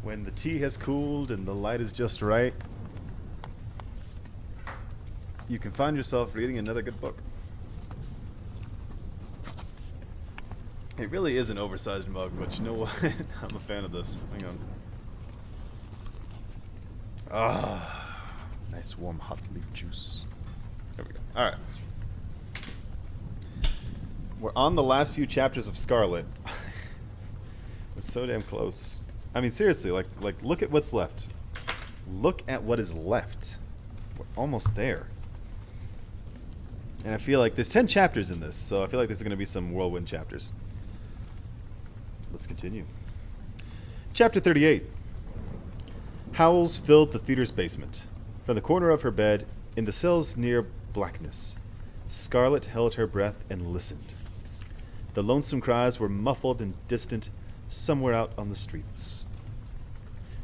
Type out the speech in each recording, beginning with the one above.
When the tea has cooled and the light is just right, you can find yourself reading another good book. It really is an oversized mug, but you know what? I'm a fan of this. Hang on. Ah, nice warm hot leaf juice. There we go. Alright. We're on the last few chapters of Scarlet. We're so damn close. I mean, seriously, like, look at what's left. Look at what is left. We're almost there. And I feel like there's 10 chapters in this, so I feel like there's going to be some whirlwind chapters. Let's continue. Chapter 38. Howls filled the theater's basement. From the corner of her bed, in the cells near blackness, Scarlet held her breath and listened. The lonesome cries were muffled and distant, somewhere out on the streets.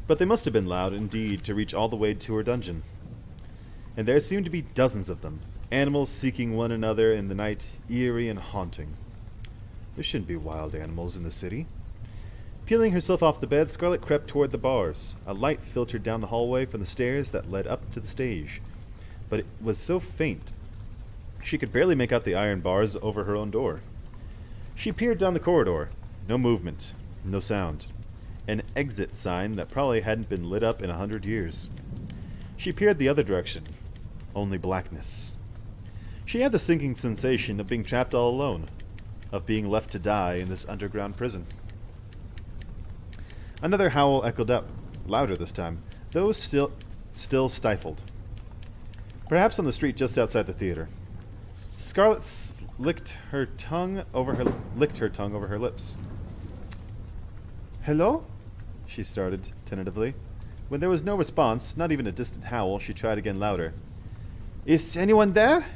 But they must have been loud indeed to reach all the way to her dungeon. And there seemed to be dozens of them, animals seeking one another in the night, eerie and haunting. There shouldn't be wild animals in the city. Peeling herself off the bed, Scarlet crept toward the bars. A light filtered down the hallway from the stairs that led up to the stage, but it was so faint she could barely make out the iron bars over her own door. She peered down the corridor. No movement, no sound. An exit sign that probably hadn't been lit up in 100 years. She peered the other direction. Only blackness. She had the sinking sensation of being trapped all alone, of being left to die in this underground prison. Another howl echoed up, louder this time, though still stifled. Perhaps on the street just outside the theater. Scarlet licked her tongue over her lips. "Hello?" she started, tentatively. When there was no response, not even a distant howl, she tried again louder. "Is anyone there?"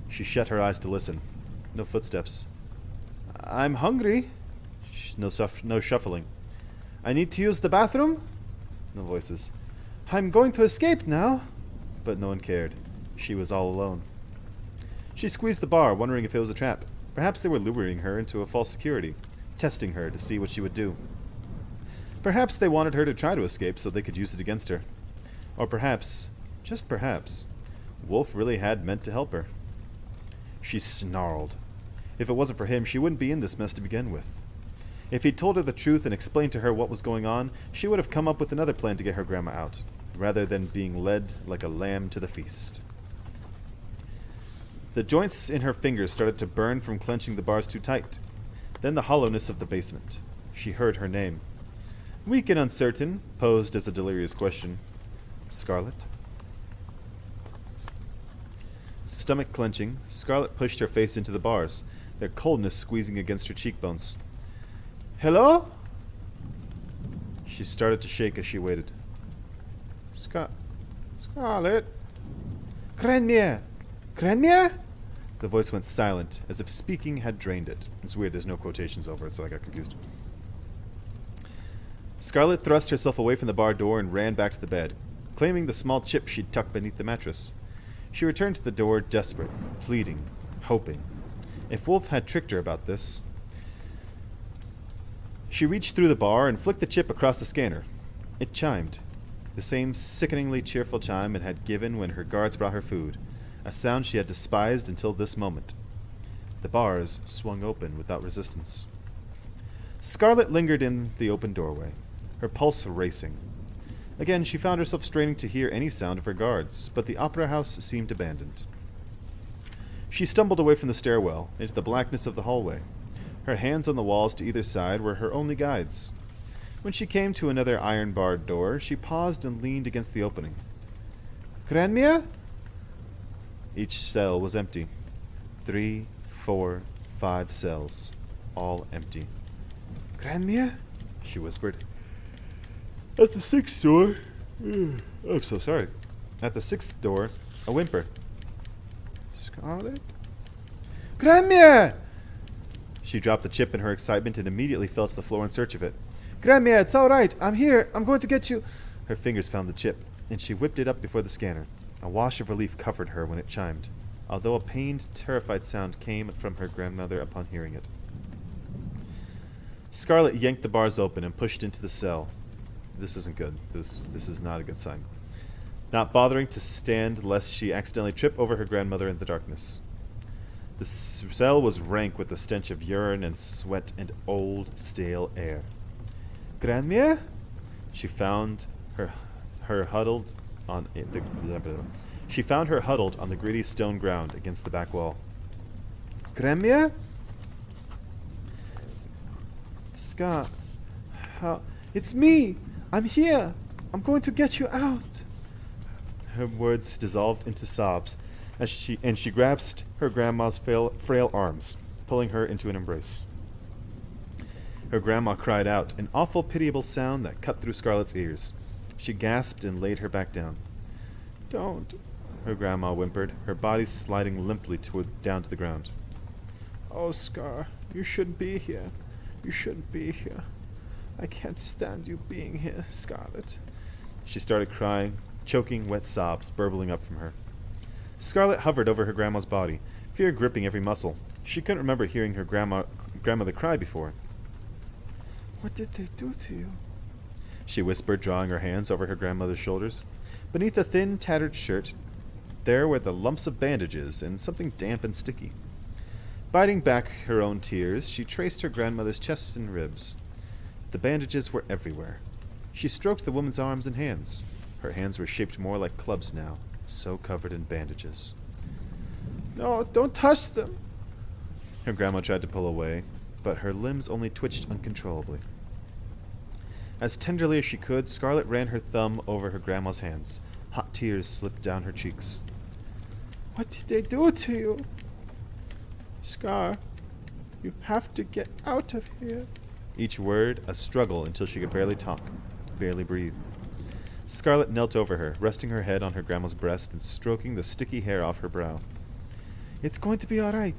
She shut her eyes to listen. No footsteps. "I'm hungry." No shuffling. "I need to use the bathroom?" No voices. "I'm going to escape now." But no one cared. She was all alone. She squeezed the bar, wondering if it was a trap. Perhaps they were luring her into a false security, testing her to see what she would do. Perhaps they wanted her to try to escape so they could use it against her. Or perhaps, just perhaps, Wolf really had meant to help her. She snarled. If it wasn't for him, she wouldn't be in this mess to begin with. If he'd told her the truth and explained to her what was going on, she would have come up with another plan to get her grandma out, rather than being led like a lamb to the feast. The joints in her fingers started to burn from clenching the bars too tight. Then the hollowness of the basement. She heard her name. Weak and uncertain, posed as a delirious question. Scarlet? Stomach clenching, Scarlet pushed her face into the bars, their coldness squeezing against her cheekbones. "Hello?" She started to shake as she waited. Scarlet? Cranmere! Cranmere? The voice went silent, as if speaking had drained it. It's weird, there's no quotations over it, so I got confused. Scarlet thrust herself away from the bar door and ran back to the bed, claiming the small chip she'd tucked beneath the mattress. She returned to the door, desperate, pleading, hoping. If Wolf had tricked her about this... She reached through the bar and flicked the chip across the scanner. It chimed. The same sickeningly cheerful chime it had given when her guards brought her food. A sound she had despised until this moment. The bars swung open without resistance. Scarlet lingered in the open doorway, her pulse racing. Again, she found herself straining to hear any sound of her guards, but the opera house seemed abandoned. She stumbled away from the stairwell, into the blackness of the hallway. Her hands on the walls to either side were her only guides. When she came to another iron-barred door, she paused and leaned against the opening. "Cranmere?" Each cell was empty. 3, 4, 5 cells, all empty. "Cranmere?" she whispered. At the 6th door... I'm so sorry. At the 6th door, a whimper. "Scarlet?" "Cranmere!" She dropped the chip in her excitement and immediately fell to the floor in search of it. "Cranmere, it's all right. I'm here. I'm going to get you." Her fingers found the chip, and she whipped it up before the scanner. A wash of relief covered her when it chimed, although a pained, terrified sound came from her grandmother upon hearing it. Scarlet yanked the bars open and pushed into the cell. This isn't good. This is not a good sign. Not bothering to stand lest she accidentally trip over her grandmother in the darkness. The cell was rank with the stench of urine and sweat and old, stale air. Grandmère? She found her huddled on She found her huddled on the gritty stone ground against the back wall. Grandmère? Scar, it's me! I'm here! I'm going to get you out! Her words dissolved into sobs as she grasped her grandma's frail arms, pulling her into an embrace. Her grandma cried out, an awful, pitiable sound that cut through Scarlet's ears. She gasped and laid her back down. Don't, her grandma whimpered, her body sliding limply down to the ground. Oh, Scar, you shouldn't be here. You shouldn't be here. I can't stand you being here, Scarlet. She started crying, choking wet sobs burbling up from her. Scarlet hovered over her grandma's body, fear gripping every muscle. She couldn't remember hearing her grandmother cry before. What did they do to you? She whispered, drawing her hands over her grandmother's shoulders. Beneath a thin, tattered shirt, there were the lumps of bandages and something damp and sticky. Biting back her own tears, she traced her grandmother's chest and ribs. The bandages were everywhere. She stroked the woman's arms and hands. Her hands were shaped more like clubs now, so covered in bandages. No, don't touch them! Her grandma tried to pull away, but her limbs only twitched uncontrollably. As tenderly as she could, Scarlet ran her thumb over her grandma's hands. Hot tears slipped down her cheeks. What did they do to you? Scar, you have to get out of here. Each word a struggle until she could barely talk, barely breathe. Scarlet knelt over her, resting her head on her grandma's breast and stroking the sticky hair off her brow. It's going to be all right.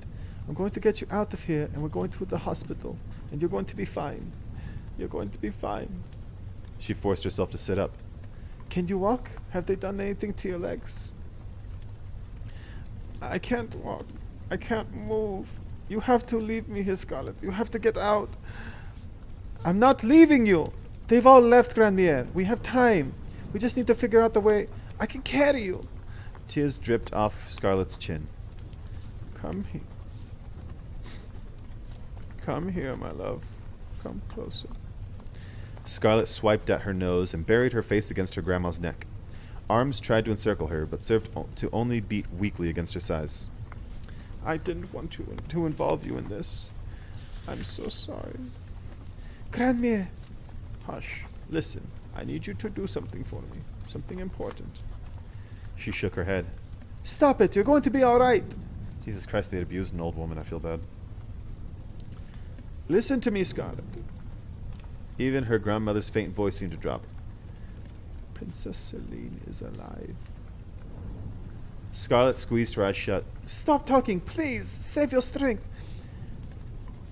I'm going to get you out of here, and we're going to the hospital, and you're going to be fine. You're going to be fine. She forced herself to sit up. Can you walk? Have they done anything to your legs? I can't walk. I can't move. You have to leave me here, Scarlet. You have to get out. I'm not leaving you. They've all left, Grandmère. We have time. We just need to figure out the way. I can carry you. Tears dripped off Scarlet's chin. Come here. Come here, my love. Come closer. Scarlet swiped at her nose and buried her face against her grandma's neck. Arms tried to encircle her, but served to only beat weakly against her sides. I didn't want to involve you in this. I'm so sorry. Grandmère! Hush. Listen. I need you to do something for me. Something important. She shook her head. Stop it! You're going to be all right! Jesus Christ, they had abused an old woman. I feel bad. Listen to me, Scarlet. Even her grandmother's faint voice seemed to drop. Princess Celine is alive. Scarlet squeezed her eyes shut. Stop talking, please! Save your strength!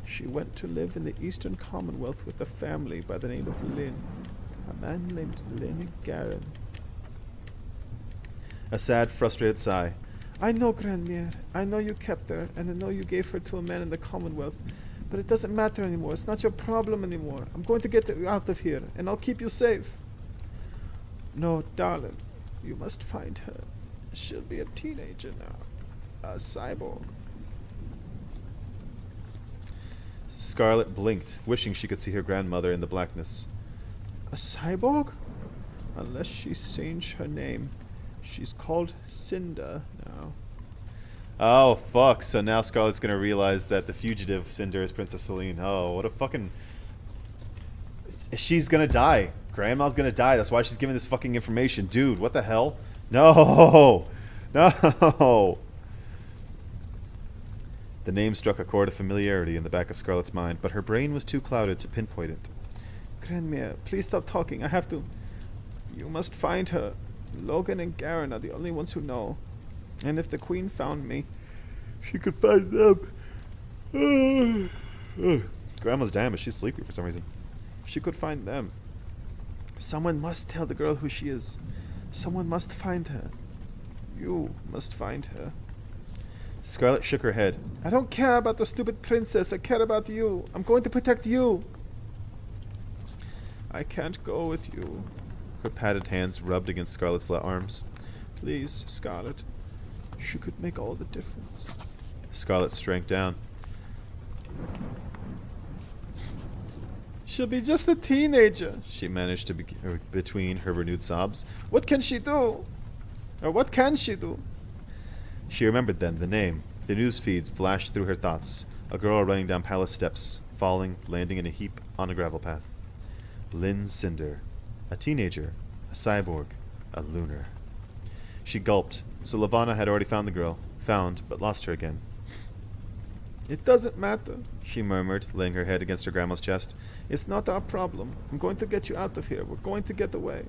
She went to live in the Eastern Commonwealth with a family by the name of Lynn. A man named Lynn Garin. A sad, frustrated sigh. I know, Grandmère. I know you kept her, and I know you gave her to a man in the Commonwealth. But it doesn't matter anymore. It's not your problem anymore. I'm going to get you out of here, and I'll keep you safe. No, darling. You must find her. She'll be a teenager now. A cyborg. Scarlet blinked, wishing she could see her grandmother in the blackness. A cyborg? Unless she's changed her name. She's called Cinder now. Oh, fuck. So now Scarlet's gonna realize that the fugitive Cinder is Princess Celine. Oh, what a fucking... She's gonna die. Grandma's gonna die. That's why she's giving this fucking information. Dude, what the hell? No! No! The name struck a chord of familiarity in the back of Scarlet's mind, but her brain was too clouded to pinpoint it. Grandmère, please stop talking. I have to... You must find her. Logan and Garen are the only ones who know. And if the Queen found me, she could find them. Grandma's damaged. She's sleepy for some reason. She could find them. Someone must tell the girl who she is. Someone must find her. You must find her. Scarlet shook her head. I don't care about the stupid princess. I care about you. I'm going to protect you. I can't go with you. Her padded hands rubbed against Scarlet's arms. Please, Scarlet. She could make all the difference. Scarlet shrank down. She'll be just a teenager, she managed to between her renewed sobs. What can she do? Or what can she do? She remembered then the name. The news feeds flashed through her thoughts. A girl running down palace steps, falling, landing in a heap on a gravel path. Lynn Cinder. A teenager. A cyborg. A lunar. She gulped. So Lavanna had already found the girl. Found, but lost her again. It doesn't matter, she murmured, laying her head against her grandma's chest. It's not our problem. I'm going to get you out of here. We're going to get away.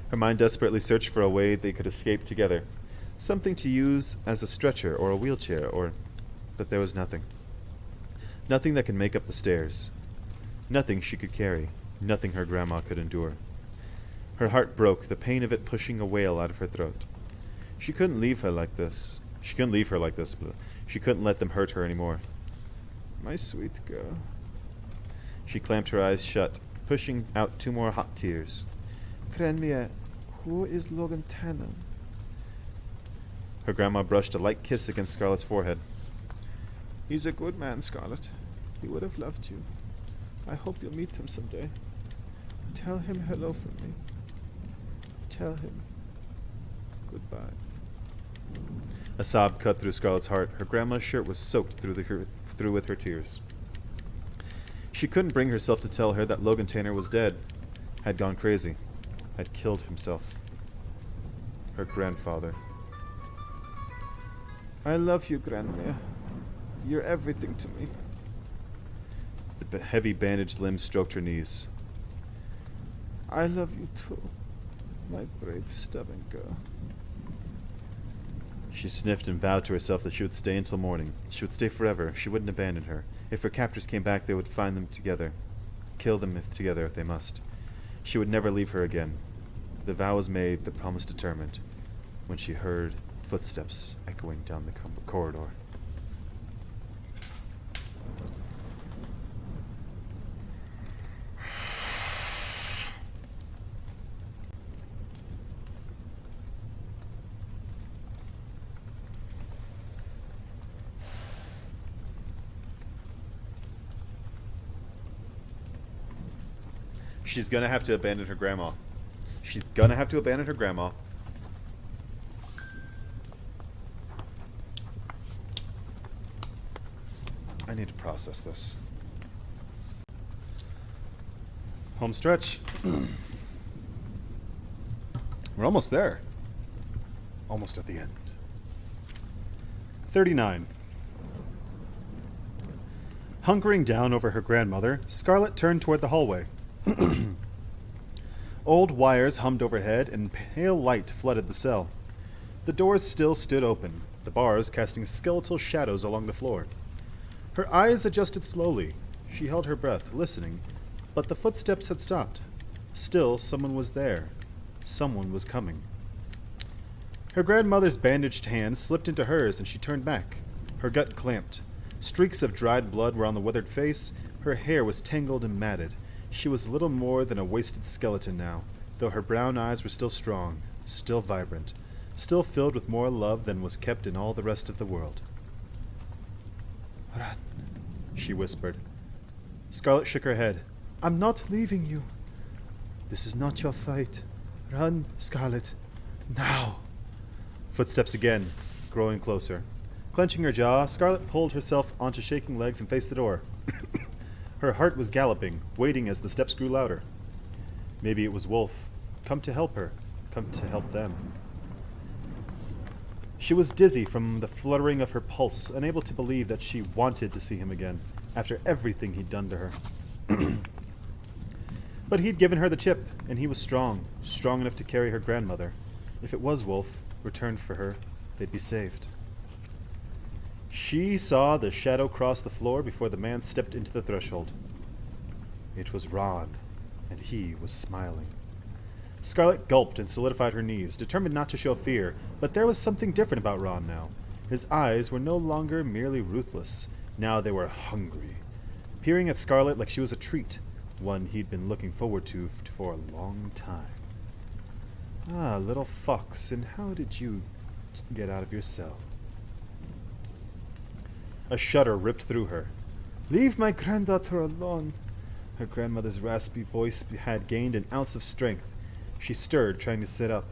Her mind desperately searched for a way they could escape together. Something to use as a stretcher or a wheelchair But there was nothing. Nothing that could make up the stairs. Nothing she could carry. Nothing her grandma could endure. Her heart broke, the pain of it pushing a wail out of her throat. She couldn't leave her like this. She couldn't leave her like this, but she couldn't let them hurt her anymore. My sweet girl. She clamped her eyes shut, pushing out 2 more hot tears. Cranmere, who is Logan Tanner? Her grandma brushed a light kiss against Scarlet's forehead. He's a good man, Scarlet. He would have loved you. I hope you'll meet him someday. Tell him hello from me. Tell him goodbye. A sob cut through Scarlet's heart. Her grandma's shirt was soaked through with her tears. She couldn't bring herself to tell her that Logan Tanner was dead, had gone crazy, had killed himself. Her grandfather. I love you, Grandma. You're everything to me. The heavy bandaged limbs stroked her knees. I love you too, my brave, stubborn girl. She sniffed and vowed to herself that she would stay until morning. She would stay forever. She wouldn't abandon her. If her captors came back, they would find them together. Kill them together if they must. She would never leave her again. The vow was made, the promise determined, when she heard footsteps echoing down the corridor. She's gonna have to abandon her grandma. She's gonna have to abandon her grandma. I need to process this. Home stretch. We're almost there. Almost at the end. 39. Hunkering down over her grandmother, Scarlet turned toward the hallway. Old wires hummed overhead, and pale light flooded the cell. The doors still stood open, the bars casting skeletal shadows along the floor. Her eyes adjusted slowly. She held her breath, listening, but the footsteps had stopped. Still, someone was there. Someone was coming. Her grandmother's bandaged hand slipped into hers, and she turned back. Her gut clamped. Streaks of dried blood were on the withered face. Her hair was tangled and matted. She was little more than a wasted skeleton now, though her brown eyes were still strong, still vibrant, still filled with more love than was kept in all the rest of the world. Run, she whispered. Scarlet shook her head. I'm not leaving you. This is not your fight. Run, Scarlet. Now. Footsteps again, growing closer. Clenching her jaw, Scarlet pulled herself onto shaking legs and faced the door. Her heart was galloping, waiting as the steps grew louder. Maybe it was Wolf. Come to help her. Come to help them. She was dizzy from the fluttering of her pulse, unable to believe that she wanted to see him again, after everything he'd done to her. But he'd given her the chip, and he was strong enough to carry her grandmother. If it was Wolf, returned for her, they'd be saved. She saw the shadow cross the floor before the man stepped into the threshold. It was Ron, and he was smiling. Scarlet gulped and solidified her knees, determined not to show fear, but there was something different about Ron now. His eyes were no longer merely ruthless. Now they were hungry, peering at Scarlet like she was a treat, one he'd been looking forward to for a long time. Ah, little fox, and how did you get out of your cell? A shudder ripped through her. Leave my granddaughter alone. Her grandmother's raspy voice had gained an ounce of strength. She stirred, trying to sit up.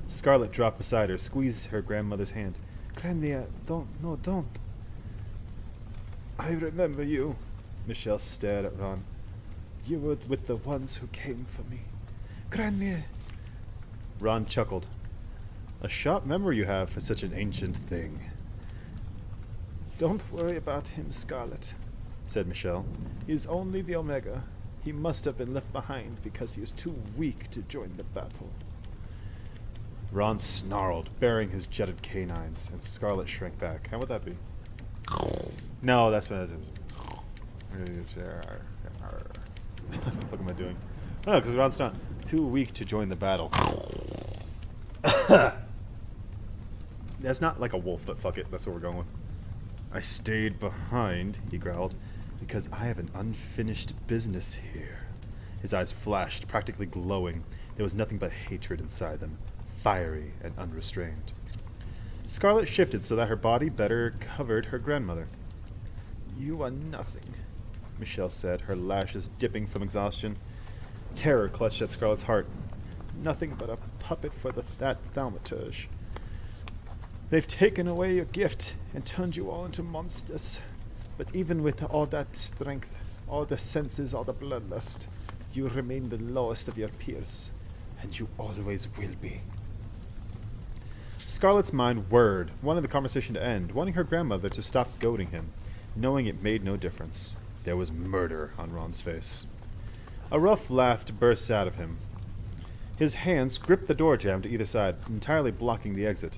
Scarlet dropped beside her, squeezed her grandmother's hand. Grandmia, don't. I remember you. Michelle stared at Ron. You were with the ones who came for me. Grandmia. Ron chuckled. A sharp memory you have for such an ancient thing. Don't worry about him, Scarlet, said Michelle. He's only the Omega. He must have been left behind because he was too weak to join the battle. Ron snarled, baring his jetted canines, and Scarlet shrank back. How would that be? No, that's what it is. What the fuck am I doing? No, because Ron's not too weak to join the battle. That's not like a wolf, but fuck it. That's what we're going with. I stayed behind, he growled, because I have an unfinished business here. His eyes flashed, practically glowing. There was nothing but hatred inside them, fiery and unrestrained. Scarlet shifted so that her body better covered her grandmother. You are nothing, Michelle said, her lashes dipping from exhaustion. Terror clutched at Scarlet's heart. Nothing but a puppet for that thaumaturge. They've taken away your gift and turned you all into monsters. But even with all that strength, all the senses, all the bloodlust, you remain the lowest of your peers. And you always will be. Scarlet's mind whirred, wanting the conversation to end, wanting her grandmother to stop goading him, knowing it made no difference. There was murder on Ron's face. A rough laugh burst out of him. His hands gripped the door jamb to either side, entirely blocking the exit.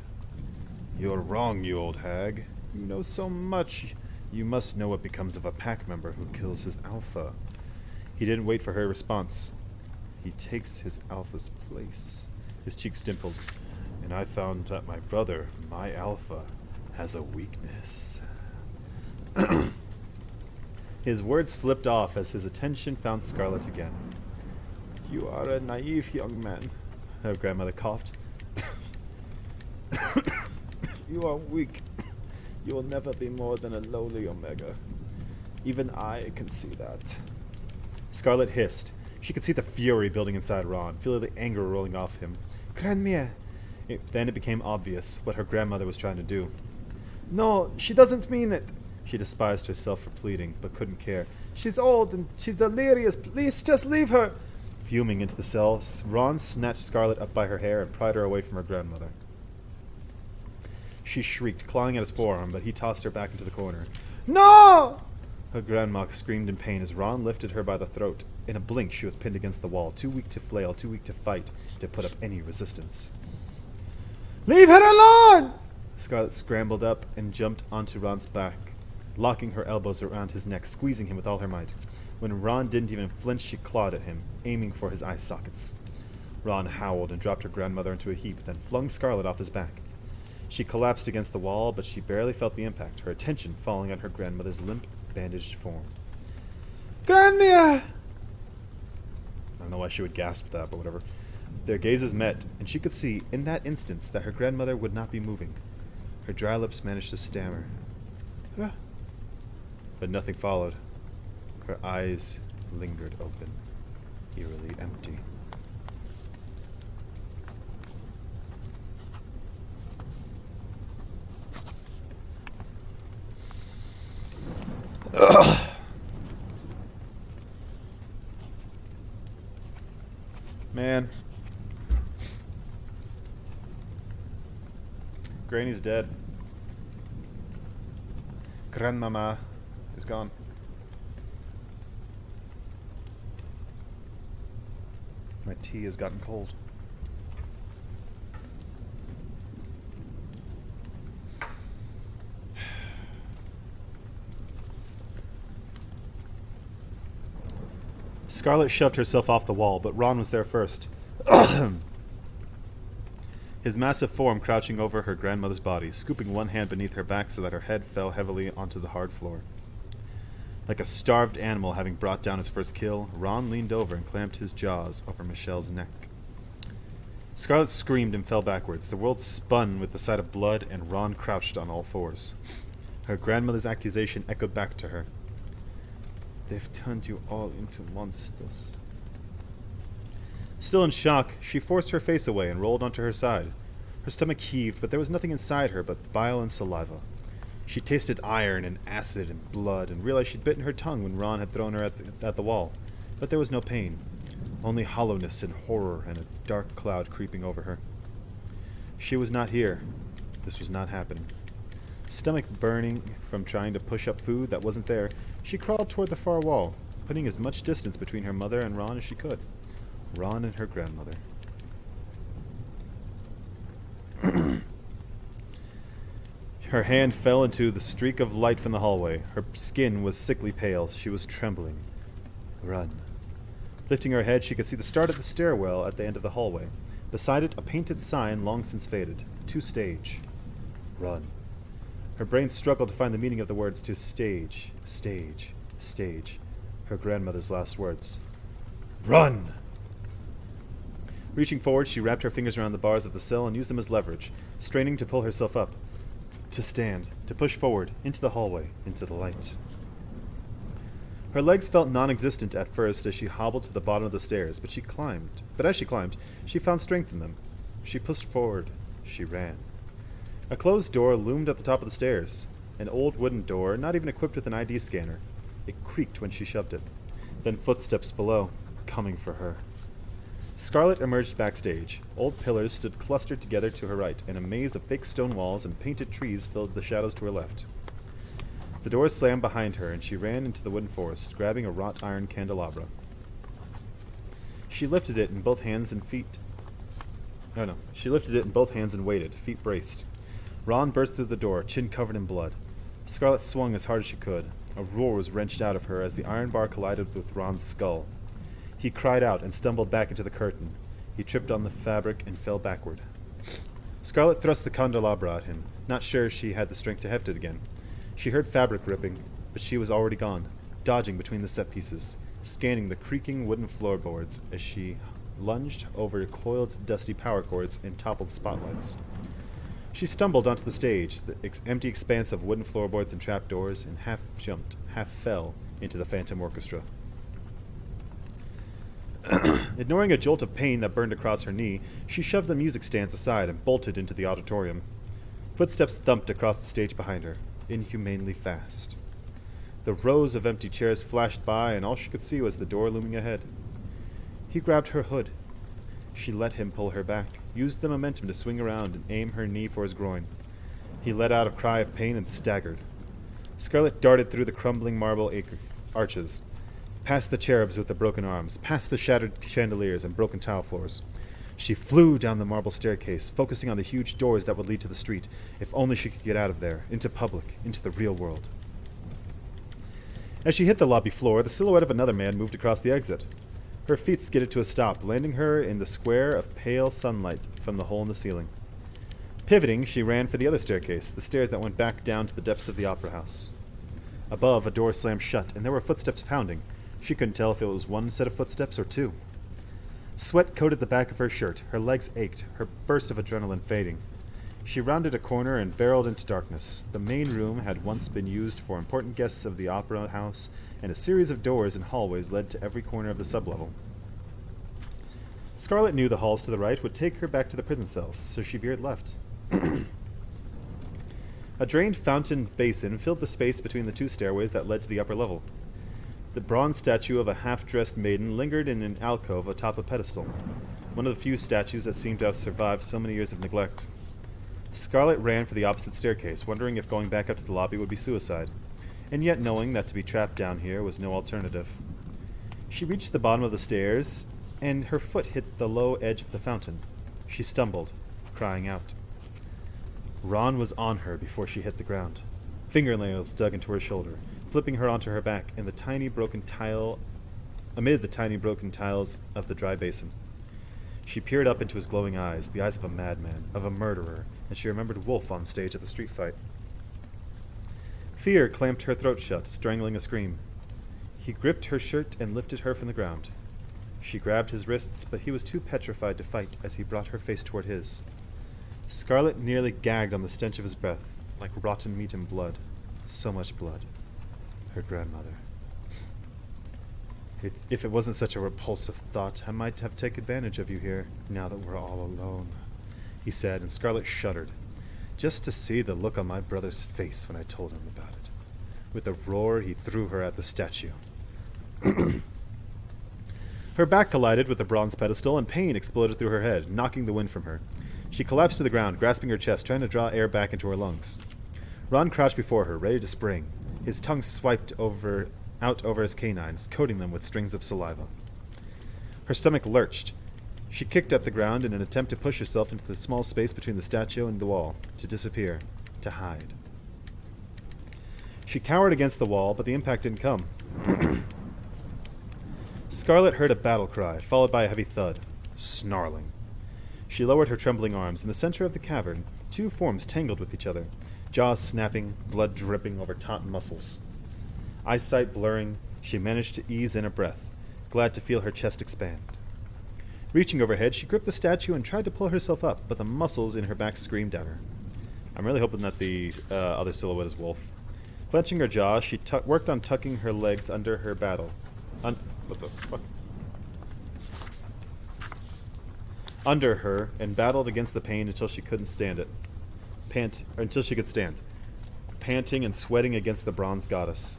You're wrong, you old hag. You know so much. You must know what becomes of a pack member who kills his alpha. He didn't wait for her response. He takes his alpha's place. His cheeks dimpled. And I found that my brother, my alpha, has a weakness. His words slipped off as his attention found Scarlet again. You are a naive young man, her grandmother coughed. You are weak. You will never be more than a lowly Omega. Even I can see that. Scarlet hissed. She could see the fury building inside Ron, feel the anger rolling off him. Grandmia! Then it became obvious what her grandmother was trying to do. No, she doesn't mean it. She despised herself for pleading, but couldn't care. She's old and she's delirious. Please, just leave her. Fuming into the cell, Ron snatched Scarlet up by her hair and pried her away from her grandmother. She shrieked, clawing at his forearm, but he tossed her back into the corner. No! Her grandma screamed in pain as Ron lifted her by the throat. In a blink, she was pinned against the wall, too weak to flail, too weak to fight, to put up any resistance. Leave her alone! Scarlet scrambled up and jumped onto Ron's back, locking her elbows around his neck, squeezing him with all her might. When Ron didn't even flinch, she clawed at him, aiming for his eye sockets. Ron howled and dropped her grandmother into a heap, then flung Scarlet off his back. She collapsed against the wall, but she barely felt the impact, her attention falling on her grandmother's limp, bandaged form. Grandmia! I don't know why she would gasp that, but whatever. Their gazes met, and she could see, in that instance, that her grandmother would not be moving. Her dry lips managed to stammer. But nothing followed. Her eyes lingered open, eerily empty. Ugh. Man. Granny's dead. Grandmama is gone. My tea has gotten cold. Scarlet shoved herself off the wall, but Ron was there first. His massive form crouching over her grandmother's body, scooping one hand beneath her back so that her head fell heavily onto the hard floor. Like a starved animal having brought down his first kill, Ron leaned over and clamped his jaws over Michelle's neck. Scarlet screamed and fell backwards. The world spun with the sight of blood, and Ron crouched on all fours. Her grandmother's accusation echoed back to her. They've turned you all into monsters. Still in shock, she forced her face away and rolled onto her side. Her stomach heaved, but there was nothing inside her but bile and saliva. She tasted iron and acid and blood, and realized she'd bitten her tongue when Ron had thrown her at the wall. But there was no pain. Only hollowness and horror and a dark cloud creeping over her. She was not here. This was not happening. Stomach burning from trying to push up food that wasn't there, she crawled toward the far wall, putting as much distance between her mother and Ron as she could. Ron and her grandmother. Her hand fell into the streak of light from the hallway. Her skin was sickly pale. She was trembling. Run. Lifting her head, she could see the start of the stairwell at the end of the hallway. Beside it, a painted sign long since faded. To stage. Run. Her brain struggled to find the meaning of the words to stage, stage, stage. Her grandmother's last words. Run! Reaching forward, she wrapped her fingers around the bars of the cell and used them as leverage, straining to pull herself up. To stand, to push forward, into the hallway, into the light. Her legs felt non-existent at first as she hobbled to the bottom of the stairs, but as she climbed, she found strength in them. She pushed forward. She ran. A closed door loomed at the top of the stairs. An old wooden door, not even equipped with an ID scanner. It creaked when she shoved it. Then footsteps below, coming for her. Scarlet emerged backstage. Old pillars stood clustered together to her right, and a maze of fake stone walls and painted trees filled the shadows to her left. The door slammed behind her, and she ran into the wooden forest, grabbing a wrought iron candelabra. She lifted it in both hands and waited, feet braced. Ron burst through the door, chin covered in blood. Scarlet swung as hard as she could. A roar was wrenched out of her as the iron bar collided with Ron's skull. He cried out and stumbled back into the curtain. He tripped on the fabric and fell backward. Scarlet thrust the candelabra at him, not sure she had the strength to heft it again. She heard fabric ripping, but she was already gone, dodging between the set pieces, scanning the creaking wooden floorboards as she lunged over coiled, dusty power cords and toppled spotlights. She stumbled onto the stage, the empty expanse of wooden floorboards and trapdoors, and half jumped, half fell into the phantom orchestra. Ignoring a jolt of pain that burned across her knee, she shoved the music stands aside and bolted into the auditorium. Footsteps thumped across the stage behind her, inhumanely fast. The rows of empty chairs flashed by, and all she could see was the door looming ahead. He grabbed her hood. She let him pull her back, used the momentum to swing around and aim her knee for his groin. He let out a cry of pain and staggered. Scarlet darted through the crumbling marble arches, past the cherubs with the broken arms, past the shattered chandeliers and broken tile floors. She flew down the marble staircase, focusing on the huge doors that would lead to the street, if only she could get out of there, into public, into the real world. As she hit the lobby floor, the silhouette of another man moved across the exit. Her feet skidded to a stop, landing her in the square of pale sunlight from the hole in the ceiling. Pivoting, she ran for the other staircase, the stairs that went back down to the depths of the opera house. Above, a door slammed shut, and there were footsteps pounding. She couldn't tell if it was one set of footsteps or two. Sweat coated the back of her shirt. Her legs ached, her burst of adrenaline fading. She rounded a corner and barreled into darkness. The main room had once been used for important guests of the opera house, and a series of doors and hallways led to every corner of the sublevel. Scarlet knew the halls to the right would take her back to the prison cells, so she veered left. A drained fountain basin filled the space between the two stairways that led to the upper level. The bronze statue of a half-dressed maiden lingered in an alcove atop a pedestal, one of the few statues that seemed to have survived so many years of neglect. Scarlet ran for the opposite staircase, wondering if going back up to the lobby would be suicide, and yet knowing that to be trapped down here was no alternative. She reached the bottom of the stairs, and her foot hit the low edge of the fountain. She stumbled, crying out. Ron was on her before she hit the ground. Fingernails dug into her shoulder, flipping her onto her back amid the tiny broken tiles of the dry basin. She peered up into his glowing eyes, the eyes of a madman, of a murderer, and she remembered Wolf on stage at the street fight. Fear clamped her throat shut, strangling a scream. He gripped her shirt and lifted her from the ground. She grabbed his wrists, but he was too petrified to fight as he brought her face toward his. Scarlet nearly gagged on the stench of his breath, like rotten meat and blood. So much blood. Her grandmother. If it wasn't such a repulsive thought, I might have taken advantage of you here, now that we're all alone, he said, and Scarlet shuddered, just to see the look on my brother's face when I told him about it. With a roar, he threw her at the statue. Her back collided with the bronze pedestal, and pain exploded through her head, knocking the wind from her. She collapsed to the ground, grasping her chest, trying to draw air back into her lungs. Ron crouched before her, ready to spring. His tongue swiped out over his canines, coating them with strings of saliva. Her stomach lurched. She kicked at the ground in an attempt to push herself into the small space between the statue and the wall, to disappear, to hide. She cowered against the wall, but the impact didn't come. Scarlet heard a battle cry, followed by a heavy thud. Snarling. She lowered her trembling arms. In the center of the cavern, two forms tangled with each other, jaws snapping, blood dripping over taut muscles. Eyesight blurring, she managed to ease in a breath, glad to feel her chest expand. Reaching overhead, she gripped the statue and tried to pull herself up, but the muscles in her back screamed at her. I'm really hoping that the other silhouette is Wolf. Clenching her jaw, she worked on tucking her legs under her what the fuck? Under her, and battled against the pain until she couldn't stand it. Until she could stand, panting and sweating against the bronze goddess.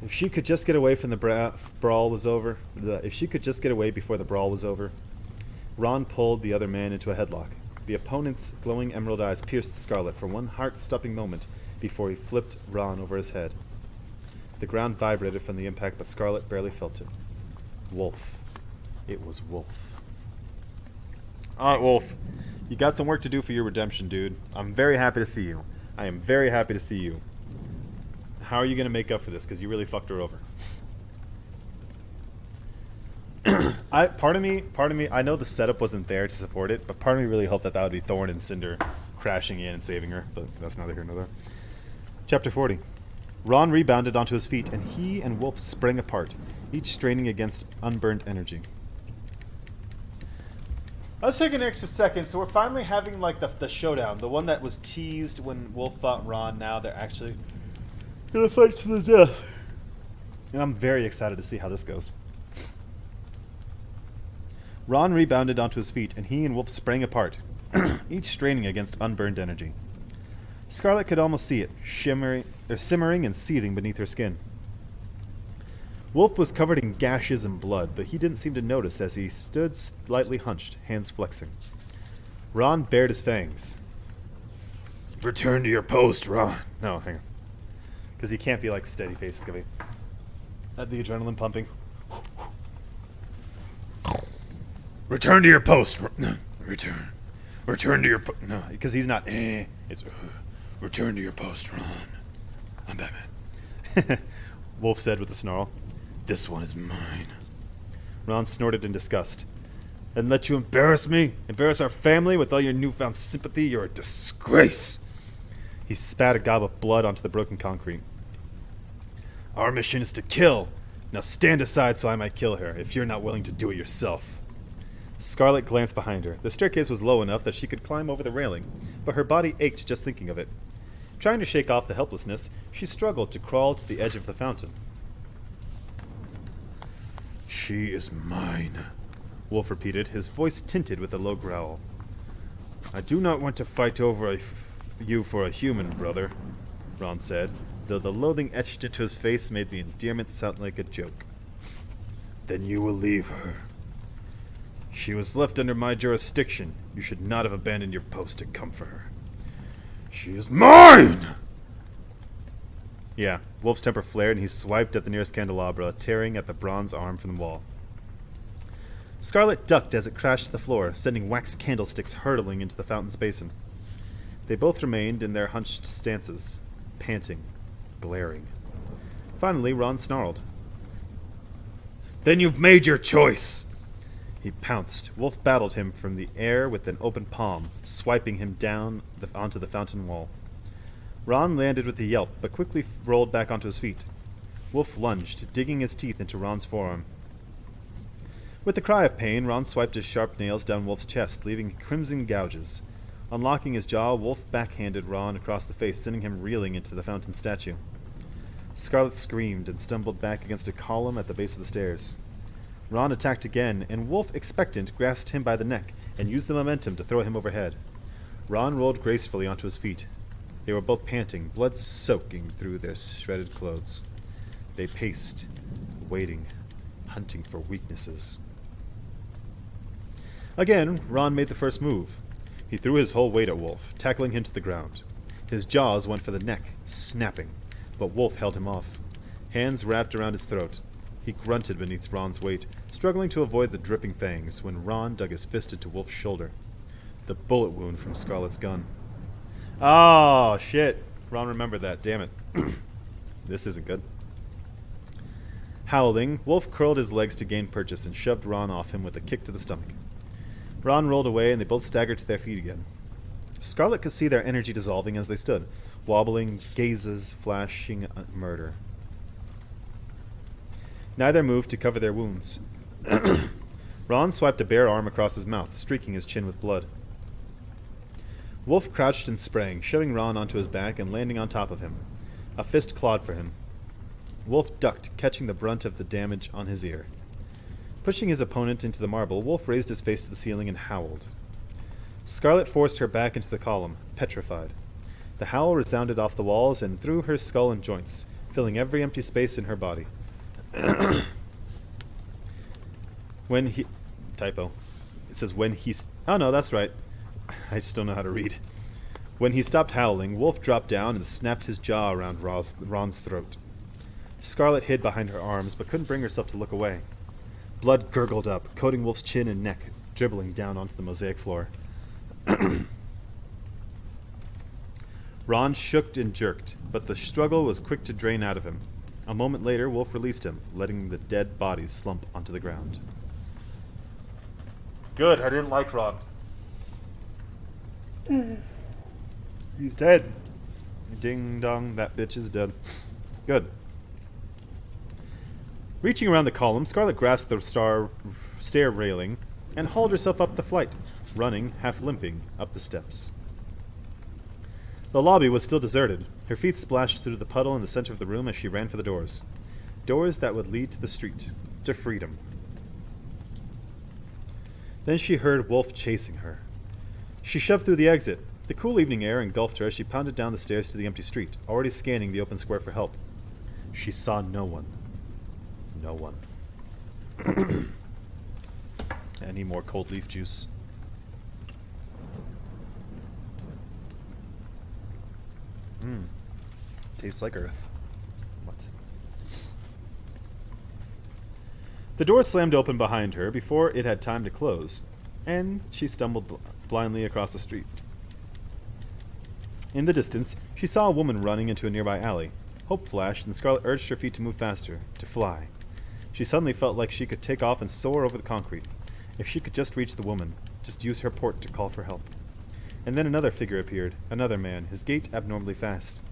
If she could just get away from the brawl was over, if she could just get away before the brawl was over. Ron pulled the other man into a headlock. The opponent's glowing emerald eyes pierced Scarlet for one heart-stopping moment before he flipped Ron over his head. The ground vibrated from the impact, but Scarlet barely felt it. Wolf. It was Wolf. Alright, Wolf. You got some work to do for your redemption, dude. I'm very happy to see you. I am very happy to see you. How are you going to make up for this? Because you really fucked her over. Part of me, I know the setup wasn't there to support it, but part of me really hoped that would be Thorn and Cinder crashing in and saving her, but that's neither here nor there. Chapter 40. Ron rebounded onto his feet, and he and Wolf sprang apart, each straining against unburned energy. Let's take an extra second. So we're finally having like the showdown, the one that was teased when Wolf fought Ron. Now they're actually gonna fight to the death, and I'm very excited to see how this goes. Ron rebounded onto his feet, and he and Wolf sprang apart, each straining against unburned energy. Scarlet could almost see it, simmering and seething beneath her skin. Wolf was covered in gashes and blood, but he didn't seem to notice as he stood slightly hunched, hands flexing. Ron bared his fangs. Return to your post, Ron. No, hang on. Because he can't be like steady face. It's going to be the adrenaline pumping. Return to your post. Return to your post. No, because he's not. It's return to your post, Ron. I'm Batman. Wolf said with a snarl. This one is mine. Ron snorted in disgust. And let you embarrass me? Embarrass our family with all your newfound sympathy? You're a disgrace. He spat a gob of blood onto the broken concrete. Our mission is to kill. Now stand aside so I might kill her, if you're not willing to do it yourself. Scarlet glanced behind her. The staircase was low enough that she could climb over the railing, but her body ached just thinking of it. Trying to shake off the helplessness, she struggled to crawl to the edge of the fountain. She is mine, Wolf repeated, his voice tinted with a low growl. I do not want to fight over you for a human, brother, Ron said, though the loathing etched into his face made the endearment sound like a joke. Then you will leave her. She was left under my jurisdiction. You should not have abandoned your post to come for her. She is mine! Yeah, Wolf's temper flared and he swiped at the nearest candelabra, tearing at the bronze arm from the wall. Scarlet ducked as it crashed to the floor, sending wax candlesticks hurtling into the fountain's basin. They both remained in their hunched stances, panting, glaring. Finally, Ron snarled. Then you've made your choice! He pounced. Wolf battled him from the air with an open palm, swiping him down onto the fountain wall. Ron landed with a yelp, but quickly rolled back onto his feet. Wolf lunged, digging his teeth into Ron's forearm. With a cry of pain, Ron swiped his sharp nails down Wolf's chest, leaving crimson gouges. Unlocking his jaw, Wolf backhanded Ron across the face, sending him reeling into the fountain statue. Scarlet screamed and stumbled back against a column at the base of the stairs. Ron attacked again, and Wolf, expectant, grasped him by the neck and used the momentum to throw him overhead. Ron rolled gracefully onto his feet. They were both panting, blood soaking through their shredded clothes. They paced, waiting, hunting for weaknesses. Again, Ron made the first move. He threw his whole weight at Wolf, tackling him to the ground. His jaws went for the neck, snapping, but Wolf held him off. Hands wrapped around his throat. He grunted beneath Ron's weight, struggling to avoid the dripping fangs when Ron dug his fist into Wolf's shoulder. The bullet wound from Scarlet's gun. Oh, shit. Ron remembered that, damn it. This isn't good. Howling, Wolf curled his legs to gain purchase and shoved Ron off him with a kick to the stomach. Ron rolled away and they both staggered to their feet again. Scarlet could see their energy dissolving as they stood, wobbling gazes flashing murder. Neither moved to cover their wounds. Ron swiped a bare arm across his mouth, streaking his chin with blood. Wolf crouched and sprang, shoving Ron onto his back and landing on top of him. A fist clawed for him. Wolf ducked, catching the brunt of the damage on his ear. Pushing his opponent into the marble, Wolf raised his face to the ceiling and howled. Scarlet forced her back into the column, petrified. The howl resounded off the walls and through her skull and joints, filling every empty space in her body. Typo. It says when he... Oh no, that's right. I just don't know how to read. When he stopped howling, Wolf dropped down and snapped his jaw around Ron's throat. Scarlet hid behind her arms, but couldn't bring herself to look away. Blood gurgled up, coating Wolf's chin and neck, dribbling down onto the mosaic floor. Ron shook and jerked, but the struggle was quick to drain out of him. A moment later, Wolf released him, letting the dead bodies slump onto the ground. Good, I didn't like Ron. He's dead. Ding dong, that bitch is dead. Good. Reaching around the column, Scarlet grasped the stair railing and hauled herself up the flight, running, half limping, up the steps. The lobby was still deserted. Her feet splashed through the puddle in the center of the room as she ran for the doors. Doors that would lead to the street, to freedom. Then she heard Wolf chasing her. She shoved through the exit. The cool evening air engulfed her as she pounded down the stairs to the empty street, already scanning the open square for help. She saw no one. No one. Any more cold leaf juice? Tastes like earth. What? The door slammed open behind her before it had time to close, and she stumbled blindly across the street. In the distance, she saw a woman running into a nearby alley. Hope flashed, and Scarlet urged her feet to move faster, to fly. She suddenly felt like she could take off and soar over the concrete. If she could just reach the woman, just use her port to call for help. And then another figure appeared, another man, his gait abnormally fast.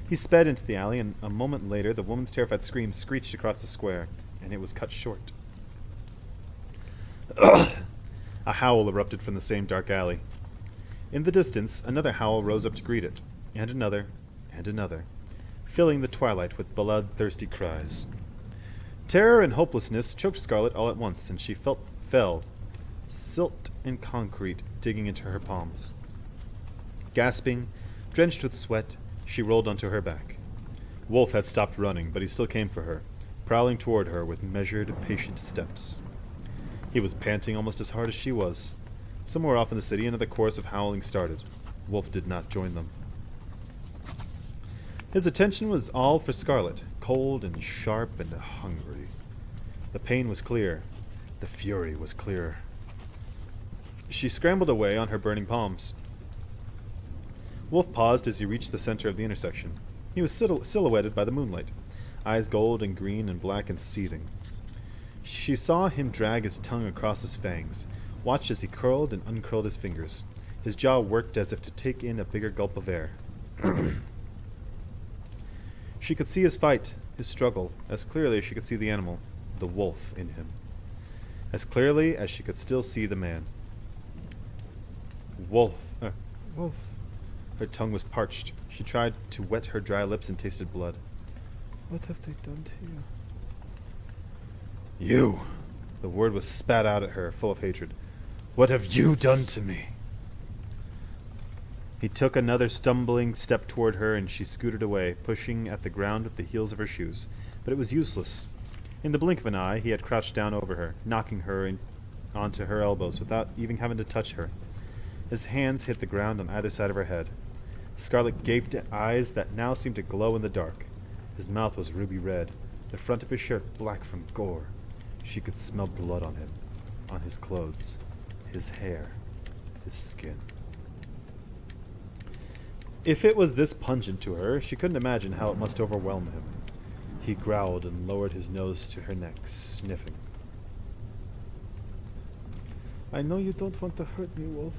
He sped into the alley, and a moment later the woman's terrified scream screeched across the square, and it was cut short. A howl erupted from the same dark alley. In the distance, another howl rose up to greet it, and another, filling the twilight with bloodthirsty cries. Terror and hopelessness choked Scarlet all at once, and she fell, silt and concrete digging into her palms. Gasping, drenched with sweat, she rolled onto her back. Wolf had stopped running, but he still came for her, prowling toward her with measured, patient steps. He was panting almost as hard as she was. Somewhere off in the city, another chorus of howling started. Wolf did not join them. His attention was all for Scarlet, cold and sharp and hungry. The pain was clear. The fury was clearer. She scrambled away on her burning palms. Wolf paused as he reached the center of the intersection. He was silhouetted by the moonlight, eyes gold and green and black and seething. She saw him drag his tongue across his fangs, watched as he curled and uncurled his fingers. His jaw worked as if to take in a bigger gulp of air. She could see his his struggle, as clearly as she could see the animal, the wolf, in him. As clearly as she could still see the man. Wolf. Wolf. Her tongue was parched. She tried to wet her dry lips and tasted blood. What have they done to you? You! The word was spat out at her, full of hatred. What have you done to me? He took another stumbling step toward her, and she scooted away, pushing at the ground with the heels of her shoes. But it was useless. In the blink of an eye, he had crouched down over her, knocking her onto her elbows without even having to touch her. His hands hit the ground on either side of her head. Scarlet gaped at eyes that now seemed to glow in the dark. His mouth was ruby red, the front of his shirt black from gore. She could smell blood on him, on his clothes, his hair, his skin. If it was this pungent to her, she couldn't imagine how it must overwhelm him. He growled and lowered his nose to her neck, sniffing. I know you don't want to hurt me, Wolf.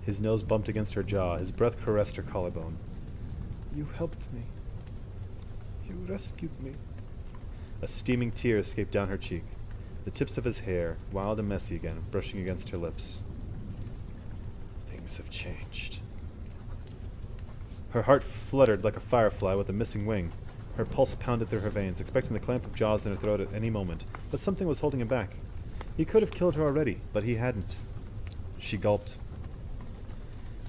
His nose bumped against her jaw. His breath caressed her collarbone. You helped me. You rescued me. A steaming tear escaped down her cheek. The tips of his hair, wild and messy again, brushing against her lips. Things have changed. Her heart fluttered like a firefly with a missing wing. Her pulse pounded through her veins, expecting the clamp of jaws in her throat at any moment, but something was holding him back. He could have killed her already, but he hadn't. She gulped.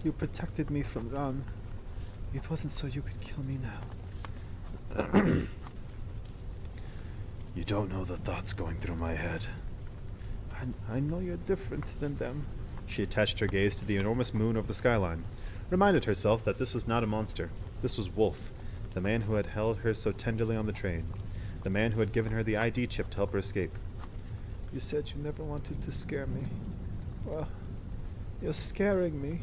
You protected me from Ran. It wasn't so you could kill me now. You don't know the thoughts going through my head. I know you're different than them. She attached her gaze to the enormous moon over the skyline, reminded herself that this was not a monster. This was Wolf, the man who had held her so tenderly on the train, the man who had given her the ID chip to help her escape. You said you never wanted to scare me. Well, you're scaring me.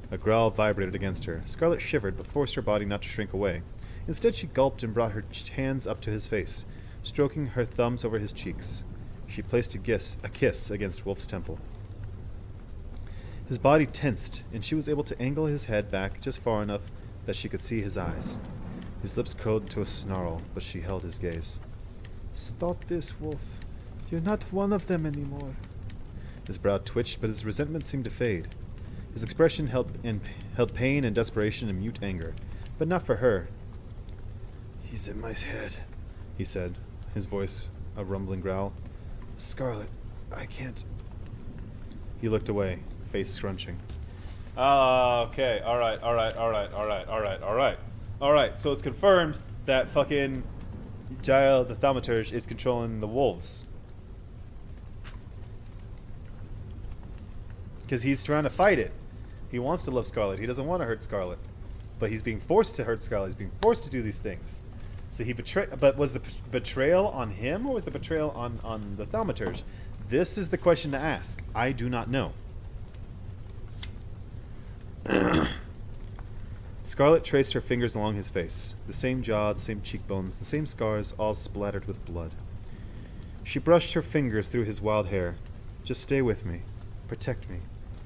A growl vibrated against her. Scarlet shivered, but forced her body not to shrink away. Instead, she gulped and brought her hands up to his face, stroking her thumbs over his cheeks. She placed a kiss against Wolf's temple. His body tensed, and she was able to angle his head back just far enough that she could see his eyes. His lips curled into a snarl, but she held his gaze. Stop this, Wolf. You're not one of them anymore. His brow twitched, but his resentment seemed to fade. His expression held pain and desperation and mute anger, but not for her. He's in my head, he said, his voice a rumbling growl. Scarlet, I can't. He looked away, face scrunching. Okay, alright. So it's confirmed that fucking Jael the Thaumaturge is controlling the wolves. Because he's trying to fight it. He wants to love Scarlet. He doesn't want to hurt Scarlet. But he's being forced to hurt Scarlet. He's being forced to do these things. So he betrayed. But was the betrayal on him or was the betrayal on the Thaumaturge? This is the question to ask. I do not know. Scarlet traced her fingers along his face. The same jaw, the same cheekbones, the same scars, all splattered with blood. She brushed her fingers through his wild hair. Just stay with me. Protect me,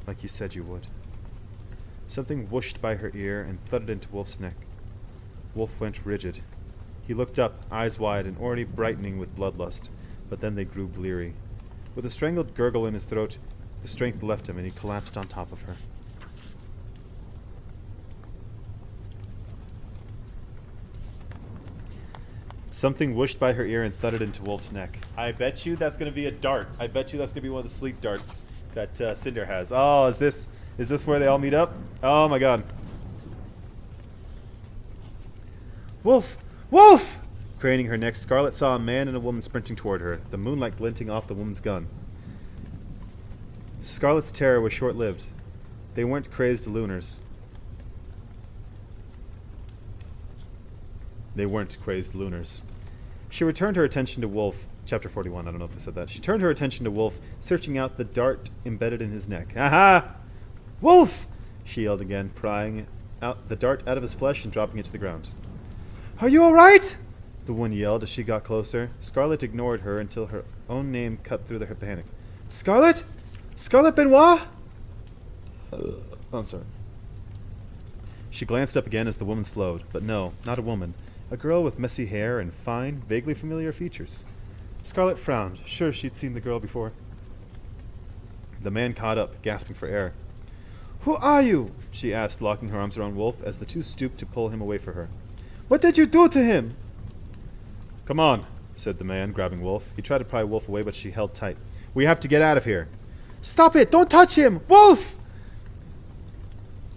like you said you would. Something whooshed by her ear and thudded into Wolf's neck. Wolf went rigid. He looked up, eyes wide and already brightening with bloodlust, but then they grew bleary. With a strangled gurgle in his throat, the strength left him and he collapsed on top of her. Something whooshed by her ear and thudded into Wolf's neck. I bet you that's going to be a dart. I bet you that's going to be one of the sleep darts that Cinder has. Oh, is this where they all meet up? Oh my god. Wolf! Wolf! Craning her neck, Scarlet saw a man and a woman sprinting toward her, the moonlight glinting off the woman's gun. Scarlet's terror was short-lived. They weren't crazed Lunars. They weren't crazed Lunars. She returned her attention to Wolf. Chapter 41, I don't know if I said that. She turned her attention to Wolf, searching out the dart embedded in his neck. Aha! Wolf! She yelled again, prying out the dart out of his flesh and dropping it to the ground. Are you alright? The woman yelled as she got closer. Scarlet ignored her until her own name cut through her panic. Scarlet? Scarlet Benoit? I'm sorry. She glanced up again as the woman slowed, but no, not a woman. a girl with messy hair and fine, vaguely familiar features. Scarlet frowned, sure she'd seen the girl before. The man caught up, gasping for air. "Who are you?" she asked, locking her arms around Wolf as the two stooped to pull him away from her. "What did you do to him?" "Come on," said the man, grabbing Wolf. He tried to pry Wolf away, but she held tight. "We have to get out of here." "Stop it! Don't touch him! Wolf!"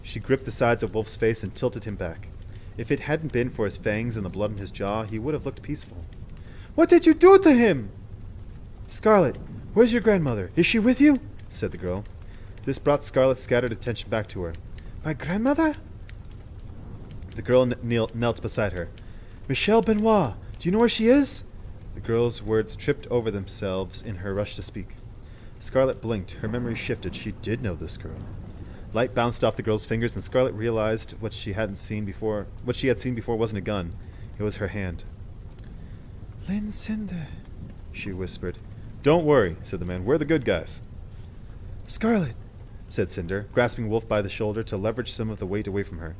She gripped the sides of Wolf's face and tilted him back. If it hadn't been for his fangs and the blood in his jaw, he would have looked peaceful. "What did you do to him?" "Scarlet, where's your grandmother? Is she with you?" said the girl. This brought Scarlet's scattered attention back to her. "My grandmother?" The girl knelt beside her. "Michelle Benoit, do you know where she is?" The girl's words tripped over themselves in her rush to speak. Scarlet blinked. Her memory shifted. She did know this girl. Light bounced off the girl's fingers, and Scarlet realized what she had seen before wasn't a gun. It was her hand. "Lynn Cinder," she whispered. "Don't worry," said the man. "We're the good guys." "Scarlet," said Cinder, grasping Wolf by the shoulder to leverage some of the weight away from her.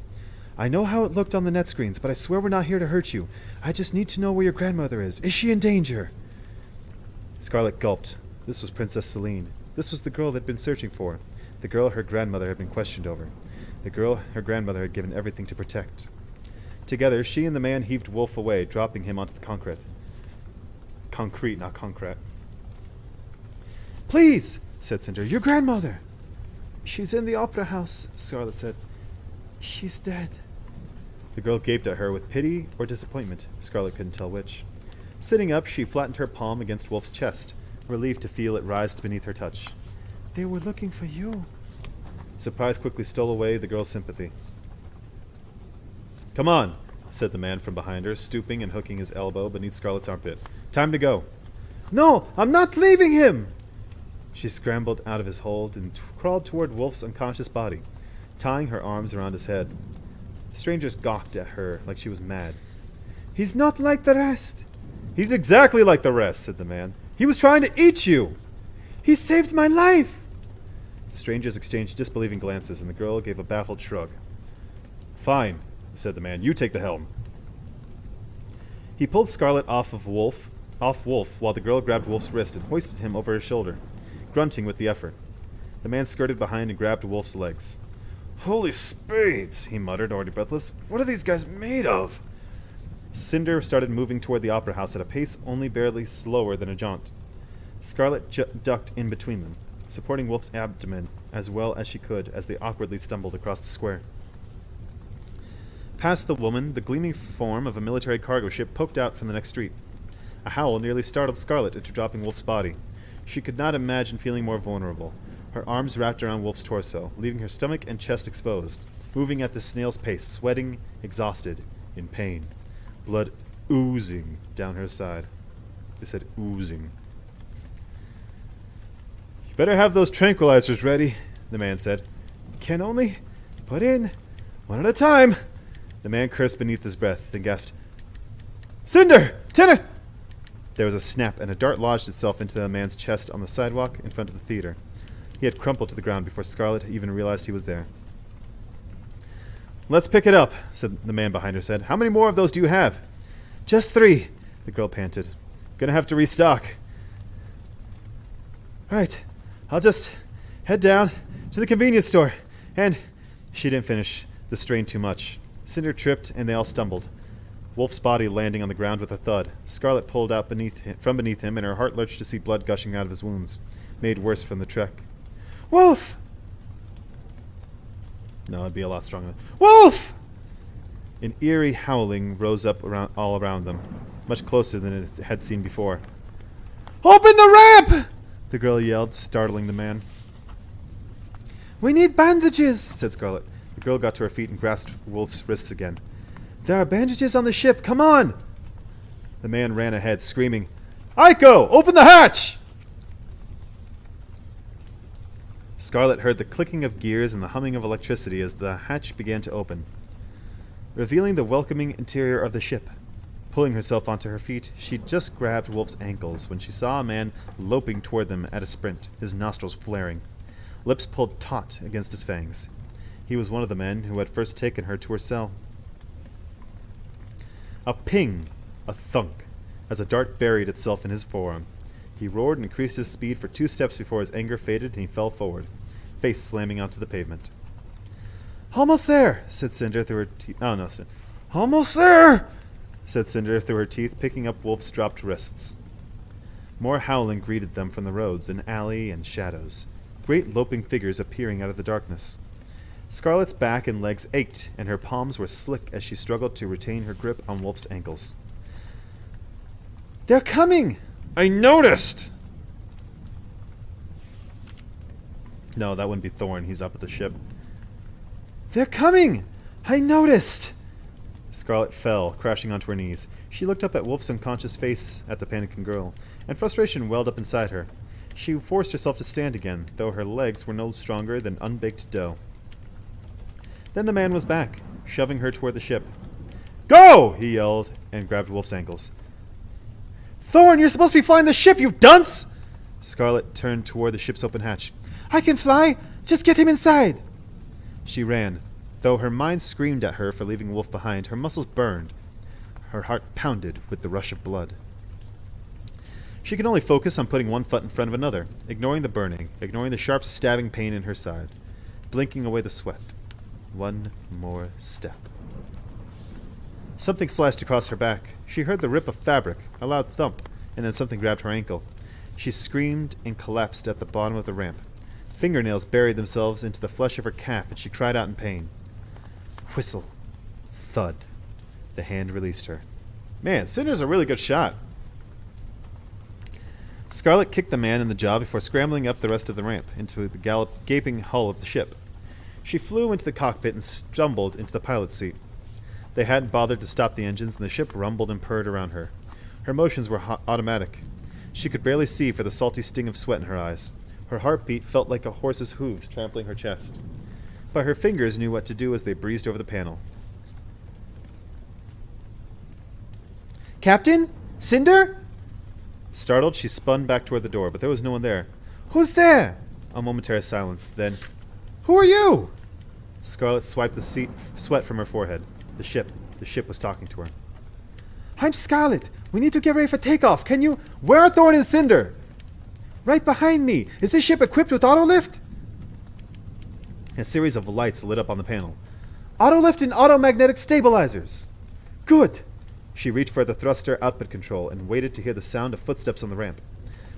"I know how it looked on the net screens, but I swear we're not here to hurt you. I just need to know where your grandmother is. Is she in danger?" Scarlet gulped. This was Princess Celine. This was the girl they'd been searching for. The girl her grandmother had been questioned over. The girl her grandmother had given everything to protect. Together, she and the man heaved Wolf away, dropping him onto the concrete. Concrete, not concrete. "Please," said Cinder, "your grandmother." "She's in the opera house," Scarlet said. "She's dead." The girl gaped at her with pity or disappointment. Scarlet couldn't tell which. Sitting up, she flattened her palm against Wolf's chest, relieved to feel it rise beneath her touch. "They were looking for you." Surprise quickly stole away the girl's sympathy. "Come on," said the man from behind her, stooping and hooking his elbow beneath Scarlet's armpit. "Time to go." "No, I'm not leaving him!" She scrambled out of his hold and crawled toward Wolf's unconscious body, tying her arms around his head. The strangers gawked at her like she was mad. "He's not like the rest." "He's exactly like the rest," said the man. "He was trying to eat you." "He saved my life." The strangers exchanged disbelieving glances, and the girl gave a baffled shrug. "Fine," said the man. "You take the helm." He pulled Scarlet off Wolf, while the girl grabbed Wolf's wrist and hoisted him over her shoulder, grunting with the effort. The man skirted behind and grabbed Wolf's legs. "Holy spades," he muttered, already breathless. "What are these guys made of?" Cinder started moving toward the opera house at a pace only barely slower than a jaunt. Scarlet ducked in between them, supporting Wolf's abdomen as well as she could as they awkwardly stumbled across the square. Past the woman, the gleaming form of a military cargo ship poked out from the next street. A howl nearly startled Scarlet into dropping Wolf's body. She could not imagine feeling more vulnerable. Her arms wrapped around Wolf's torso, leaving her stomach and chest exposed, moving at the snail's pace, sweating, exhausted, in pain. Blood oozing down her side. They said oozing. "You better have those tranquilizers ready," the man said. "Can only put in one at a time." The man cursed beneath his breath, then gasped, "Cinder! Tenor!" There was a snap, and a dart lodged itself into the man's chest on the sidewalk in front of the theater. He had crumpled to the ground before Scarlet even realized he was there. "Let's pick it up," said the man behind her said. "How many more of those do you have?" "Just 3, the girl panted. "Gonna have to restock." "Right. I'll just head down to the convenience store, and—" She didn't finish. The strain too much. Cinder tripped, and they all stumbled. Wolf's body landing on the ground with a thud. Scarlet pulled out from beneath him, and her heart lurched to see blood gushing out of his wounds, made worse from the trek. "Wolf!" No, it'd be a lot stronger. "Wolf!" An eerie howling rose up all around them, much closer than it had seen before. "Open the ramp!" the girl yelled, startling the man. "We need bandages," said Scarlet. The girl got to her feet and grasped Wolf's wrists again. "There are bandages on the ship. Come on!" The man ran ahead, screaming, "Aiko, open the hatch!" Scarlet heard the clicking of gears and the humming of electricity as the hatch began to open, revealing the welcoming interior of the ship. Pulling herself onto her feet, she just grabbed Wolf's ankles when she saw a man loping toward them at a sprint, his nostrils flaring, lips pulled taut against his fangs. He was one of the men who had first taken her to her cell. A ping! A thunk! As a dart buried itself in his forearm. He roared and increased his speed for 2 steps before his anger faded and he fell forward, face slamming onto the pavement. "Almost there," said Cinder through her teeth. Oh, no. "Almost there," said Cinder through her teeth, picking up Wolf's dropped wrists. More howling greeted them from the roads, an alley, and shadows. Great loping figures appearing out of the darkness. Scarlet's back and legs ached, and her palms were slick as she struggled to retain her grip on Wolf's ankles. "They're coming! I noticed!" No, that wouldn't be Thorn. He's up at the ship. "They're coming! I noticed!" Scarlet fell, crashing onto her knees. She looked up at Wolf's unconscious face at the panicking girl, and frustration welled up inside her. She forced herself to stand again, though her legs were no stronger than unbaked dough. Then the man was back, shoving her toward the ship. "Go!" he yelled, and grabbed Wolf's ankles. "Thorn, you're supposed to be flying the ship, you dunce!" Scarlet turned toward the ship's open hatch. "I can fly! Just get him inside!" She ran. Though her mind screamed at her for leaving Wolf behind, her muscles burned. Her heart pounded with the rush of blood. She could only focus on putting one foot in front of another, ignoring the burning, ignoring the sharp stabbing pain in her side, blinking away the sweat. One more step. Something sliced across her back. She heard the rip of fabric, a loud thump, and then something grabbed her ankle. She screamed and collapsed at the bottom of the ramp. Fingernails buried themselves into the flesh of her calf, and she cried out in pain. Whistle. Thud. The hand released her. Man, Cinder's a really good shot. Scarlet kicked the man in the jaw before scrambling up the rest of the ramp into the gaping hull of the ship. She flew into the cockpit and stumbled into the pilot's seat. They hadn't bothered to stop the engines, and the ship rumbled and purred around her. Her motions were automatic. She could barely see for the salty sting of sweat in her eyes. Her heartbeat felt like a horse's hooves trampling her chest. But her fingers knew what to do as they breezed over the panel. "Captain? Cinder?" Startled, she spun back toward the door, but there was no one there. "Who's there?" A momentary silence, then, "Who are you?" Scarlet swiped the sweat from her forehead. The ship was talking to her. "I'm Scarlet. We need to get ready for takeoff. Can you... Where are Thorn and Cinder?" "Right behind me. Is this ship equipped with autolift?" A series of lights lit up on the panel. "Autolift and automagnetic stabilizers." "Good." She reached for the thruster output control and waited to hear the sound of footsteps on the ramp.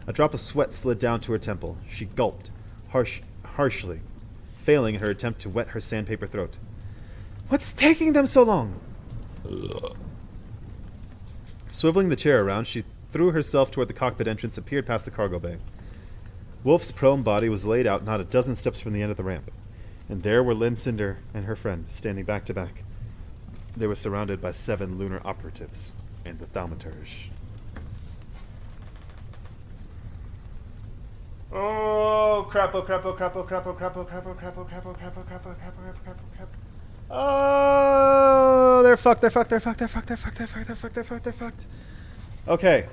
A drop of sweat slid down to her temple. She gulped, harshly, failing in her attempt to wet her sandpaper throat. "What's taking them so long?" Swiveling the chair around, she threw herself toward the cockpit entrance and peered past the cargo bay. Wolf's prone body was laid out not a dozen steps from the end of the ramp, and there were Lynn Cinder and her friend, standing back to back. They were surrounded by 7 lunar operatives and the thaumaturge. Oh, crap, oh, crap, oh, crap, oh, crap, oh, crap, oh, crap, oh, crap, oh, crap, oh, crap, oh, crap, oh, crap, oh, crap, oh, crap, oh, crap. Oh, they're fucked, they're fucked, they're fucked, they're fucked, they're fucked, they're fucked, they're fucked, they're fucked, they're fucked. Okay.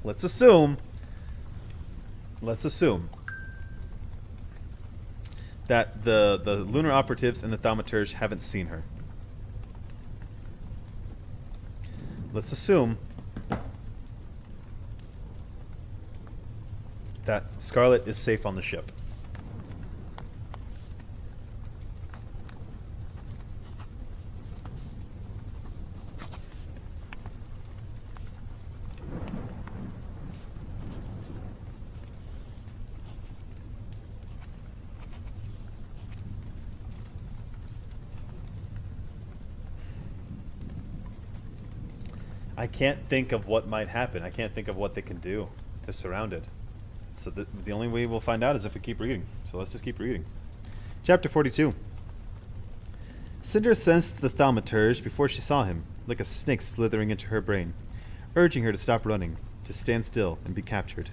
Let's assume that the lunar operatives and the thaumaturge haven't seen her. Let's assume that Scarlet is safe on the ship. I can't think of what might happen. I can't think of what they can do. They're surrounded. So the only way we'll find out is if we keep reading. So let's just keep reading. Chapter 42. Cinder sensed the thaumaturge before she saw him, like a snake slithering into her brain, urging her to stop running, to stand still and be captured.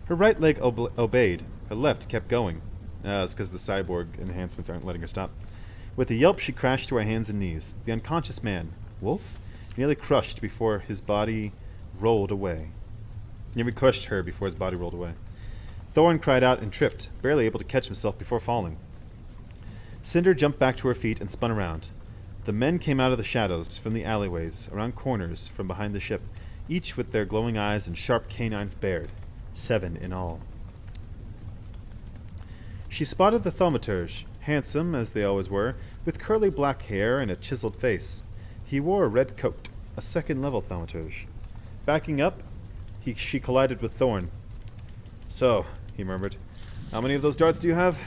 Her right leg obeyed. Her left kept going. It's because the cyborg enhancements aren't letting her stop. With a yelp, she crashed to her hands and knees. The unconscious man, Wolf, nearly crushed her before his body rolled away. Thorn cried out and tripped, barely able to catch himself before falling. Cinder jumped back to her feet and spun around. The men came out of the shadows, from the alleyways, around corners, from behind the ship, each with their glowing eyes and sharp canines bared. 7 in all. She spotted the thaumaturge, handsome, as they always were, with curly black hair and a chiseled face. He wore a red coat, a second-level thaumaturge. Backing up, she collided with Thorn. "So," he murmured, "how many of those darts do you have?"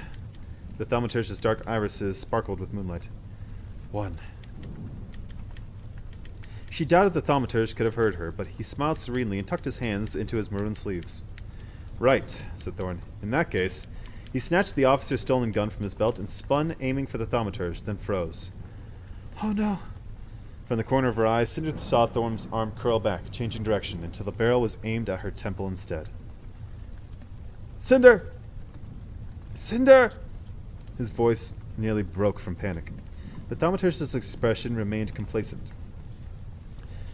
The thaumaturge's dark irises sparkled with moonlight. 1. She doubted the thaumaturge could have heard her, but he smiled serenely and tucked his hands into his maroon sleeves. "Right," said Thorn. "In that case..." He snatched the officer's stolen gun from his belt and spun, aiming for the thaumaturge, then froze. "Oh no." From the corner of her eye, Cinder saw Thorn's arm curl back, changing direction, until the barrel was aimed at her temple instead. "Cinder! Cinder!" His voice nearly broke from panic. The thaumaturge's expression remained complacent.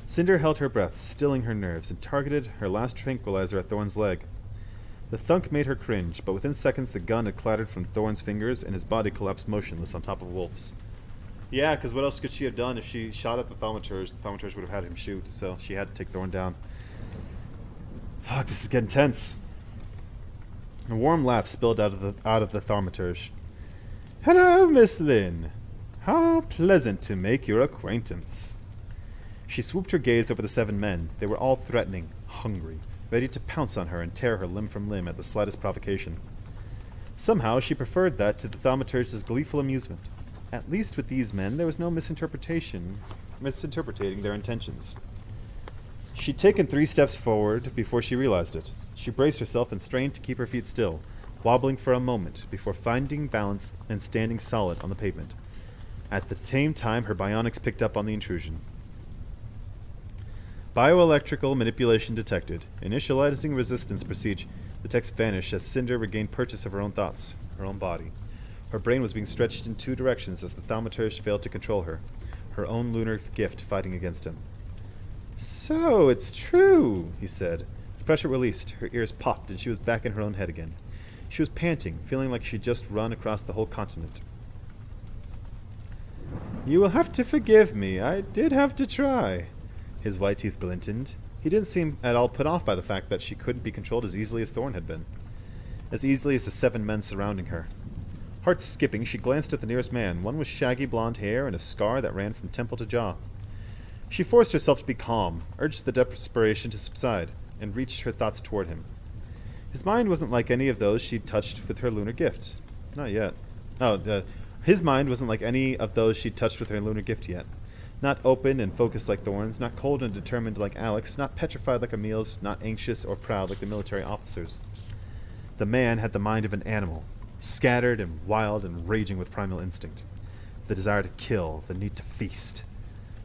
Cinder held her breath, stilling her nerves, and targeted her last tranquilizer at Thorn's leg. The thunk made her cringe, but within seconds the gun had clattered from Thorn's fingers and his body collapsed motionless on top of Wolf's. Yeah, because what else could she have done if she shot at the thaumaturge? The thaumaturge would have had him shoot, so she had to take Thorn down. Fuck, this is getting tense. A warm laugh spilled out of the thaumaturge. "Hello, Miss Lynn. How pleasant to make your acquaintance." She swooped her gaze over the 7 men. They were all threatening, hungry, ready to pounce on her and tear her limb from limb at the slightest provocation. Somehow she preferred that to the thaumaturge's gleeful amusement. At least with these men there was no misinterpreting their intentions. She'd taken 3 steps forward before she realized it. She braced herself and strained to keep her feet still, wobbling for a moment before finding balance and standing solid on the pavement. At the same time, her bionics picked up on the intrusion. Bioelectrical manipulation detected. Initializing resistance procedure. The text vanished as Cinder regained purchase of her own thoughts, her own body. Her brain was being stretched in 2 directions as the thaumaturge failed to control her, her own lunar gift fighting against him. "So, it's true," he said. The pressure released, her ears popped, and she was back in her own head again. She was panting, feeling like she'd just run across the whole continent. "You will have to forgive me. I did have to try." His white teeth glinted. He didn't seem at all put off by the fact that she couldn't be controlled as easily as Thorn had been. As easily as the 7 men surrounding her. Heart skipping, she glanced at the nearest man, one with shaggy blonde hair and a scar that ran from temple to jaw. She forced herself to be calm, urged the desperation to subside, and reached her thoughts toward him. His mind wasn't like any of those she'd touched with her lunar gift. Not yet. His mind wasn't like any of those she'd touched with her lunar gift yet. Not open and focused like Thorn's, not cold and determined like Alex, not petrified like Emil's, not anxious or proud like the military officers. The man had the mind of an animal, scattered and wild and raging with primal instinct. The desire to kill, the need to feast.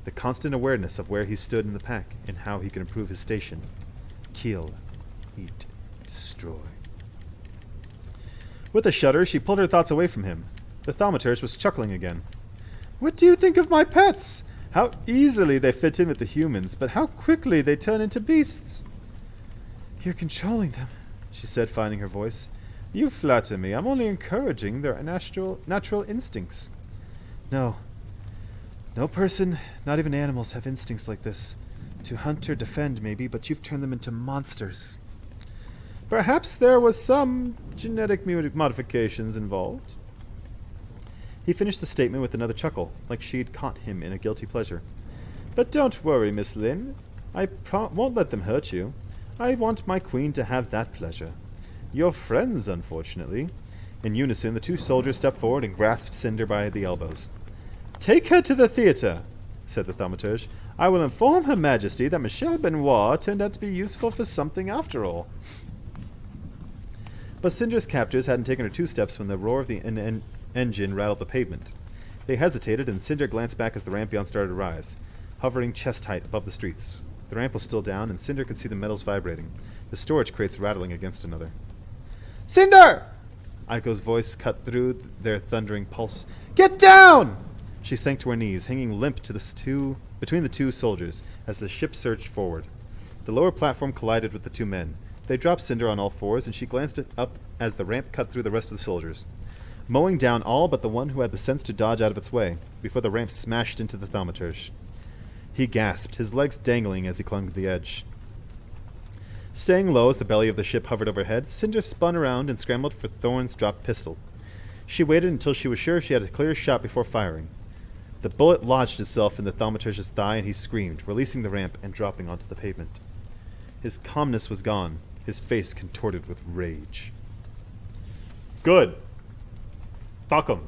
The constant awareness of where he stood in the pack and how he could improve his station. Kill, eat, destroy. With a shudder, she pulled her thoughts away from him. The thaumaturge was chuckling again. "What do you think of my pets? How easily they fit in with the humans, but how quickly they turn into beasts." "You're controlling them," she said, finding her voice. "You flatter me. I'm only encouraging their natural instincts." No person, not even animals, have instincts like this. To hunt or defend, maybe, but you've turned them into monsters. Perhaps there was some genetic modifications involved." He finished the statement with another chuckle, like she'd caught him in a guilty pleasure. "But don't worry, Miss Lynn. I won't let them hurt you. I want my queen to have that pleasure. Your friends, unfortunately." In unison, the 2 soldiers stepped forward and grasped Cinder by the elbows. "Take her to the theater," said the thaumaturge. "I will inform Her Majesty that Michelle Benoit turned out to be useful for something after all." But Cinder's captors hadn't taken her 2 steps when the roar of the engine rattled the pavement. They hesitated, and Cinder glanced back as the ramp beyond started to rise, hovering chest-height above the streets. The ramp was still down, and Cinder could see the metals vibrating, the storage crates rattling against another. "Cinder!" Aiko's voice cut through their thundering pulse. "Get down!" She sank to her knees, hanging limp between the 2 soldiers as the ship surged forward. The lower platform collided with the 2 men. They dropped Cinder on all fours, and she glanced up as the ramp cut through the rest of the soldiers. mowing down all but the one who had the sense to dodge out of its way, before the ramp smashed into the thaumaturge. He gasped, his legs dangling as he clung to the edge. Staying low as the belly of the ship hovered overhead, Cinder spun around and scrambled for Thorn's dropped pistol. She waited until she was sure she had a clear shot before firing. The bullet lodged itself in the thaumaturge's thigh, and he screamed, releasing the ramp and dropping onto the pavement. His calmness was gone, his face contorted with rage. Good. Fuck 'em.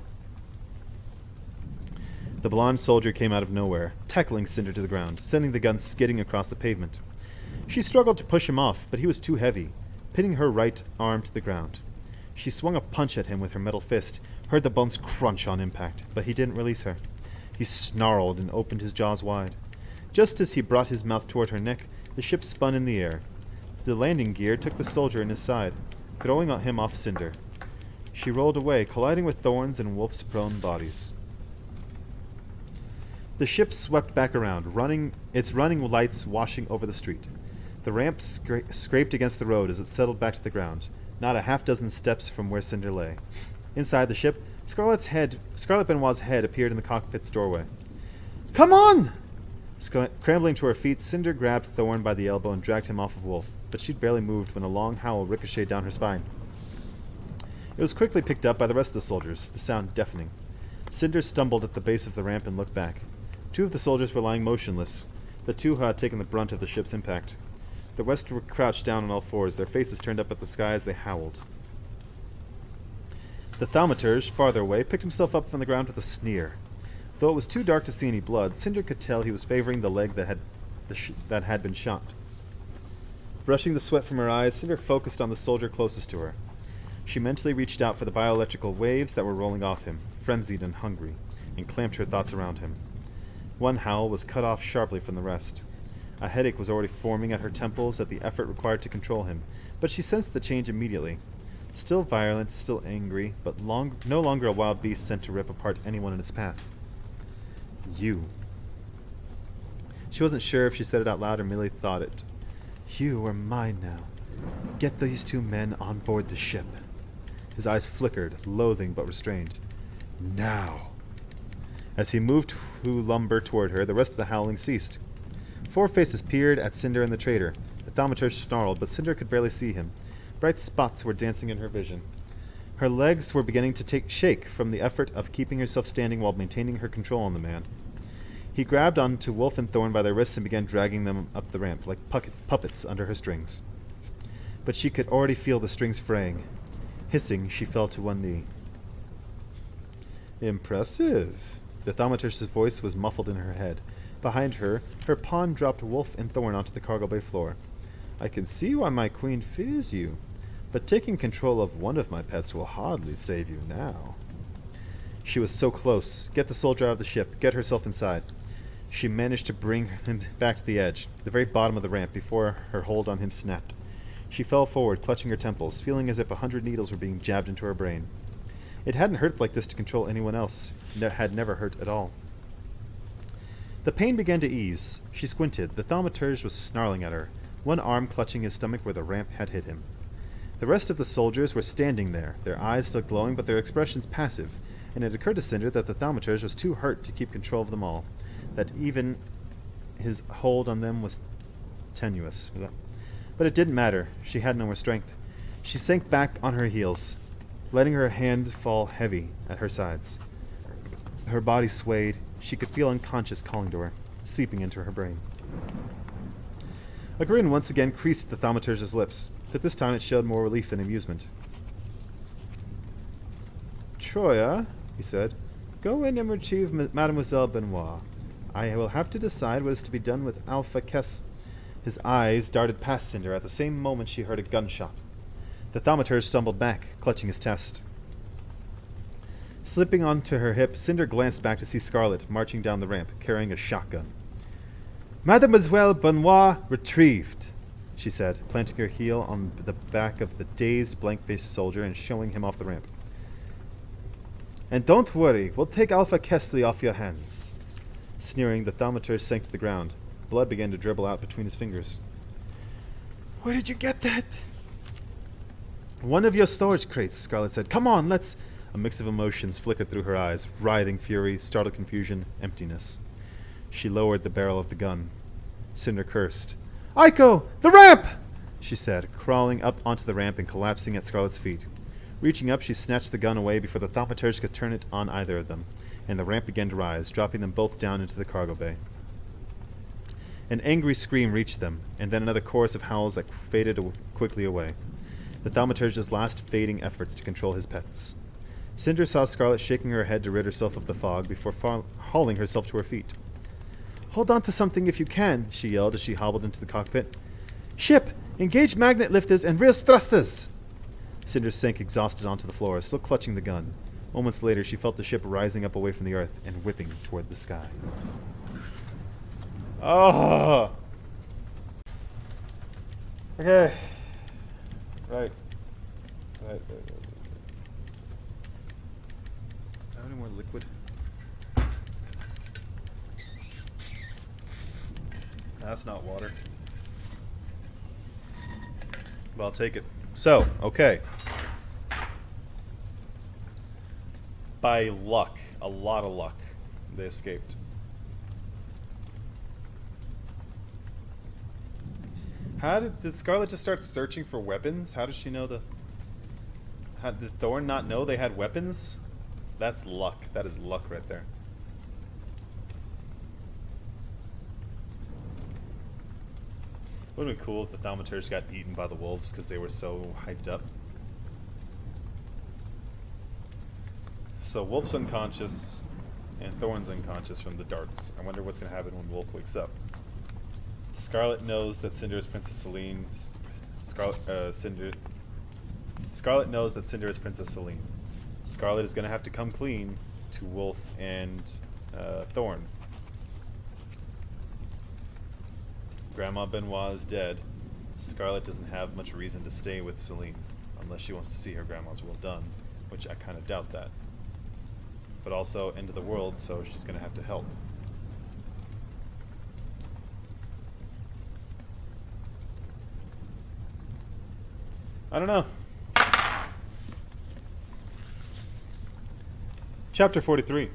The blonde soldier came out of nowhere, tackling Cinder to the ground, sending the gun skidding across the pavement. She struggled to push him off, but he was too heavy, pinning her right arm to the ground. She swung a punch at him with her metal fist, heard the bones crunch on impact, but he didn't release her. He snarled and opened his jaws wide. Just as he brought his mouth toward her neck, the ship spun in the air. The landing gear took the soldier in his side, throwing him off Cinder. She rolled away, colliding with Thorn's and Wolf's prone bodies. The ship swept back around, its running lights washing over the street. The ramp scraped against the road as it settled back to the ground, not a half-dozen steps from where Cinder lay. Inside the ship, Scarlet Benoit's head appeared in the cockpit's doorway. "Come on!" Scrambling to her feet, Cinder grabbed Thorn by the elbow and dragged him off of Wolf, but she'd barely moved when a long howl ricocheted down her spine. It was quickly picked up by the rest of the soldiers, the sound deafening. Cinder stumbled at the base of the ramp and looked back. 2 of the soldiers were lying motionless, the 2 who had taken the brunt of the ship's impact. The rest were crouched down on all fours, their faces turned up at the sky as they howled. The thaumaturge, farther away, picked himself up from the ground with a sneer. Though it was too dark to see any blood, Cinder could tell he was favoring the leg that had been shot. Brushing the sweat from her eyes, Cinder focused on the soldier closest to her. She mentally reached out for the bioelectrical waves that were rolling off him, frenzied and hungry, and clamped her thoughts around him. One howl was cut off sharply from the rest. A headache was already forming at her temples at the effort required to control him, but she sensed the change immediately. Still violent, still angry, but no longer a wild beast sent to rip apart anyone in its path. You. She wasn't sure if she said it out loud or merely thought it. You are mine now. Get these 2 men on board the ship. His eyes flickered, loathing but restrained. Now. As he moved to lumber toward her, the rest of the howling ceased. 4 faces peered at Cinder and the traitor. The thaumaturge snarled, but Cinder could barely see him. Bright spots were dancing in her vision. Her legs were beginning to shake from the effort of keeping herself standing while maintaining her control on the man. He grabbed onto Wolf and Thorn by their wrists and began dragging them up the ramp like puppets under her strings. But she could already feel the strings fraying. Hissing, she fell to one knee. Impressive. The thaumaturge's voice was muffled in her head. Behind her, her pawn dropped Wolf and Thorn onto the cargo bay floor. I can see why my queen fears you, but taking control of one of my pets will hardly save you now. She was so close. Get the soldier out of the ship. Get herself inside. She managed to bring him back to the edge, the very bottom of the ramp, before her hold on him snapped. She fell forward, clutching her temples, feeling as if 100 needles were being jabbed into her brain. It hadn't hurt like this to control anyone else. Had never hurt at all. The pain began to ease. She squinted. The thaumaturge was snarling at her, one arm clutching his stomach where the ramp had hit him. The rest of the soldiers were standing there, their eyes still glowing but their expressions passive, and it occurred to Cinder that the thaumaturge was too hurt to keep control of them all, that even his hold on them was tenuous. But it didn't matter. She had no more strength. She sank back on her heels, letting her hand fall heavy at her sides. Her body swayed. She could feel unconscious calling to her, seeping into her brain. A grin once again creased the thaumaturge's lips, but this time it showed more relief than amusement. Troya, he said, go in and retrieve Mademoiselle Benoit. I will have to decide what is to be done with Alpha Kess. His eyes darted past Cinder at the same moment she heard a gunshot. The thaumaturge stumbled back, clutching his chest. Slipping onto her hip, Cinder glanced back to see Scarlet marching down the ramp, carrying a shotgun. Mademoiselle Benoit retrieved, she said, planting her heel on the back of the dazed, blank-faced soldier and showing him off the ramp. And don't worry, we'll take Alpha Kessley off your hands. Sneering, the thaumaturge sank to the ground. Blood began to dribble out between his fingers. Where did you get that? One of your storage crates, Scarlet said. Come on, let's... A mix of emotions flickered through her eyes, writhing fury, startled confusion, emptiness. She lowered the barrel of the gun. Cinder cursed. "Aiko! The ramp!" she said, crawling up onto the ramp and collapsing at Scarlet's feet. Reaching up, she snatched the gun away before the thaumaturge could turn it on either of them, and the ramp began to rise, dropping them both down into the cargo bay. An angry scream reached them, and then another chorus of howls that faded quickly away. The thaumaturge's last fading efforts to control his pets. Cinder saw Scarlet shaking her head to rid herself of the fog before hauling herself to her feet. "Hold on to something if you can," she yelled as she hobbled into the cockpit. "Ship! Engage magnet lifters and rear thrusters!" Cinder sank exhausted onto the floor, still clutching the gun. Moments later, she felt the ship rising up away from the earth and whipping toward the sky. Oh! Okay. Right. Have any more liquid? That's not water. But I'll take it. So, okay. By luck, a lot of luck, they escaped. How did Scarlet just start searching for weapons? How did she know did Thorn not know they had weapons? That's luck. That is luck right there. Would have been cool if the thaumaturge got eaten by the wolves because they were so hyped up. So Wolf's unconscious, and Thorn's unconscious from the darts. I wonder what's going to happen when Wolf wakes up. Scarlet knows that Cinder is Princess Celine. Scarlet knows that Cinder is Princess Celine. Scarlet is going to have to come clean to Wolf and Thorn. Grandma Benoit is dead. Scarlet doesn't have much reason to stay with Celine, unless she wants to see her grandma's will done, which I kind of doubt that. But also, end of the world, so she's going to have to help. I don't know. Chapter 43.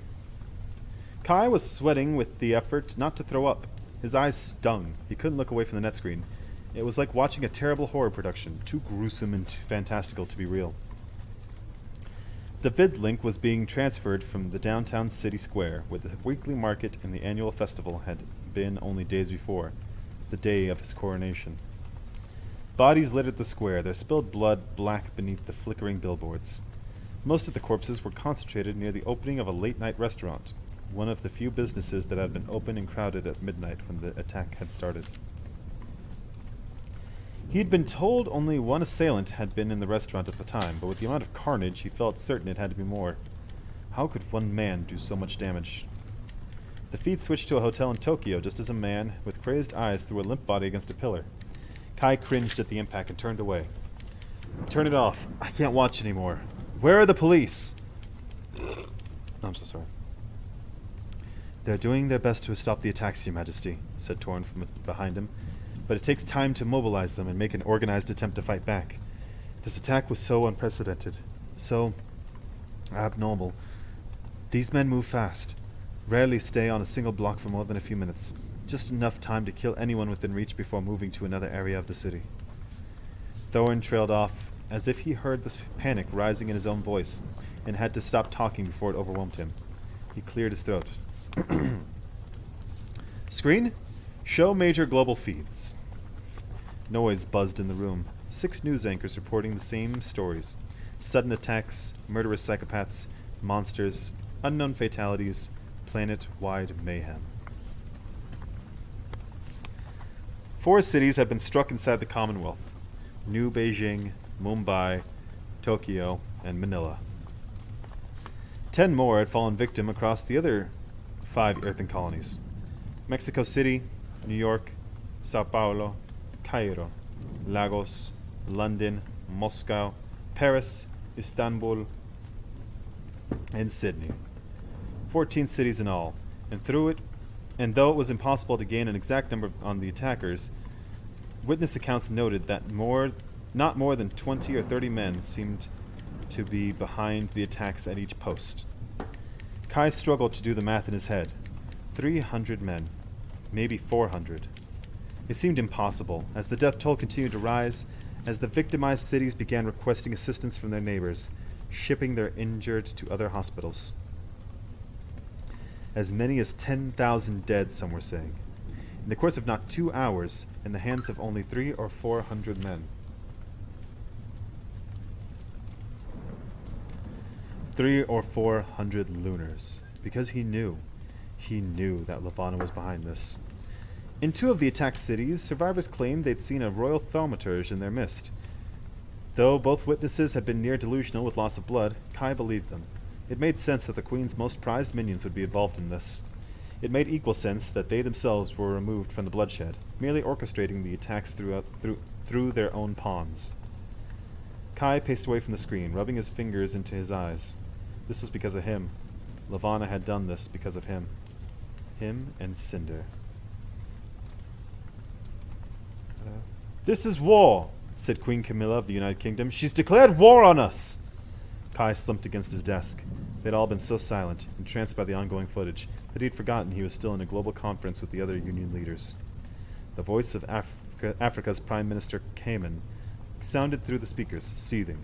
Kai was sweating with the effort not to throw up. His eyes stung. He couldn't look away from the net screen. It was like watching a terrible horror production, too gruesome and too fantastical to be real. The VidLink was being transferred from the downtown city square, where the weekly market and the annual festival had been only days before, the day of his coronation. Bodies littered the square, their spilled blood black beneath the flickering billboards. Most of the corpses were concentrated near the opening of a late-night restaurant, one of the few businesses that had been open and crowded at midnight when the attack had started. He had been told only one assailant had been in the restaurant at the time, but with the amount of carnage, he felt certain it had to be more. How could one man do so much damage? The feed switched to a hotel in Tokyo just as a man with crazed eyes threw a limp body against a pillar. Kai cringed at the impact and turned away. "Turn it off. I can't watch anymore. Where are the police?" I'm so sorry. "They're doing their best to stop the attacks, Your Majesty," said Torn from behind him. "But it takes time to mobilize them and make an organized attempt to fight back. This attack was so unprecedented, so abnormal. These men move fast, rarely stay on a single block for more than a few minutes, just enough time to kill anyone within reach before moving to another area of the city." Thorn trailed off, as if he heard the panic rising in his own voice, and had to stop talking before it overwhelmed him. He cleared his throat. "Screen? Show major global feeds." Noise buzzed in the room. 6 news anchors reporting the same stories. Sudden attacks, murderous psychopaths, monsters, unknown fatalities, planet-wide mayhem. 4 cities had been struck inside the Commonwealth: New Beijing, Mumbai, Tokyo, and Manila. 10 more had fallen victim across the other 5 earthen colonies: Mexico City, New York, Sao Paulo, Cairo, Lagos, London, Moscow, Paris, Istanbul, and Sydney. 14 cities in all, and though it was impossible to gain an exact number on the attackers, witness accounts noted that not more than 20 or 30 men seemed to be behind the attacks at each post. Kai struggled to do the math in his head. 300 men. Maybe 400. It seemed impossible, as the death toll continued to rise, as the victimized cities began requesting assistance from their neighbors, shipping their injured to other hospitals. As many as 10,000 dead, some were saying. In the course of not 2 hours, in the hands of only 300 or 400 men. 300 or 400 lunars. Because he knew that Levana was behind this. In 2 of the attacked cities, survivors claimed they'd seen a royal thaumaturge in their midst. Though both witnesses had been near delusional with loss of blood, Kai believed them. It made sense that the Queen's most prized minions would be involved in this. It made equal sense that they themselves were removed from the bloodshed, merely orchestrating the attacks through their own pawns. Kai paced away from the screen, rubbing his fingers into his eyes. This was because of him. Levana had done this because of him. Him and Cinder. "This is war," said Queen Camilla of the United Kingdom. "She's declared war on us!" Kai slumped against his desk. They'd all been so silent, entranced by the ongoing footage, that he'd forgotten he was still in a global conference with the other Union leaders. The voice of Africa's Prime Minister Cayman sounded through the speakers, seething.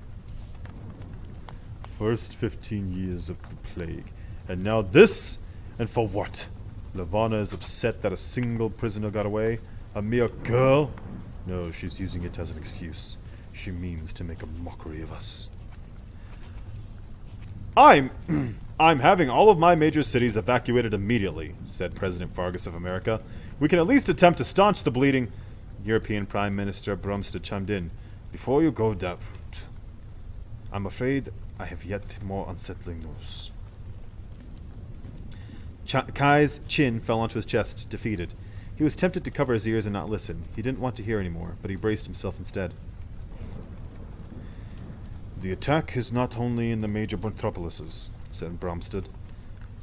"First 15 years of the plague, and now this? And for what? Levana is upset that a single prisoner got away? A mere girl? No, she's using it as an excuse. She means to make a mockery of us." I'm having all of my major cities evacuated immediately," said President Vargas of America. "We can at least attempt to staunch the bleeding." European Prime Minister Brumstead chimed in. "Before you go that route, I'm afraid I have yet more unsettling news." Kai's chin fell onto his chest, defeated. He was tempted to cover his ears and not listen. He didn't want to hear anymore, but he braced himself instead. "The attack is not only in the major metropolises," said Bromstead.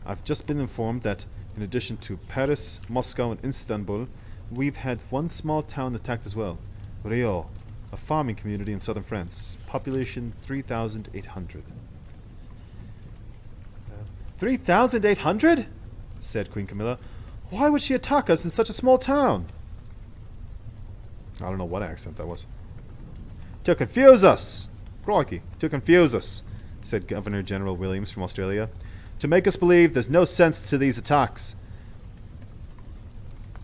"I've just been informed that, in addition to Paris, Moscow, and Istanbul, we've had one small town attacked as well. Rio, a farming community in southern France. Population 3,800. 3,800? Said Queen Camilla. "Why would she attack us in such a small town?" I don't know what accent that was. "To confuse us! Crikey, to confuse us," said Governor General Williams from Australia. "To make us believe there's no sense to these attacks."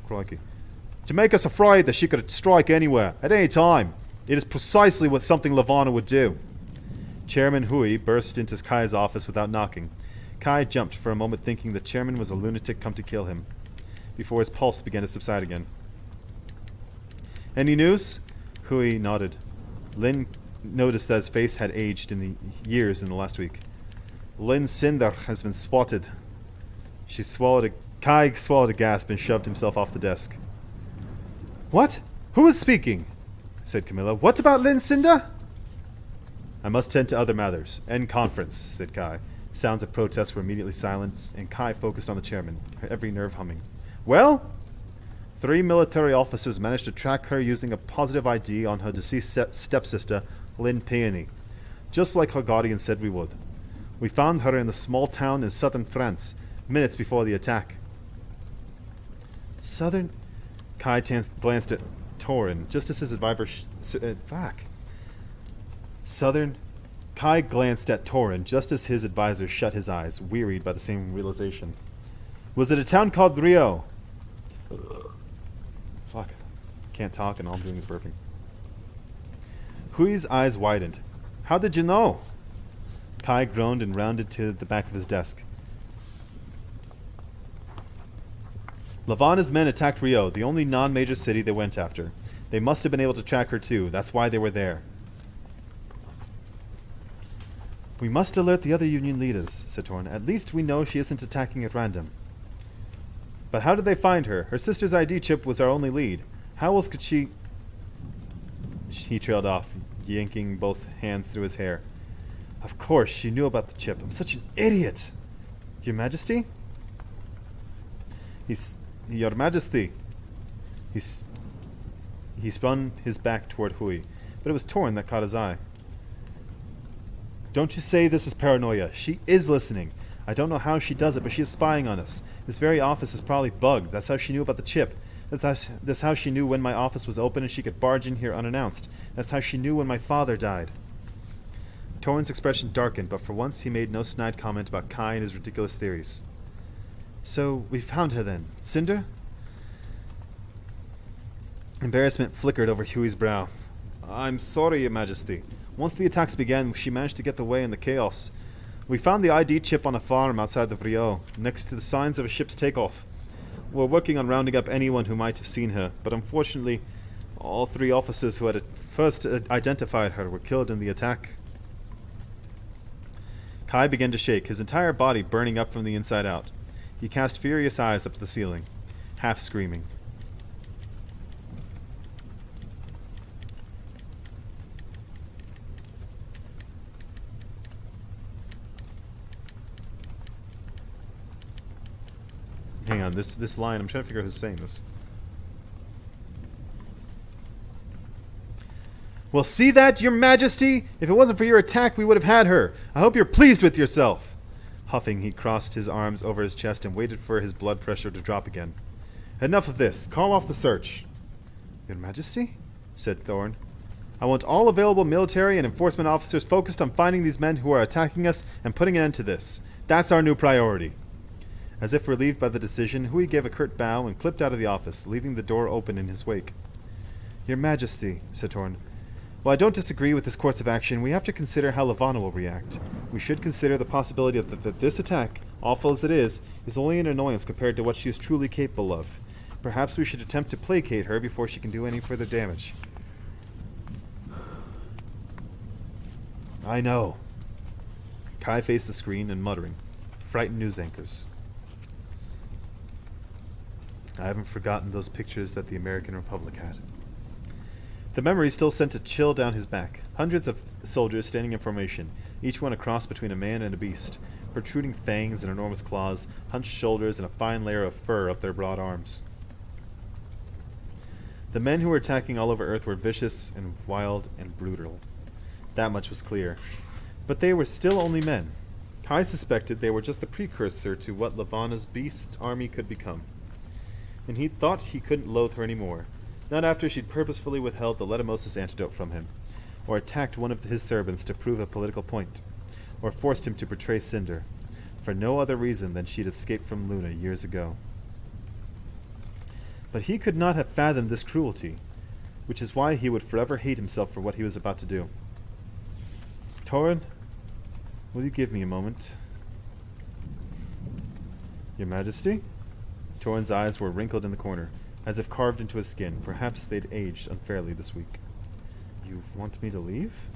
Crikey. "To make us afraid that she could strike anywhere, at any time. It is precisely what something Levana would do." Chairman Hui burst into Kai's office without knocking. Kai jumped for a moment, thinking the chairman was a lunatic come to kill him, before his pulse began to subside again. "Any news?" Hui nodded. Lin noticed that his face had aged in the years in the last week. "Lin Cinder has been spotted." Kai swallowed a gasp and shoved himself off the desk. "What? Who is speaking?" said Camilla. "What about Lin Cinder?" "I must tend to other matters. End conference," said Kai. Sounds of protest were immediately silenced, and Kai focused on the chairman, her every nerve humming. "Well?" 3 military officers managed to track her using a positive ID on her deceased stepsister, Lynn Peony, just like her guardian said we would. "We found her in a small town in southern France, minutes before the attack." Southern... Kai glanced at Torin, just as his advisor... Kai glanced at Torin just as his advisor shut his eyes, wearied by the same realization. "Was it a town called Rio?" Fuck. Can't talk and all I'm doing is burping. Hui's eyes widened. "How did you know?" Kai groaned and rounded to the back of his desk. "Levana's men attacked Rio, the only non-major city they went after. They must have been able to track her too. That's why they were there." "We must alert the other Union leaders," said Torin. "At least we know she isn't attacking at random." "But how did they find her? Her sister's ID chip was our only lead. How else could she..." He trailed off, yanking both hands through his hair. "Of course, she knew about the chip. I'm such an idiot!" "Your Majesty?" Your Majesty!" He spun his back toward Hui, but it was Torin that caught his eye. Don't you say this is paranoia. She is listening. I don't know how she does it, but she is spying on us. This very office is probably bugged. That's how she knew about the chip. That's how she knew when my office was open and she could barge in here unannounced. That's how she knew when my father died. Torin's expression darkened, but for once he made no snide comment about Kai and his ridiculous theories. So, we found her then. Cinder? Embarrassment flickered over Huey's brow. I'm sorry, Your Majesty. Once the attacks began, she managed to get away in the chaos. We found the ID chip on a farm outside the Vrio, next to the signs of a ship's takeoff. We're working on rounding up anyone who might have seen her, but unfortunately, all 3 officers who had at first identified her were killed in the attack. Kai began to shake, his entire body burning up from the inside out. He cast furious eyes up to the ceiling, half screaming. Hang on, this line, I'm trying to figure out who's saying this. Well, see that, Your Majesty? If it wasn't for your attack, we would have had her. I hope you're pleased with yourself. Huffing, he crossed his arms over his chest and waited for his blood pressure to drop again. Enough of this. Call off the search. Your Majesty? Said Thorn. I want all available military and enforcement officers focused on finding these men who are attacking us and putting an end to this. That's our new priority. As if relieved by the decision, Hui gave a curt bow and clipped out of the office, leaving the door open in his wake. Your Majesty, said Torn, while I don't disagree with this course of action, we have to consider how Levana will react. We should consider the possibility that this attack, awful as it is only an annoyance compared to what she is truly capable of. Perhaps we should attempt to placate her before she can do any further damage. I know. Kai faced the screen and muttering. Frightened news anchors. I haven't forgotten those pictures that the American Republic had. The memory still sent a chill down his back. Hundreds of soldiers standing in formation, each one a cross between a man and a beast, protruding fangs and enormous claws, hunched shoulders, and a fine layer of fur up their broad arms. The men who were attacking all over Earth were vicious and wild and brutal. That much was clear. But they were still only men. Kai suspected they were just the precursor to what Levana's beast army could become. And he thought he couldn't loathe her anymore. Not after she'd purposefully withheld the Ledamosis antidote from him, or attacked one of his servants to prove a political point, or forced him to betray Cinder, for no other reason than she'd escaped from Luna years ago. But he could not have fathomed this cruelty, which is why he would forever hate himself for what he was about to do. Torin, will you give me a moment? Your Majesty? Torin's eyes were wrinkled in the corner, as if carved into his skin. Perhaps they'd aged unfairly this week. You want me to leave?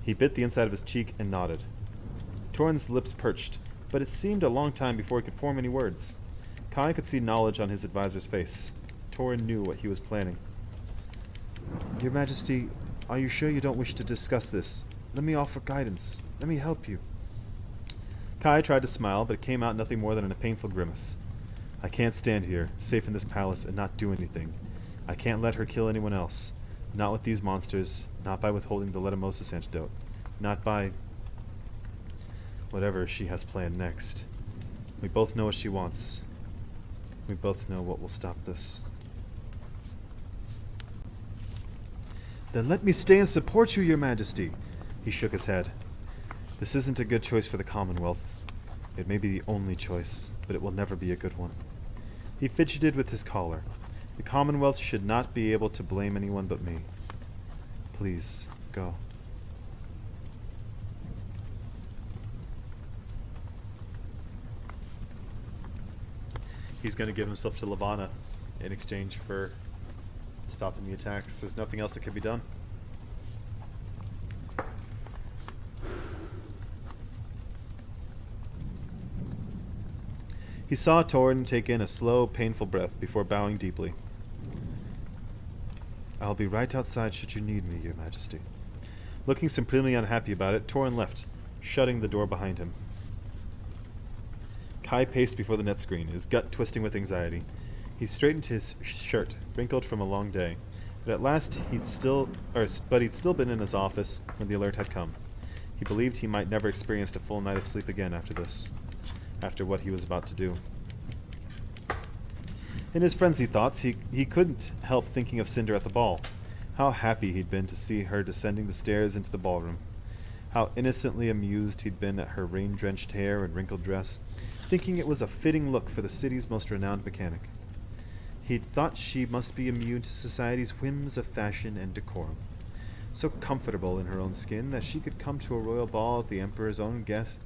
He bit the inside of his cheek and nodded. Torin's lips perched, but it seemed a long time before he could form any words. Kai could see knowledge on his advisor's face. Torin knew what he was planning. Your Majesty, are you sure you don't wish to discuss this? Let me offer guidance. Let me help you. Kai tried to smile, but it came out nothing more than a painful grimace. I can't stand here, safe in this palace, and not do anything. I can't let her kill anyone else. Not with these monsters, not by withholding the Ledamosis antidote, not by whatever she has planned next. We both know what she wants. We both know what will stop this. Then let me stay and support you, Your Majesty. He shook his head. This isn't a good choice for the Commonwealth. It may be the only choice, but it will never be a good one. He fidgeted with his collar. The Commonwealth should not be able to blame anyone but me. Please, go. He's going to give himself to Levana in exchange for stopping the attacks. There's nothing else that can be done. He saw Torin take in a slow, painful breath before bowing deeply. I'll be right outside should you need me, Your Majesty. Looking supremely unhappy about it, Torin left, shutting the door behind him. Kai paced before the net screen, his gut twisting with anxiety. He straightened his shirt, wrinkled from a long day. But at last he'd still been in his office when the alert had come. He believed he might never experience a full night of sleep again after this, after what he was about to do. In his frenzied thoughts, he couldn't help thinking of Cinder at the ball. How happy he'd been to see her descending the stairs into the ballroom. How innocently amused he'd been at her rain-drenched hair and wrinkled dress, thinking it was a fitting look for the city's most renowned mechanic. He'd thought she must be immune to society's whims of fashion and decorum, so comfortable in her own skin that she could come to a royal ball at the Emperor's own guest,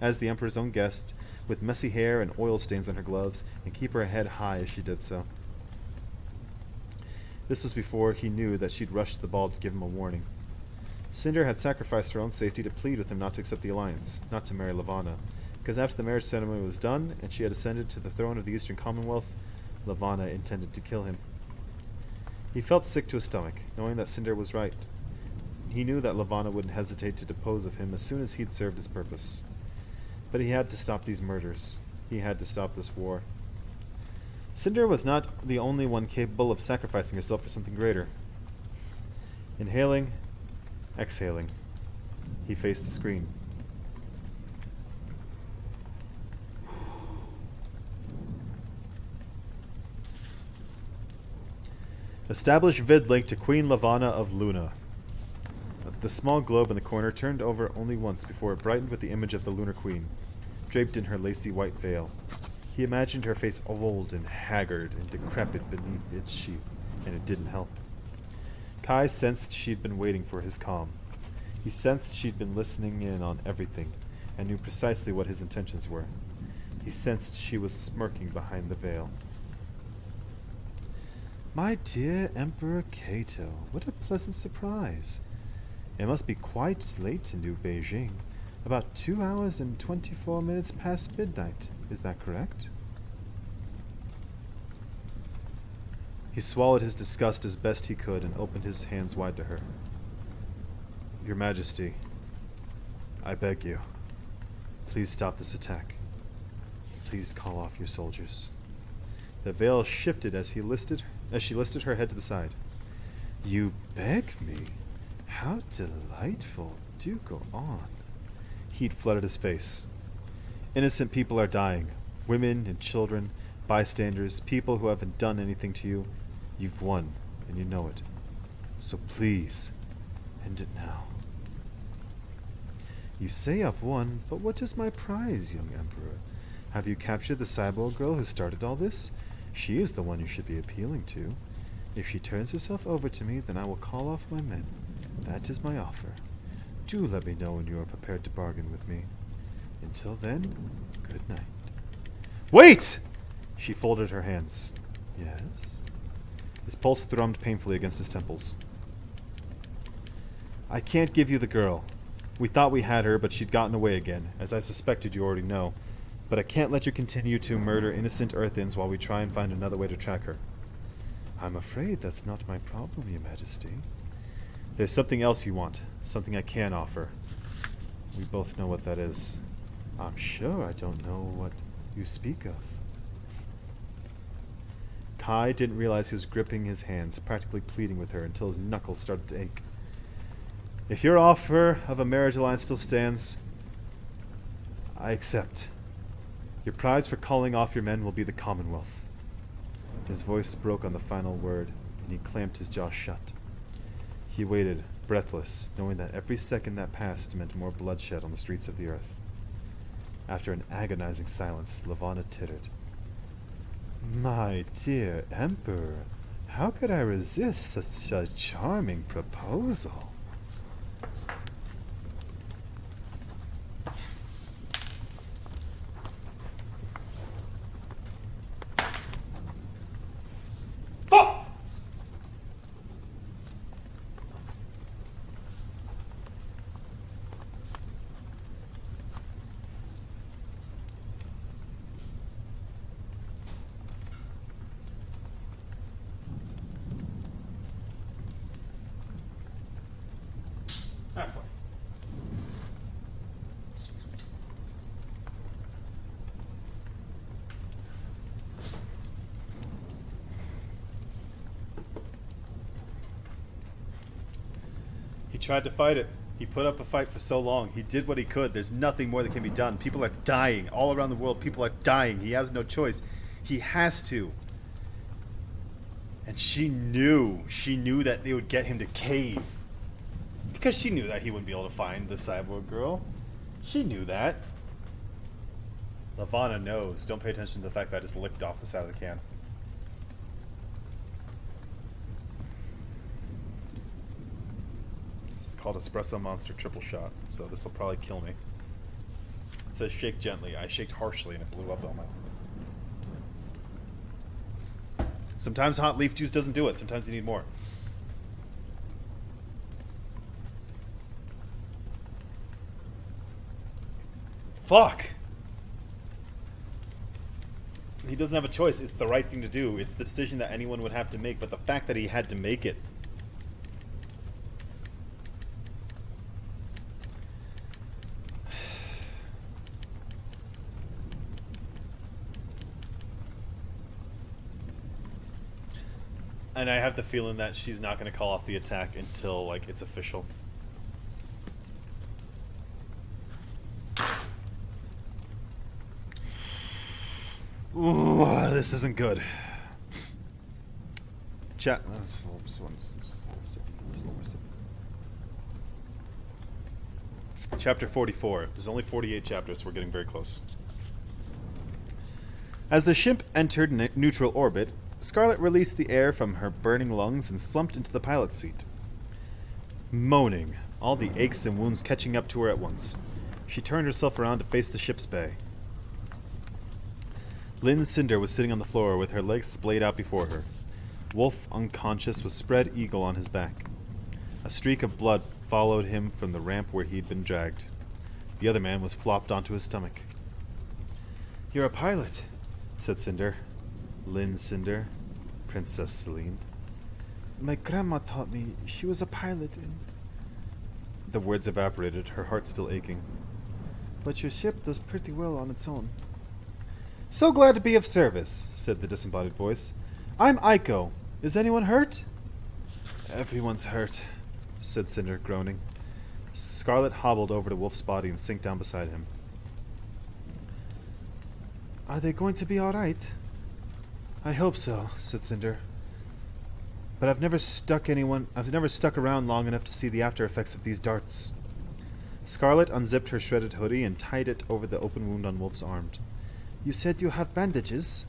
with messy hair and oil stains on her gloves, and keep her head high as she did so. This was before he knew that she'd rushed the ball to give him a warning. Cinder had sacrificed her own safety to plead with him not to accept the alliance, not to marry Levana, because after the marriage ceremony was done and she had ascended to the throne of the Eastern Commonwealth, Levana intended to kill him. He felt sick to his stomach, knowing that Cinder was right. He knew that Levana wouldn't hesitate to depose of him as soon as he'd served his purpose. But he had to stop these murders. He had to stop this war. Cinder was not the only one capable of sacrificing herself for something greater. Inhaling, exhaling, he faced the screen. Establish vid link to Queen Levana of Luna. The small globe in the corner turned over only once before it brightened with the image of the Lunar Queen, draped in her lacy white veil. He imagined her face old and haggard and decrepit beneath its sheath, and it didn't help. Kai sensed she'd been waiting for his calm. He sensed she'd been listening in on everything, and knew precisely what his intentions were. He sensed she was smirking behind the veil. My dear Emperor Cato, what a pleasant surprise. It must be quite late to New Beijing. About 2 hours and 24 minutes past midnight. Is that correct? He swallowed his disgust as best he could and opened his hands wide to her. Your Majesty, I beg you, please stop this attack. Please call off your soldiers. The veil shifted as she listed her head to the side. You beg me? How delightful. Do go on. Heat flooded his face. Innocent people are dying. Women and children, bystanders, people who haven't done anything to you. You've won, and you know it. So please, end it now. You say I've won, but what is my prize, young Emperor? Have you captured the cyborg girl who started all this? She is the one you should be appealing to. If she turns herself over to me, then I will call off my men. That is my offer. Do let me know when you are prepared to bargain with me. Until then, good night. Wait! She folded her hands. Yes? His pulse thrummed painfully against his temples. I can't give you the girl. We thought we had her, but she'd gotten away again, as I suspected you already know. But I can't let you continue to murder innocent Earthins while we try and find another way to track her. I'm afraid that's not my problem, Your Majesty. There's something else you want, something I can offer. We both know what that is. I'm sure I don't know what you speak of. Kai didn't realize he was gripping his hands, practically pleading with her until his knuckles started to ache. If your offer of a marriage alliance still stands, I accept. Your prize for calling off your men will be the Commonwealth. His voice broke on the final word, and he clamped his jaw shut. He waited, breathless, knowing that every second that passed meant more bloodshed on the streets of the earth. After an agonizing silence, Levana tittered. My dear Emperor, how could I resist such a charming proposal? He tried to fight it, He put up a fight for so long. He did what he could. There's nothing more that can be done. People are dying. All around the world, people are dying. He has no choice. He has to. And she knew that they would get him to cave. Because she knew that he wouldn't be able to find the cyborg girl. She knew that. Lavana knows. Don't pay attention to the fact that I just licked off the side of the can. This is called Espresso Monster Triple Shot, so this will probably kill me. It says shake gently. I shaked harshly and it blew up on my... Sometimes hot leaf juice doesn't do it. Sometimes you need more. Fuck! He doesn't have a choice. It's the right thing to do. It's the decision that anyone would have to make, but the fact that he had to make it... And I have the feeling that she's not going to call off the attack until, like, it's official. Ooh, this isn't good. Chapter 44. There's only 48 chapters, so we're getting very close. As the ship entered neutral orbit, Scarlet released the air from her burning lungs and slumped into the pilot's seat. Moaning, all the aches and wounds catching up to her at once, she turned herself around to face the ship's bay. Lynn Cinder was sitting on the floor with her legs splayed out before her. Wolf, unconscious, was spread eagle on his back. A streak of blood followed him from the ramp where he'd been dragged. The other man was flopped onto his stomach. "You're a pilot," said Cinder. Lynn Cinder, Princess Celine. "My grandma taught me she was a pilot in..." The words evaporated, her heart still aching. "But your ship does pretty well on its own." "So glad to be of service," said the disembodied voice. "I'm Aiko. Is anyone hurt?" "Everyone's hurt," said Cinder, groaning. Scarlet hobbled over to Wolf's body and sank down beside him. "Are they going to be all right?" "I hope so," said Cinder. "But I've never stuck around long enough to see the after effects of these darts." Scarlet unzipped her shredded hoodie and tied it over the open wound on Wolf's arm. "You said you have bandages?"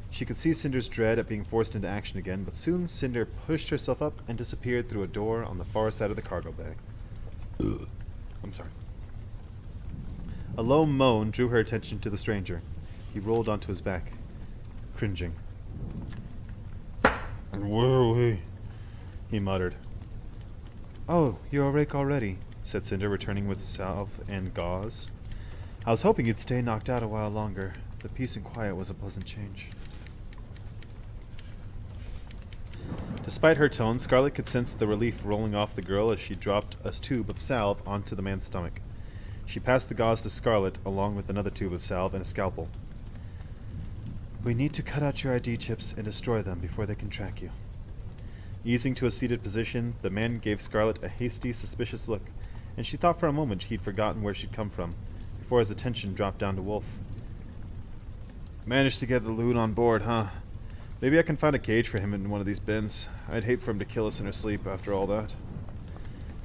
She could see Cinder's dread at being forced into action again, but soon Cinder pushed herself up and disappeared through a door on the far side of the cargo bay. I'm sorry. A low moan drew her attention to the stranger. He rolled onto his back, cringing. "Whoa, he muttered. "Oh, you're awake already," said Cinder, returning with salve and gauze. "I was hoping you'd stay knocked out a while longer. The peace and quiet was a pleasant change." Despite her tone, Scarlet could sense the relief rolling off the girl as she dropped a tube of salve onto the man's stomach. She passed the gauze to Scarlet, along with another tube of salve and a scalpel. "We need to cut out your ID chips and destroy them before they can track you." Easing to a seated position, the man gave Scarlet a hasty, suspicious look, and she thought for a moment he'd forgotten where she'd come from, before his attention dropped down to Wolf. "Managed to get the loot on board, huh? Maybe I can find a cage for him in one of these bins. I'd hate for him to kill us in her sleep after all that."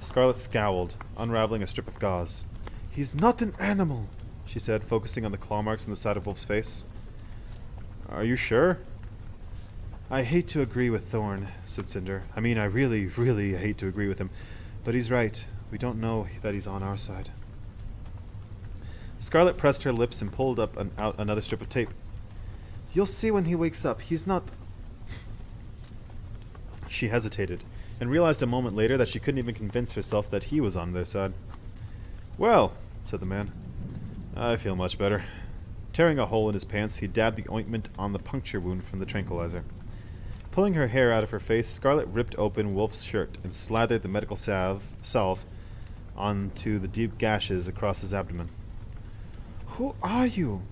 Scarlet scowled, unraveling a strip of gauze. "He's not an animal," she said, focusing on the claw marks on the side of Wolf's face. "Are you sure?" "I hate to agree with Thorn," said Cinder. "I mean, I really, really hate to agree with him. But he's right. We don't know that he's on our side." Scarlet pressed her lips and pulled out another strip of tape. "You'll see when he wakes up. He's not..." She hesitated, and realized a moment later that she couldn't even convince herself that he was on their side. "Well," said the man, "I feel much better." Tearing a hole in his pants, he dabbed the ointment on the puncture wound from the tranquilizer. Pulling her hair out of her face, Scarlet ripped open Wolf's shirt and slathered the medical salve onto the deep gashes across his abdomen. "Who are you?"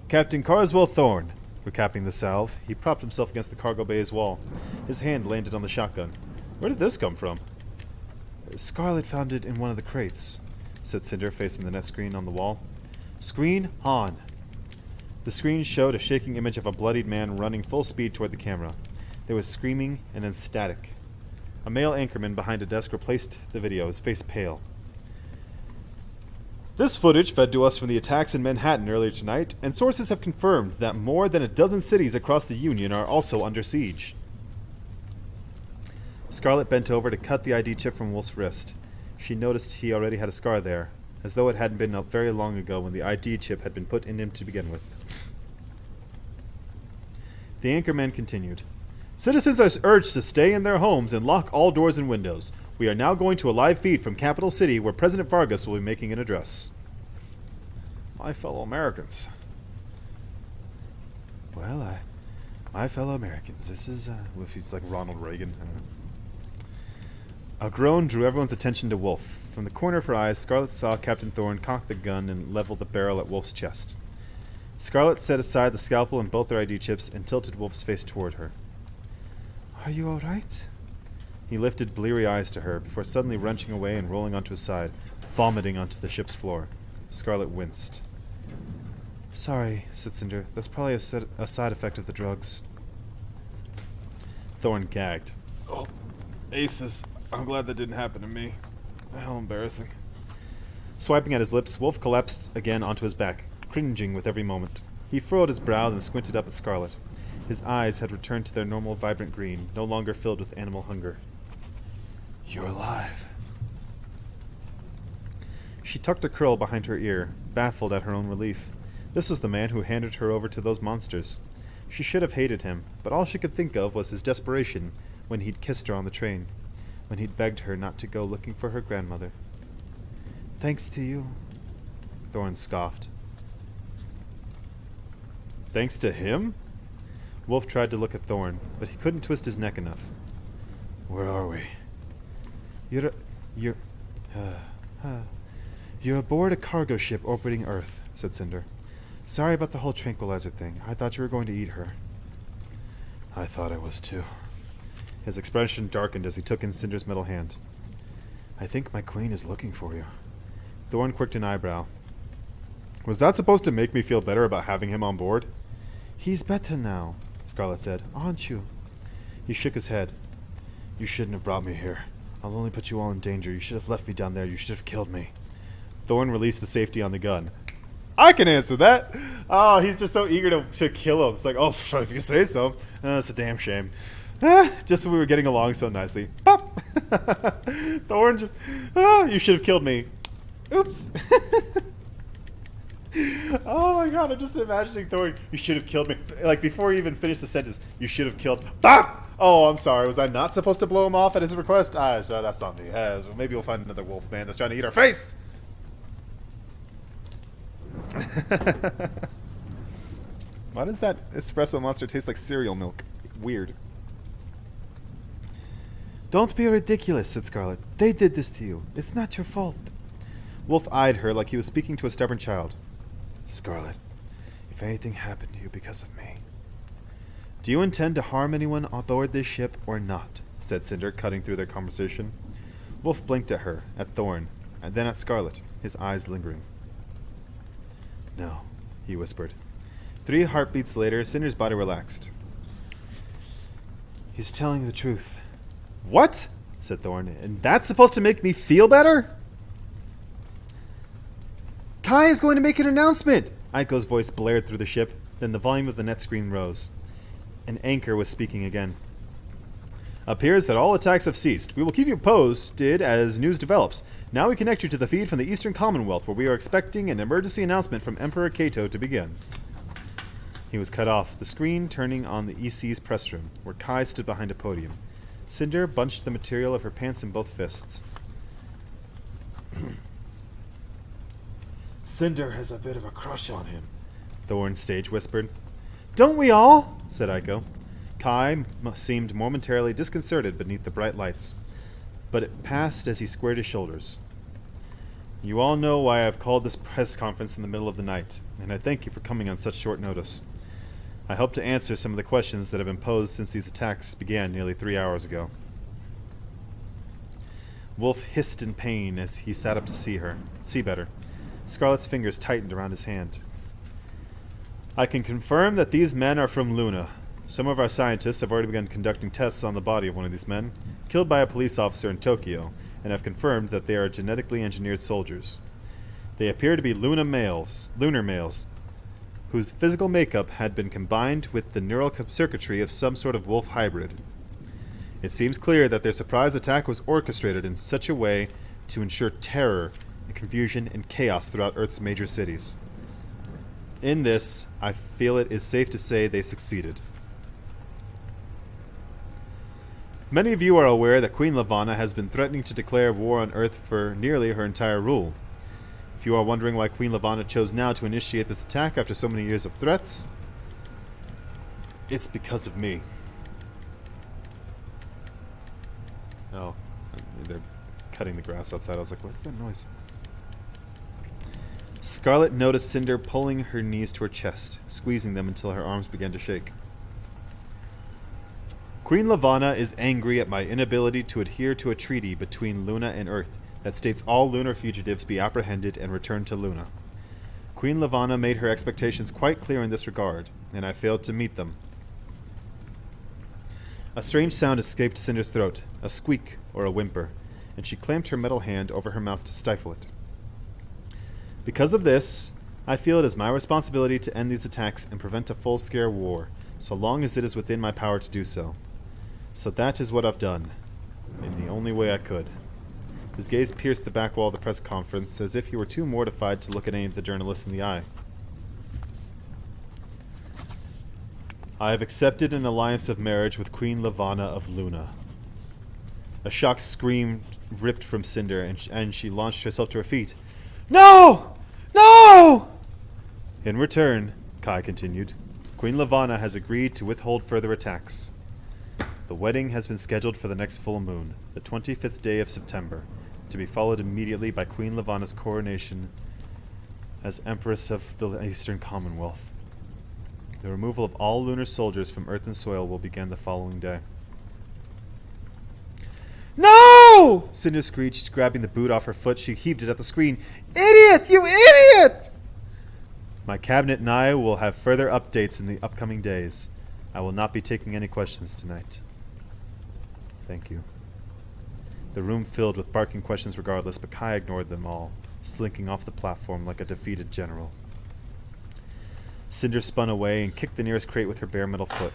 "Captain Carswell Thorne." Recapping the salve, he propped himself against the cargo bay's wall. His hand landed on the shotgun. "Where did this come from?" Scarlet found it in one of the crates, said Cinder, facing the net screen on the wall. Screen on. The screen showed a shaking image of a bloodied man running full speed toward the camera. There was screaming and then static. A male anchorman behind a desk replaced the video, his face pale. This footage fed to us from the attacks in Manhattan earlier tonight, and sources have confirmed that more than a dozen cities across the Union are also under siege. Scarlet bent over to cut the ID chip from Wolf's wrist. She noticed he already had a scar there, as though it hadn't been up very long ago when the ID chip had been put in him to begin with. The anchorman continued. Citizens are urged to stay in their homes and lock all doors and windows. We are now going to a live feed from Capital City where President Vargas will be making an address. My fellow Americans. Well, my fellow Americans. This is, if he's like Ronald Reagan. I don't know. A groan drew everyone's attention to Wolf. From the corner of her eyes, Scarlet saw Captain Thorne cock the gun and level the barrel at Wolf's chest. Scarlet set aside the scalpel and both their ID chips and tilted Wolf's face toward her. Are you all right? He lifted bleary eyes to her before suddenly wrenching away and rolling onto his side, vomiting onto the ship's floor. Scarlet winced. Sorry, said Cinder. That's probably a side effect of the drugs. Thorne gagged. Oh, aces. I'm glad that didn't happen to me. How embarrassing. Swiping at his lips, Wolf collapsed again onto his back, cringing with every moment. He furrowed his brow and squinted up at Scarlet. His eyes had returned to their normal vibrant green, no longer filled with animal hunger. You're alive. She tucked a curl behind her ear, baffled at her own relief. This was the man who handed her over to those monsters. She should have hated him, but all she could think of was his desperation when he'd kissed her on the train, when he'd begged her not to go looking for her grandmother. Thanks to you, Thorne scoffed. Thanks to him? Wolf tried to look at Thorne, but he couldn't twist his neck enough. Where are we? You're aboard a cargo ship orbiting Earth, said Cinder. Sorry about the whole tranquilizer thing. I thought you were going to eat her. I thought I was too. His expression darkened as he took in Cinder's metal hand. I think my queen is looking for you. Thorne quirked an eyebrow. Was that supposed to make me feel better about having him on board? He's better now, Scarlet said. Aren't you? He shook his head. You shouldn't have brought me here. I'll only put you all in danger. You should have left me down there. You should have killed me. Thorne released the safety on the gun. I can answer that. Oh, he's just so eager to kill him. It's like, oh, if you say so. It's a damn shame. Just when we were getting along so nicely. Pop! Thorne just, you should have killed me. Oops. Oh my god, I'm just imagining Thorne, you should have killed me. Like, before he even finished the sentence, you should have killed. Pop! Oh, I'm sorry. Was I not supposed to blow him off at his request? So that's on me. Well, maybe we'll find another wolf man that's trying to eat our face. Why does that espresso monster taste like cereal milk? Weird. Don't be ridiculous, said Scarlet. They did this to you. It's not your fault. Wolf eyed her like he was speaking to a stubborn child. Scarlet, if anything happened to you because of me. Do you intend to harm anyone aboard this ship or not? Said Cinder, cutting through their conversation. Wolf blinked at her, at Thorne, and then at Scarlet, his eyes lingering. No, he whispered. 3 heartbeats later, Cinder's body relaxed. He's telling the truth. What? Said Thorne. And that's supposed to make me feel better? Kai is going to make an announcement! Aiko's voice blared through the ship, then the volume of the net screen rose. An anchor was speaking again. Appears that all attacks have ceased. We will keep you posted as news develops. Now we connect you to the feed from the Eastern Commonwealth, where we are expecting an emergency announcement from Emperor Cato to begin. He was cut off, the screen turning on the EC's press room, where Kai stood behind a podium. Cinder bunched the material of her pants in both fists. Cinder has a bit of a crush on him, Thorne stage whispered. Don't we all? Said Aiko. Kai seemed momentarily disconcerted beneath the bright lights, but it passed as he squared his shoulders. You all know why I've called this press conference in the middle of the night, and I thank you for coming on such short notice. I hope to answer some of the questions that have been posed since these attacks began nearly 3 hours ago. Wolf hissed in pain as he sat up to see better. Scarlet's fingers tightened around his hand. I can confirm that these men are from Luna. Some of our scientists have already begun conducting tests on the body of one of these men, killed by a police officer in Tokyo, and have confirmed that they are genetically engineered soldiers. They appear to be lunar males, whose physical makeup had been combined with the neural circuitry of some sort of wolf hybrid. It seems clear that their surprise attack was orchestrated in such a way to ensure terror, confusion, and chaos throughout Earth's major cities. In this, I feel it is safe to say they succeeded. Many of you are aware that Queen Levana has been threatening to declare war on Earth for nearly her entire rule. If you are wondering why Queen Levana chose now to initiate this attack after so many years of threats, it's because of me. Oh, they're cutting the grass outside. I was like, what's that noise? Scarlet noticed Cinder pulling her knees to her chest, squeezing them until her arms began to shake. Queen Levana is angry at my inability to adhere to a treaty between Luna and Earth that states all lunar fugitives be apprehended and returned to Luna. Queen Levana made her expectations quite clear in this regard, and I failed to meet them. A strange sound escaped Cinder's throat, a squeak or a whimper, and she clamped her metal hand over her mouth to stifle it. Because of this, I feel it is my responsibility to end these attacks and prevent a full-scale war, so long as it is within my power to do so. So that is what I've done, in the only way I could. His gaze pierced the back wall of the press conference as if he were too mortified to look at any of the journalists in the eye. I have accepted an alliance of marriage with Queen Levana of Luna. A shocked scream ripped from Cinder, and she launched herself to her feet. No! No! In return, Kai continued, Queen Levana has agreed to withhold further attacks. The wedding has been scheduled for the next full moon, the 25th day of September, to be followed immediately by Queen Levana's coronation as Empress of the Eastern Commonwealth. The removal of all lunar soldiers from Earth and soil will begin the following day. No! Cinder screeched, grabbing the boot off her foot. She heaved it at the screen. Idiot! You idiot! My cabinet and I will have further updates in the upcoming days. I will not be taking any questions tonight. Thank you. The room filled with barking questions regardless, but Kai ignored them all, slinking off the platform like a defeated general. Cinder spun away and kicked the nearest crate with her bare metal foot.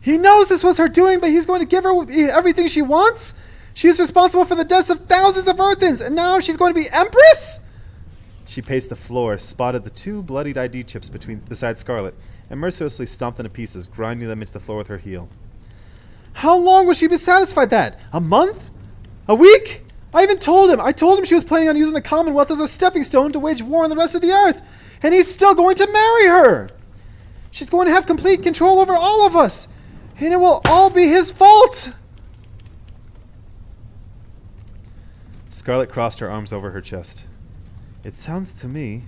He knows this was her doing, but he's going to give her everything she wants? She is responsible for the deaths of thousands of Earthens, and now she's going to be Empress? She paced the floor, spotted the 2 bloodied ID chips beside Scarlet, and mercilessly stomped them to pieces, grinding them into the floor with her heel. How long will she be satisfied that? A month? A week? I told him she was planning on using the Commonwealth as a stepping stone to wage war on the rest of the Earth, and he's still going to marry her! She's going to have complete control over all of us, and it will all be his fault! Scarlet crossed her arms over her chest. It sounds to me,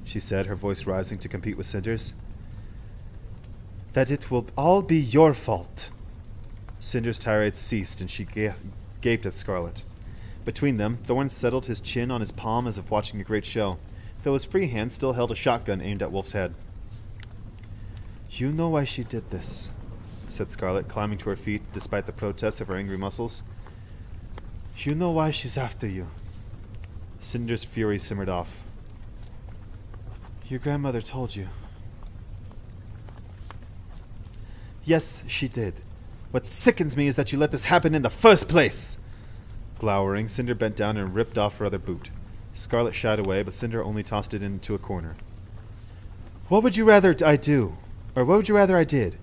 she said, her voice rising to compete with Cinder's, that it will all be your fault. Cinder's tirade ceased, and she gaped at Scarlet. Between them, Thorn settled his chin on his palm as if watching a great show, though his free hand still held a shotgun aimed at Wolf's head. You know why she did this, said Scarlet, climbing to her feet despite the protests of her angry muscles. You know why she's after you. Cinder's fury simmered off. Your grandmother told you. Yes, she did. What sickens me is that you let this happen in the first place! Glowering, Cinder bent down and ripped off her other boot. Scarlet shied away, but Cinder only tossed it into a corner. What would you rather I do? Or what would you rather I did?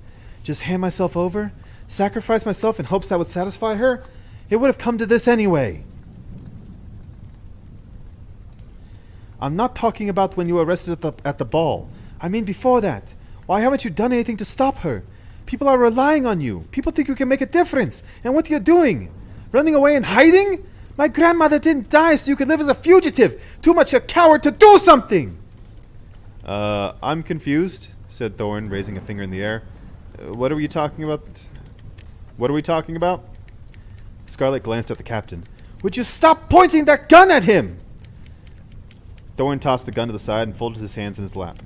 Just hand myself over? Sacrifice myself in hopes that would satisfy her? It would have come to this anyway. I'm not talking about when you were arrested at the ball. I mean before that. Why haven't you done anything to stop her? People are relying on you. People think you can make a difference. And what are you doing? Running away and hiding? My grandmother didn't die so you could live as a fugitive. Too much a coward to do something! I'm confused, said Thorn, raising a finger in the air. What are you talking about? What are we talking about? Scarlet glanced at the captain. Would you stop pointing that gun at him? Thorn tossed the gun to the side and folded his hands in his lap.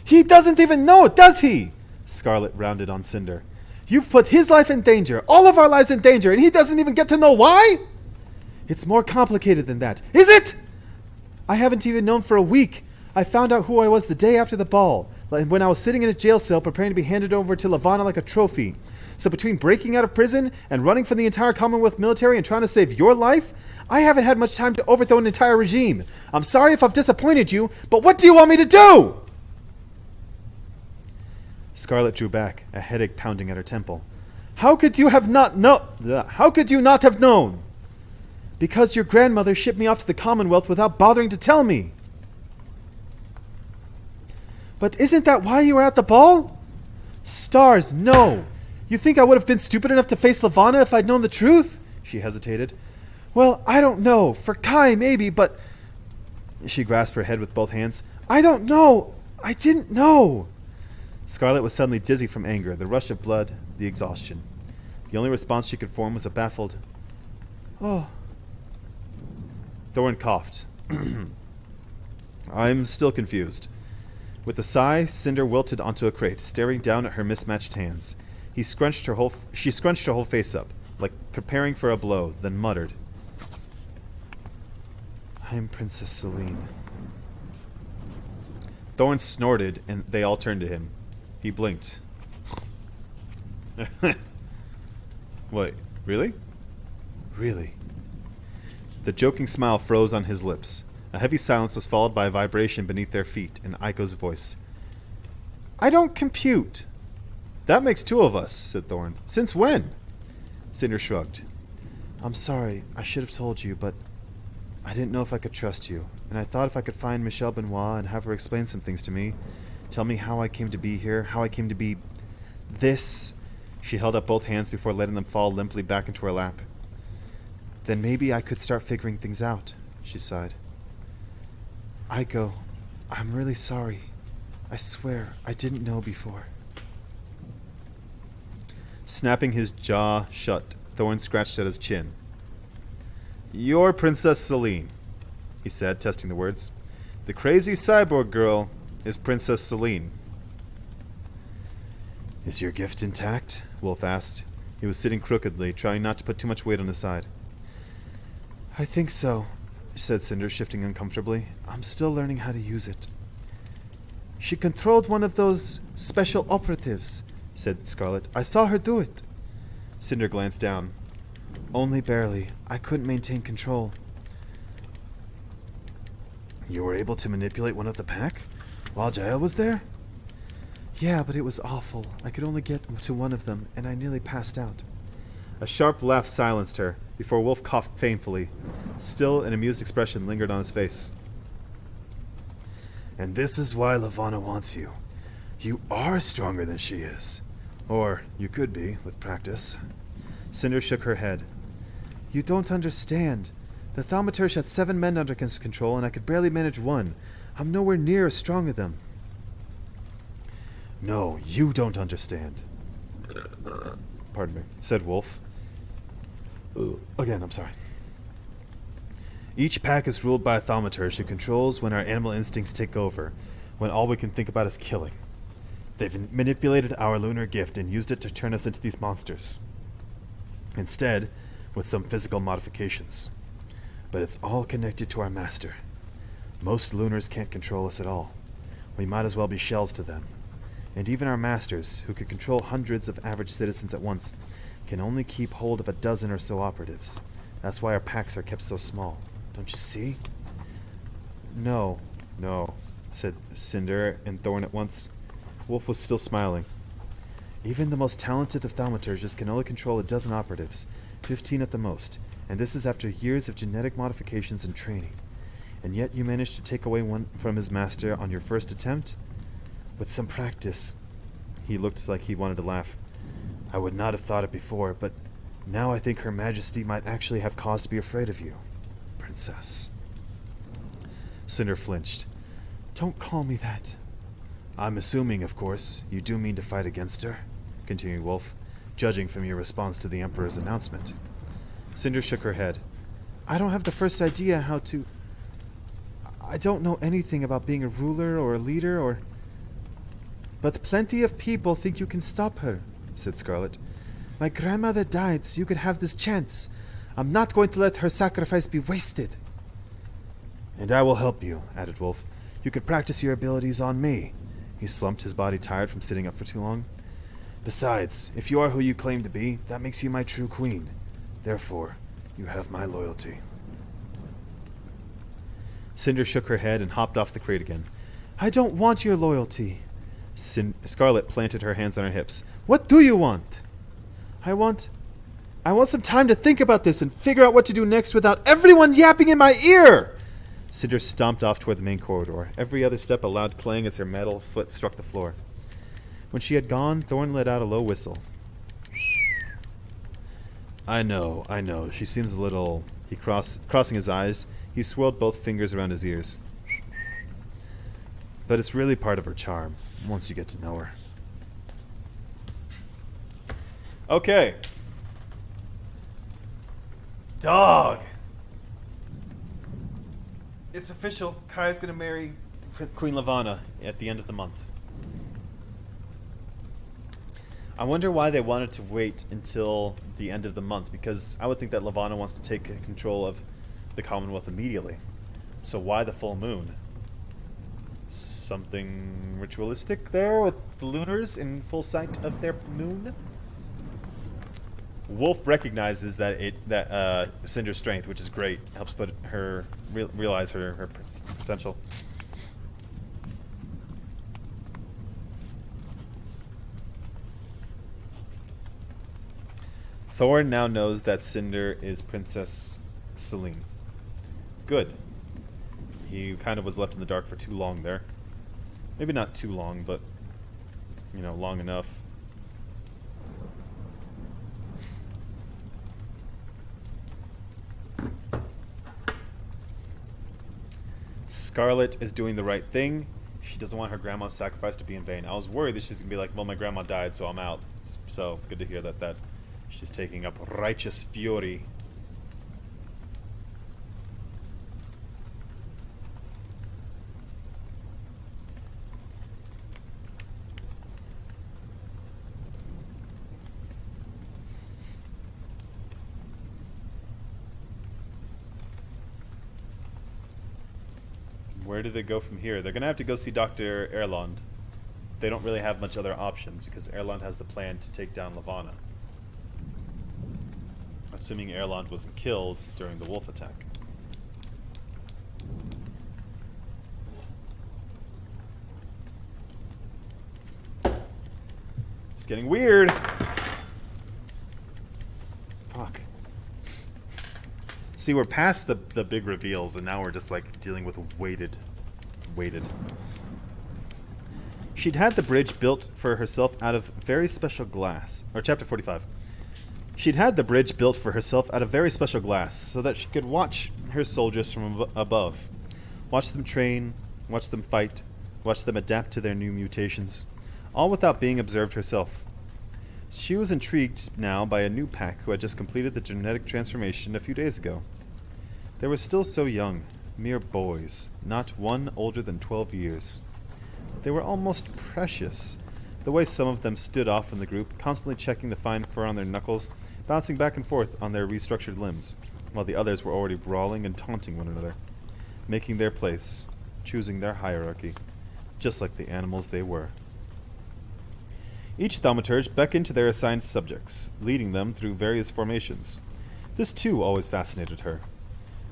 He doesn't even know, does he? Scarlet rounded on Cinder. You've put his life in danger, all of our lives in danger, and he doesn't even get to know why? It's more complicated than that. Is it? I haven't even known for a week. I found out who I was the day after the ball, when I was sitting in a jail cell preparing to be handed over to Lavana like a trophy. So between breaking out of prison and running for the entire Commonwealth military and trying to save your life, I haven't had much time to overthrow an entire regime. I'm sorry if I've disappointed you, but what do you want me to do? Scarlet drew back, a headache pounding at her temple. How could you not have known? Because your grandmother shipped me off to the Commonwealth without bothering to tell me. But isn't that why you were at the ball? Stars, no. You think I would have been stupid enough to face Lavana if I'd known the truth? She hesitated. Well, I don't know. For Kai, maybe, but... She grasped her head with both hands. I don't know. I didn't know. Scarlet was suddenly dizzy from anger, the rush of blood, the exhaustion. The only response she could form was a baffled, "Oh." Thorn coughed. I'm still confused. With a sigh, Cinder wilted onto a crate, staring down at her mismatched hands. She scrunched her whole face up, like preparing for a blow, then muttered, I am Princess Celine. Thorn snorted, and they all turned to him. He blinked. Wait, really? Really? The joking smile froze on his lips. A heavy silence was followed by a vibration beneath their feet, and Aiko's voice. I don't compute. That makes two of us, said Thorn. Since when? Cinder shrugged. I'm sorry, I should have told you, but I didn't know if I could trust you, and I thought if I could find Michelle Benoit and have her explain some things to me, tell me how I came to be here, how I came to be this. She held up both hands before letting them fall limply back into her lap. Then maybe I could start figuring things out, she sighed. Aiko, I'm really sorry. I swear, I didn't know before. Snapping his jaw shut, Thorn scratched at his chin. You're Princess Celine, he said, testing the words. The crazy cyborg girl is Princess Celine. Is your gift intact? Wolf asked. He was sitting crookedly, trying not to put too much weight on his side. I think so, said Cinder, shifting uncomfortably. I'm still learning how to use it. She controlled one of those special operatives, said Scarlet. I saw her do it. Cinder glanced down. Only barely. I couldn't maintain control. You were able to manipulate one of the pack? While Jael was there? Yeah, but it was awful. I could only get to one of them, and I nearly passed out. A sharp laugh silenced her, before Wolf coughed painfully. Still, an amused expression lingered on his face. And this is why Lavana wants you. You are stronger than she is. Or you could be, with practice. Cinder shook her head. You don't understand. The thaumaturge had 7 men under his control, and I could barely manage one. I'm nowhere near as strong as them. No, you don't understand. Pardon me, said Wolf. Again, I'm sorry. Each pack is ruled by a thaumaturge who controls when our animal instincts take over, when all we can think about is killing. They've manipulated our lunar gift and used it to turn us into these monsters. Instead, with some physical modifications. But it's all connected to our master. Most lunars can't control us at all. We might as well be shells to them. And even our masters, who can control hundreds of average citizens at once, can only keep hold of a dozen or so operatives. That's why our packs are kept so small. Don't you see? No, said Cinder and Thorn at once. Wolf was still smiling. Even the most talented of thaumaturges can only control a dozen operatives, 15 at the most, and this is after years of genetic modifications and training. And yet you managed to take away one from his master on your first attempt? With some practice. He looked like he wanted to laugh. I would not have thought it before, but now I think Her Majesty might actually have cause to be afraid of you, Princess. Cinder flinched. Don't call me that. I'm assuming, of course, you do mean to fight against her, continued Wolf. judging from your response to the Emperor's announcement. Cinder shook her head. I don't have the first idea how to... I don't know anything about being a ruler or a leader or... But plenty of people think you can stop her, said Scarlet. My grandmother died so you could have this chance. I'm not going to let her sacrifice be wasted. And I will help you, added Wolf. You could practice your abilities on me. He slumped, his body tired from sitting up for too long. Besides, if you are who you claim to be, that makes you my true queen. Therefore, you have my loyalty. Cinder shook her head and hopped off the crate again. I don't want your loyalty. Scarlet planted her hands on her hips. What do you want? I want some time to think about this and figure out what to do next without everyone yapping in my ear! Cinder stomped off toward the main corridor. Every other step a loud clang as her metal foot struck the floor. When she had gone, Thorn let out a low whistle. I know. She seems a little... Crossing his eyes, he swirled both fingers around his ears. But it's really part of her charm, once you get to know her. Okay. Dog! It's official. Kai's gonna marry Queen Lavanna at the end of the month. I wonder why they wanted to wait until the end of the month, because I would think that Lavanna wants to take control of the Commonwealth immediately. So why the full moon? Something ritualistic there with the Lunars in full sight of their moon? Wolf recognizes that Cinder's strength, which is great, helps put her realize her potential. Thorn now knows that Cinder is Princess Celine. Good. He kind of was left in the dark for too long there. Maybe not too long, but, long enough. Scarlet is doing the right thing. She doesn't want her grandma's sacrifice to be in vain. I was worried that she's going to be like, well, my grandma died, so I'm out. So, good to hear that she's taking up righteous fury. Where do they go from here? They're going to have to go see Dr. Erland. They don't really have much other options because Erland has the plan to take down Lavanna. Assuming Erland wasn't killed during the wolf attack. It's getting weird. Fuck. See, we're past the big reveals, and now we're just like dealing with waited. She'd had the bridge built for herself out of very special glass. Or chapter 45. She'd had the bridge built for herself out of very special glass, so that she could watch her soldiers from above. Watch them train, watch them fight, watch them adapt to their new mutations, all without being observed herself. She was intrigued now by a new pack who had just completed the genetic transformation a few days ago. They were still so young, mere boys, not one older than 12 years. They were almost precious, the way some of them stood off from the group, constantly checking the fine fur on their knuckles, bouncing back and forth on their restructured limbs, while the others were already brawling and taunting one another, making their place, choosing their hierarchy, just like the animals they were. Each thaumaturge beckoned to their assigned subjects, leading them through various formations. This too always fascinated her.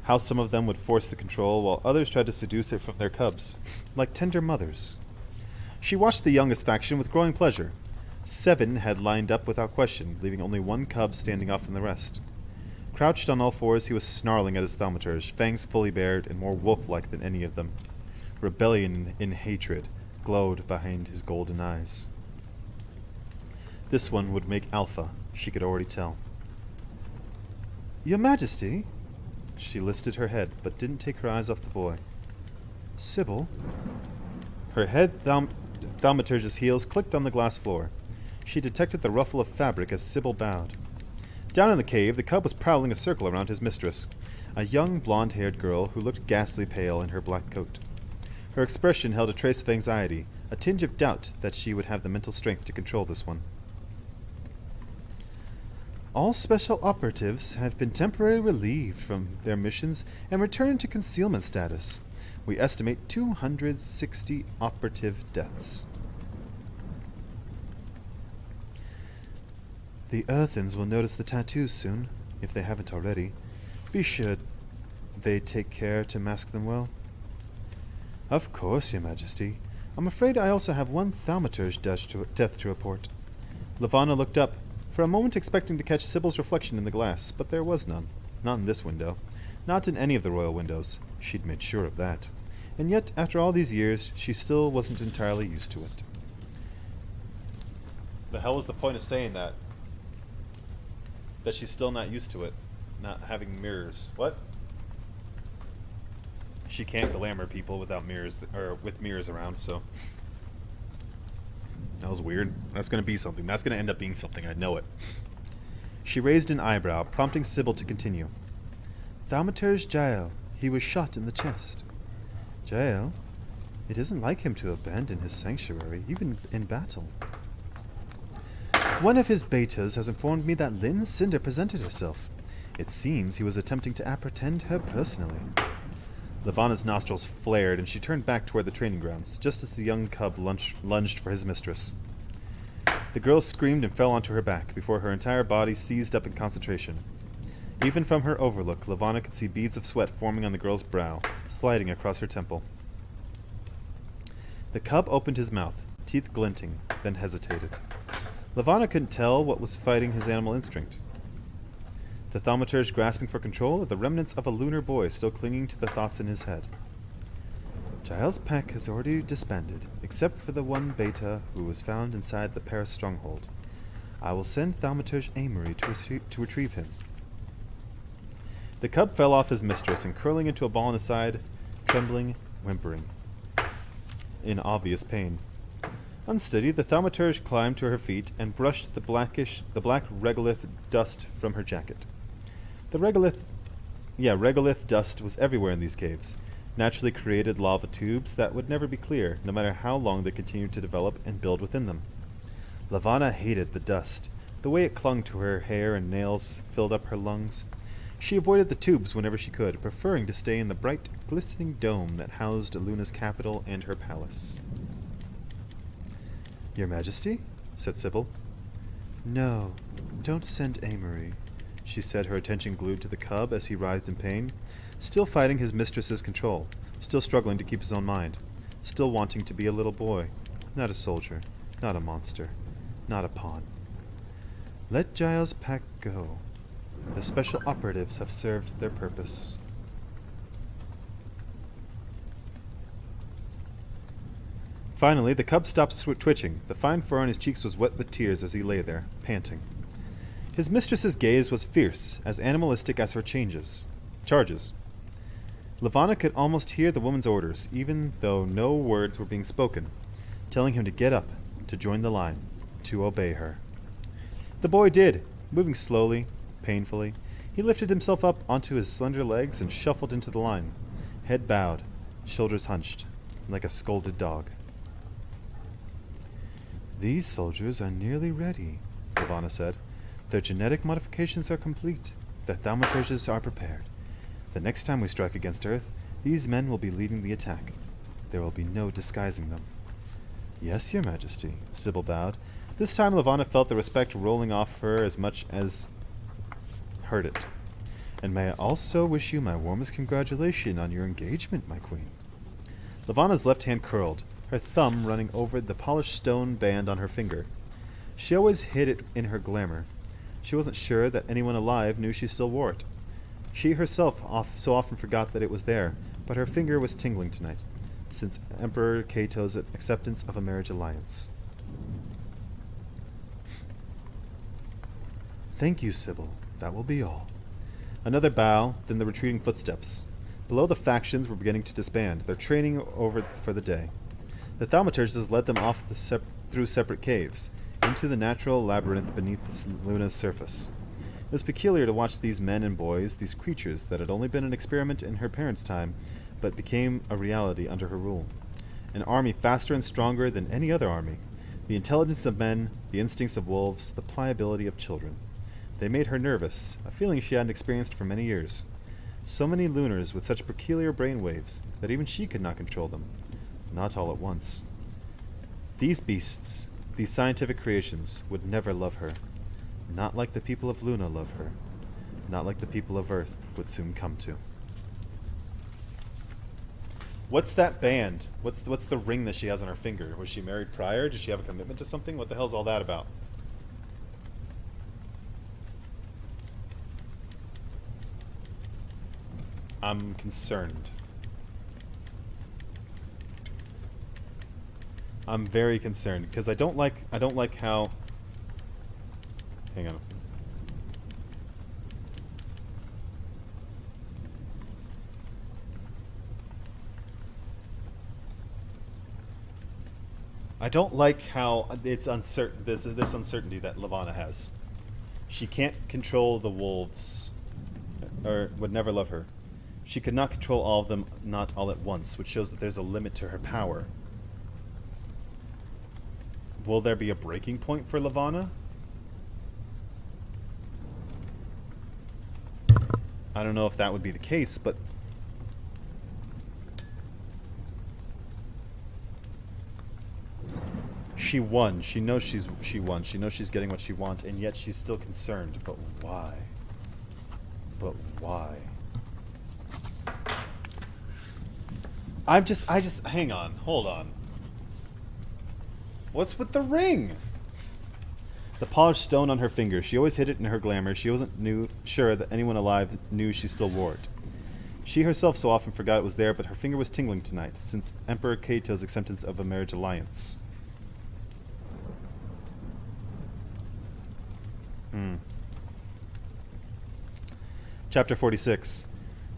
How some of them would force the control, while others tried to seduce it from their cubs, like tender mothers. She watched the youngest faction with growing pleasure. 7 had lined up without question, leaving only one cub standing off from the rest. Crouched on all fours, he was snarling at his thaumaturge, fangs fully bared and more wolf-like than any of them. Rebellion and hatred glowed behind his golden eyes. This one would make Alpha, she could already tell. Your Majesty? She lifted her head, but didn't take her eyes off the boy. Sybil? Her head thaumaturge's heels clicked on the glass floor. she detected the ruffle of fabric as Sybil bowed. Down in the cave, the cub was prowling a circle around his mistress, a young blonde-haired girl who looked ghastly pale in her black coat. Her expression held a trace of anxiety, a tinge of doubt that she would have the mental strength to control this one. All special operatives have been temporarily relieved from their missions and returned to concealment status. We estimate 260 operative deaths. The Earthens will notice the tattoos soon, if they haven't already. Be sure they take care to mask them well. Of course, Your Majesty. I'm afraid I also have one thaumaturge death to report. Levana looked up, for a moment expecting to catch Sybil's reflection in the glass, but there was none. Not in this window. Not in any of the royal windows. She'd made sure of that. And yet, after all these years, she still wasn't entirely used to it. The hell was the point of saying that? That she's still not used to it. Not having mirrors. What? She can't glamour people without mirrors, or with mirrors around, so... That was weird. That's going to be something. That's going to end up being something. I know it. She raised an eyebrow, prompting Sybil to continue. Thaumaturge Jael. He was shot in the chest. Jael? It isn't like him to abandon his sanctuary, even in battle. One of his betas has informed me that Lynn Cinder presented herself. It seems he was attempting to apprehend her personally. Levana's nostrils flared, and she turned back toward the training grounds, just as the young cub lunged for his mistress. The girl screamed and fell onto her back, before her entire body seized up in concentration. Even from her overlook, Levana could see beads of sweat forming on the girl's brow, sliding across her temple. The cub opened his mouth, teeth glinting, then hesitated. Levana couldn't tell what was fighting his animal instinct. The thaumaturge grasping for control, or the remnants of a lunar boy still clinging to the thoughts in his head. Jael's pack has already disbanded, except for the one beta who was found inside the Paris stronghold. I will send thaumaturge Amory to retrieve him. The cub fell off his mistress and curling into a ball on his side, trembling, whimpering, in obvious pain. Unsteady, the thaumaturge climbed to her feet and brushed the black regolith dust from her jacket. The regolith dust was everywhere in these caves, naturally created lava tubes that would never be clear, no matter how long they continued to develop and build within them. Levana hated the dust. The way it clung to her hair and nails filled up her lungs. She avoided the tubes whenever she could, preferring to stay in the bright, glistening dome that housed Luna's capital and her palace. Your Majesty? Said Sybil. No, don't send Amory, she said, her attention glued to the cub as he writhed in pain, still fighting his mistress's control, still struggling to keep his own mind, still wanting to be a little boy, not a soldier, not a monster, not a pawn. Let Giles' pack go. The special operatives have served their purpose. Finally, the cub stopped twitching. The fine fur on his cheeks was wet with tears as he lay there, panting. His mistress's gaze was fierce, as animalistic as her charges. Levana could almost hear the woman's orders, even though no words were being spoken, telling him to get up, to join the line, to obey her. The boy did, moving slowly, painfully. He lifted himself up onto his slender legs and shuffled into the line, head bowed, shoulders hunched, like a scolded dog. These soldiers are nearly ready, Levana said. Their genetic modifications are complete. Their thaumaturges are prepared. The next time we strike against Earth, these men will be leading the attack. There will be no disguising them. Yes, Your Majesty, Sybil bowed. This time Levana felt the respect rolling off her as much as hurt it. And may I also wish you my warmest congratulations on your engagement, my queen. Levana's left hand curled, her thumb running over the polished stone band on her finger. She always hid it in her glamour. She wasn't sure that anyone alive knew she still wore it. She herself so often forgot that it was there, but her finger was tingling tonight, since Emperor Cato's acceptance of a marriage alliance. Thank you, Sybil. That will be all. Another bow, then the retreating footsteps. Below, the factions were beginning to disband, their training over for the day. The thaumaturges led them off through separate caves, into the natural labyrinth beneath Luna's surface. It was peculiar to watch these men and boys, these creatures that had only been an experiment in her parents' time, but became a reality under her rule. An army faster and stronger than any other army. The intelligence of men, the instincts of wolves, the pliability of children. They made her nervous, a feeling she hadn't experienced for many years. So many Lunars with such peculiar brain waves that even she could not control them. Not all at once. These beasts, these scientific creations, would never love her. Not like the people of Luna love her. Not like the people of Earth would soon come to. What's that band? What's the ring that she has on her finger? Was she married prior? Does she have a commitment to something? What the hell's all that about? I'm concerned. I'm very concerned because I don't like how. Hang on. I don't like how it's uncertain. This uncertainty that Levana has. She can't control the wolves, or would never love her. She could not control all of them, not all at once, which shows that there's a limit to her power. Will there be a breaking point for Levana? I don't know if that would be the case, but she won. She knows she won. She knows she's getting what she wants, and yet she's still concerned. But why? But why? I just hang on. Hold on. What's with the ring? The polished stone on her finger. She always hid it in her glamour. She wasn't sure that anyone alive knew she still wore it. She herself so often forgot it was there, but her finger was tingling tonight, since Emperor Kato's acceptance of a marriage alliance. Chapter 46.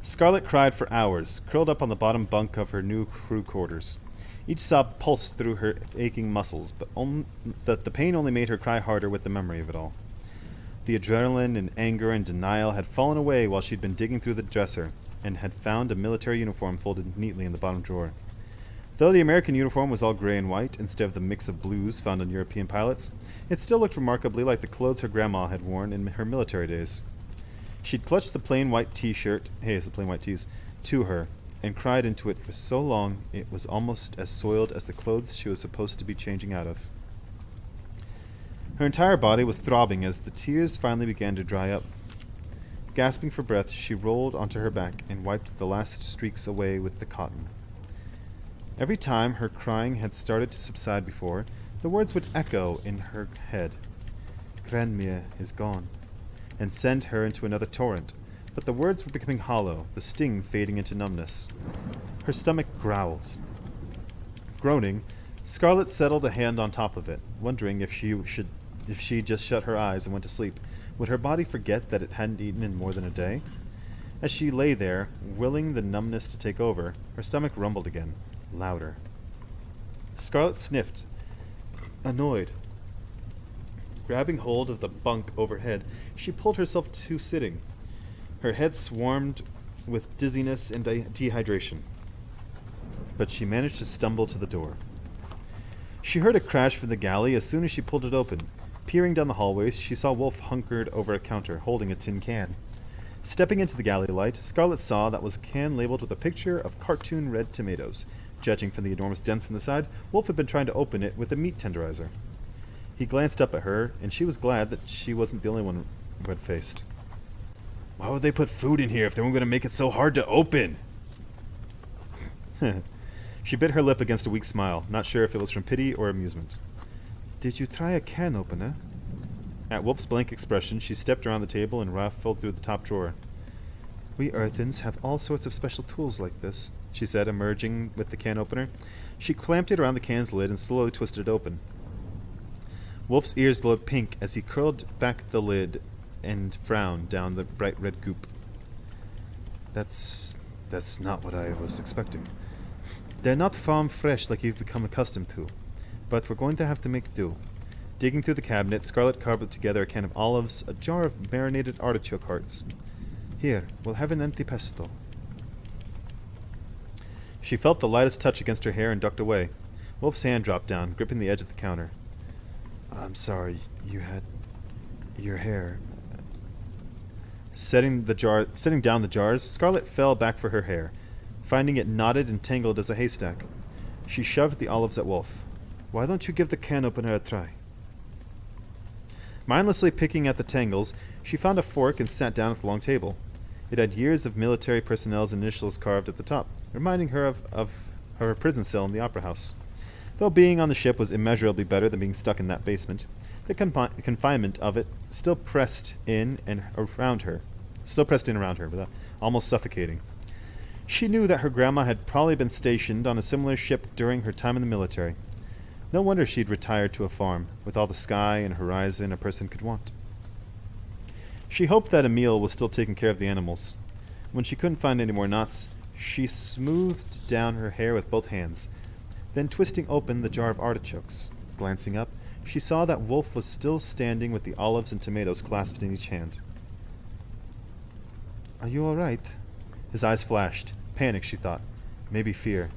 Scarlet cried for hours, curled up on the bottom bunk of her new crew quarters. Each sob pulsed through her aching muscles, but the pain only made her cry harder with the memory of it all. The adrenaline and anger and denial had fallen away while she'd been digging through the dresser, and had found a military uniform folded neatly in the bottom drawer. Though the American uniform was all gray and white, instead of the mix of blues found on European pilots, it still looked remarkably like the clothes her grandma had worn in her military days. She'd clutched the plain white t-shirt, the plain white tees, to her, and cried into it for so long it was almost as soiled as the clothes she was supposed to be changing out of. Her entire body was throbbing as the tears finally began to dry up. Gasping for breath, she rolled onto her back and wiped the last streaks away with the cotton. Every time her crying had started to subside before, the words would echo in her head. Granmere is gone, and send her into another torrent. But the words were becoming hollow, the sting fading into numbness. Her stomach growled. Groaning, Scarlet settled a hand on top of it, wondering if she just shut her eyes and went to sleep, would her body forget that it hadn't eaten in more than a day? As she lay there, willing the numbness to take over, her stomach rumbled again, louder. Scarlet sniffed, annoyed. Grabbing hold of the bunk overhead, she pulled herself to sitting. Her head swarmed with dizziness and dehydration. But she managed to stumble to the door. She heard a crash from the galley as soon as she pulled it open. Peering down the hallways, she saw Wolf hunkered over a counter, holding a tin can. Stepping into the galley light, Scarlet saw that was a can labeled with a picture of cartoon red tomatoes. Judging from the enormous dents in the side, Wolf had been trying to open it with a meat tenderizer. He glanced up at her, and she was glad that she wasn't the only one red-faced. Why would they put food in here if they weren't going to make it so hard to open? She bit her lip against a weak smile, not sure if it was from pity or amusement. Did you try a can opener? At Wolf's blank expression, she stepped around the table and raffled through the top drawer. We Earthens have all sorts of special tools like this, she said, emerging with the can opener. She clamped it around the can's lid and slowly twisted it open. Wolf's ears glowed pink as he curled back the lid and frowned down the bright red goop. That's not what I was expecting. They're not farm fresh like you've become accustomed to, but we're going to have to make do. Digging through the cabinet, Scarlet cobbled together a can of olives, a jar of marinated artichoke hearts. Here, we'll have an antipasto. She felt the lightest touch against her hair and ducked away. Wolf's hand dropped down, gripping the edge of the counter. I'm sorry, you had your hair. Setting down the jars, Scarlet fell back for her hair, finding it knotted and tangled as a haystack. She shoved the olives at Wolf. Why don't you give the can opener a try? Mindlessly picking at the tangles, she found a fork and sat down at the long table. It had years of military personnel's initials carved at the top, reminding her of her prison cell in the opera house. Though being on the ship was immeasurably better than being stuck in that basement, the confinement of it still pressed in around her, without almost suffocating. She knew that her grandma had probably been stationed on a similar ship during her time in the military. No wonder she'd retired to a farm, with all the sky and horizon a person could want. She hoped that Emile was still taking care of the animals. When she couldn't find any more knots, she smoothed down her hair with both hands, then twisting open the jar of artichokes. Glancing up, she saw that Wolf was still standing with the olives and tomatoes clasped in each hand. Are you all right? His eyes flashed. Panic, she thought. Maybe fear.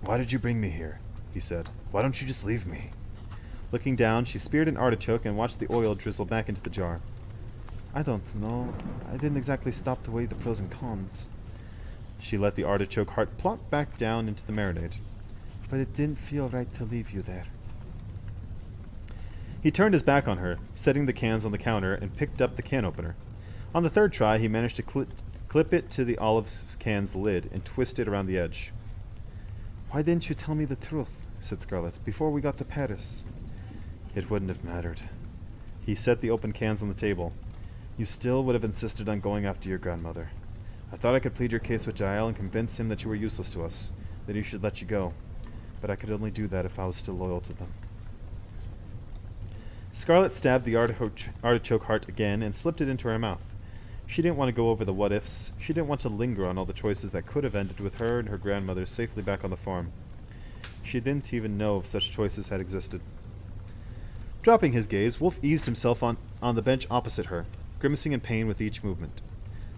Why did you bring me here? He said. Why don't you just leave me? Looking down, she speared an artichoke and watched the oil drizzle back into the jar. I don't know. I didn't exactly stop to weigh the pros and cons. She let the artichoke heart plop back down into the marinade. But it didn't feel right to leave you there. He turned his back on her, setting the cans on the counter, and picked up the can opener. On the third try, he managed to clip it to the olive can's lid and twist it around the edge. Why didn't you tell me the truth, said Scarlet, before we got to Paris? It wouldn't have mattered. He set the open cans on the table. You still would have insisted on going after your grandmother. I thought I could plead your case with Jael and convince him that you were useless to us, that he should let you go. But I could only do that if I was still loyal to them. Scarlet stabbed the artichoke heart again and slipped it into her mouth. She didn't want to go over the what-ifs. She didn't want to linger on all the choices that could have ended with her and her grandmother safely back on the farm. She didn't even know if such choices had existed. Dropping his gaze, Wolf eased himself on the bench opposite her, grimacing in pain with each movement.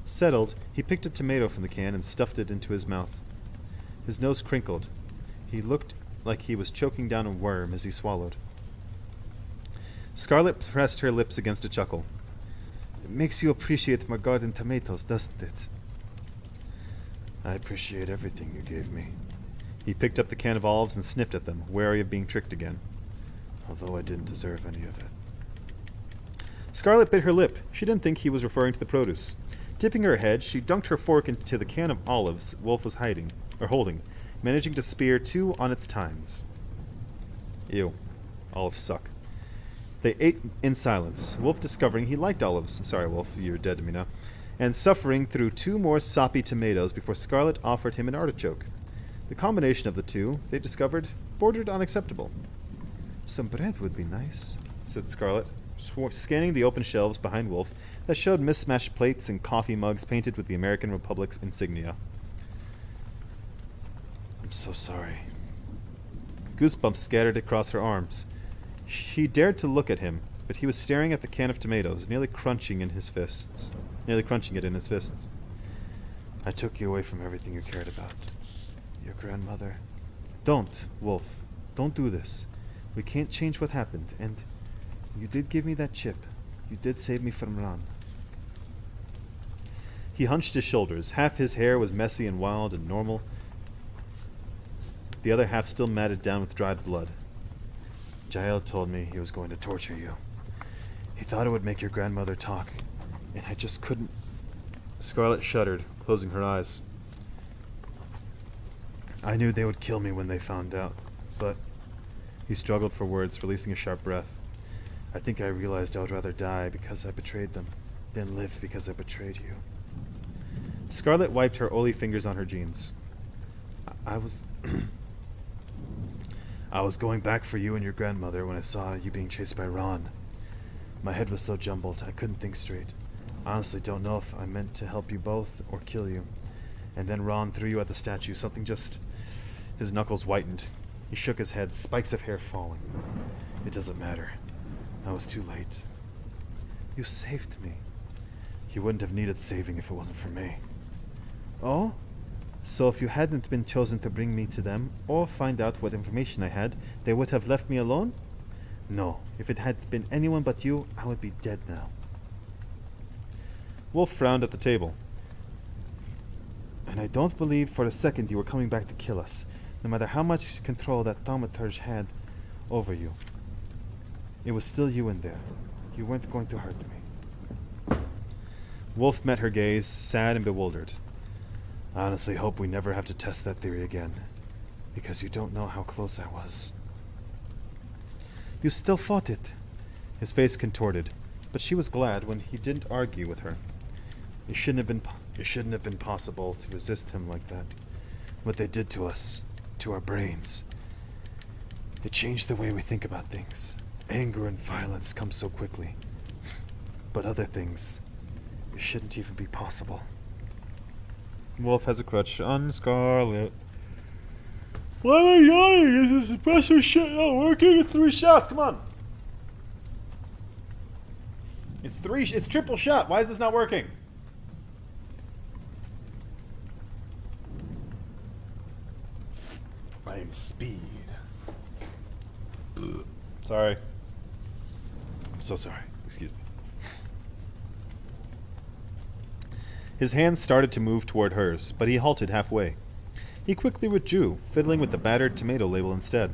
Settled, he picked a tomato from the can and stuffed it into his mouth. His nose crinkled. He looked like he was choking down a worm as he swallowed. Scarlet pressed her lips against a chuckle. It makes you appreciate my garden tomatoes, doesn't it? I appreciate everything you gave me. He picked up the can of olives and sniffed at them, wary of being tricked again. Although I didn't deserve any of it. Scarlet bit her lip. She didn't think he was referring to the produce. Tipping her head, she dunked her fork into the can of olives Wolf was holding, managing to spear 2 on its tines. Ew. Olives suck. They ate in silence, Wolf discovering he liked olives. Sorry, Wolf, you're dead to me now. And suffering through 2 more soppy tomatoes before Scarlet offered him an artichoke. The combination of the two, they discovered, bordered on acceptable. Some bread would be nice, said Scarlet, scanning the open shelves behind Wolf that showed mismatched plates and coffee mugs painted with the American Republic's insignia. I'm so sorry. Goosebumps scattered across her arms. She dared to look at him, but he was staring at the can of tomatoes, nearly crunching it in his fists. I took you away from everything you cared about. Your grandmother. Don't, Wolf. Don't do this. We can't change what happened, and you did give me that chip. You did save me from Ron. He hunched his shoulders. Half his hair was messy and wild and normal, the other half still matted down with dried blood. Jael told me he was going to torture you. He thought it would make your grandmother talk, and I just couldn't. Scarlet shuddered, closing her eyes. I knew they would kill me when they found out, but... He struggled for words, releasing a sharp breath. I think I realized I would rather die because I betrayed them than live because I betrayed you. Scarlet wiped her oily fingers on her jeans. I was... I was going back for you and your grandmother when I saw you being chased by Ron. My head was so jumbled, I couldn't think straight. I honestly don't know if I meant to help you both or kill you. And then Ron threw you at the statue, something just... His knuckles whitened. He shook his head, spikes of hair falling. It doesn't matter. I was too late. You saved me. You wouldn't have needed saving if it wasn't for me. Oh? So if you hadn't been chosen to bring me to them, or find out what information I had, they would have left me alone? No, if it had been anyone but you, I would be dead now. Wolf frowned at the table. And I don't believe for a second you were coming back to kill us, no matter how much control that thaumaturge had over you. It was still you in there. You weren't going to hurt me. Wolf met her gaze, sad and bewildered. I honestly hope we never have to test that theory again, because you don't know how close I was. You still fought it. His face contorted, but she was glad when he didn't argue with her. It shouldn't have been possible to resist him like that. What they did to us, to our brains. It changed the way we think about things. Anger and violence come so quickly. But other things, it shouldn't even be possible. Wolf has a crutch on Scarlet. Why am I yawning? Is this suppressor shit not working? It's 3 shots, come on! It's triple shot. Why is this not working? I am speed. Sorry. I'm so sorry. Excuse me. His hands started to move toward hers, but he halted halfway. He quickly withdrew, fiddling with the battered tomato label instead.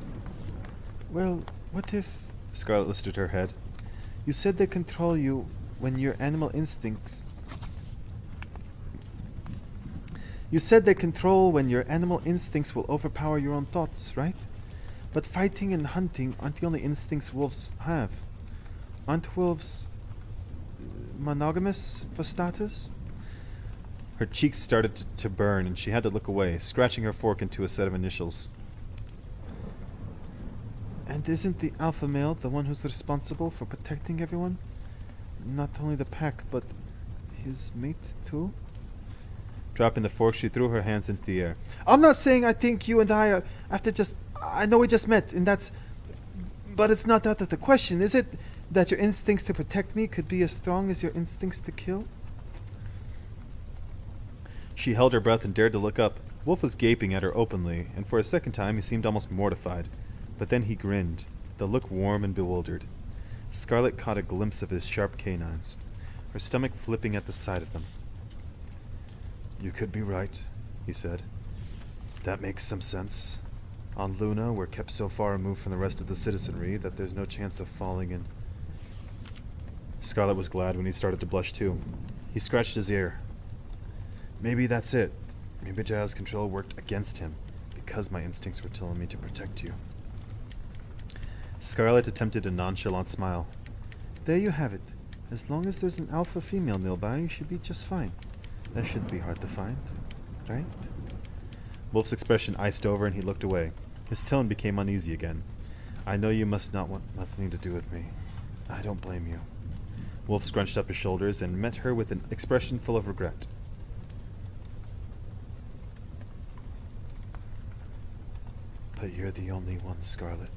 Well, what if... Scarlet lifted her head. You said they control you when your animal instincts... You said they control when your animal instincts will overpower your own thoughts, right? But fighting and hunting aren't the only instincts wolves have. Aren't wolves... monogamous for starters? Her cheeks started to burn, and she had to look away, scratching her fork into a set of initials. And isn't the alpha male the one who's responsible for protecting everyone? Not only the pack, but his mate, too? Dropping the fork, she threw her hands into the air. I'm not saying I think you and I are after just... I know we just met, and that's... But it's not out of the question, is it? That your instincts to protect me could be as strong as your instincts to kill? She held her breath and dared to look up. Wolf was gaping at her openly, and for a second time he seemed almost mortified. But then he grinned, the look warm and bewildered. Scarlet caught a glimpse of his sharp canines, her stomach flipping at the sight of them. You could be right, he said. That makes some sense. On Luna, we're kept so far removed from the rest of the citizenry that there's no chance of falling in. Scarlet was glad when he started to blush too. He scratched his ear. Maybe that's it. Maybe Giles' control worked against him, because my instincts were telling me to protect you. Scarlet attempted a nonchalant smile. There you have it. As long as there's an alpha female nearby, you should be just fine. That shouldn't be hard to find, right? Wolf's expression iced over and he looked away. His tone became uneasy again. I know you must not want nothing to do with me. I don't blame you. Wolf scrunched up his shoulders and met her with an expression full of regret. But you're the only one, Scarlet.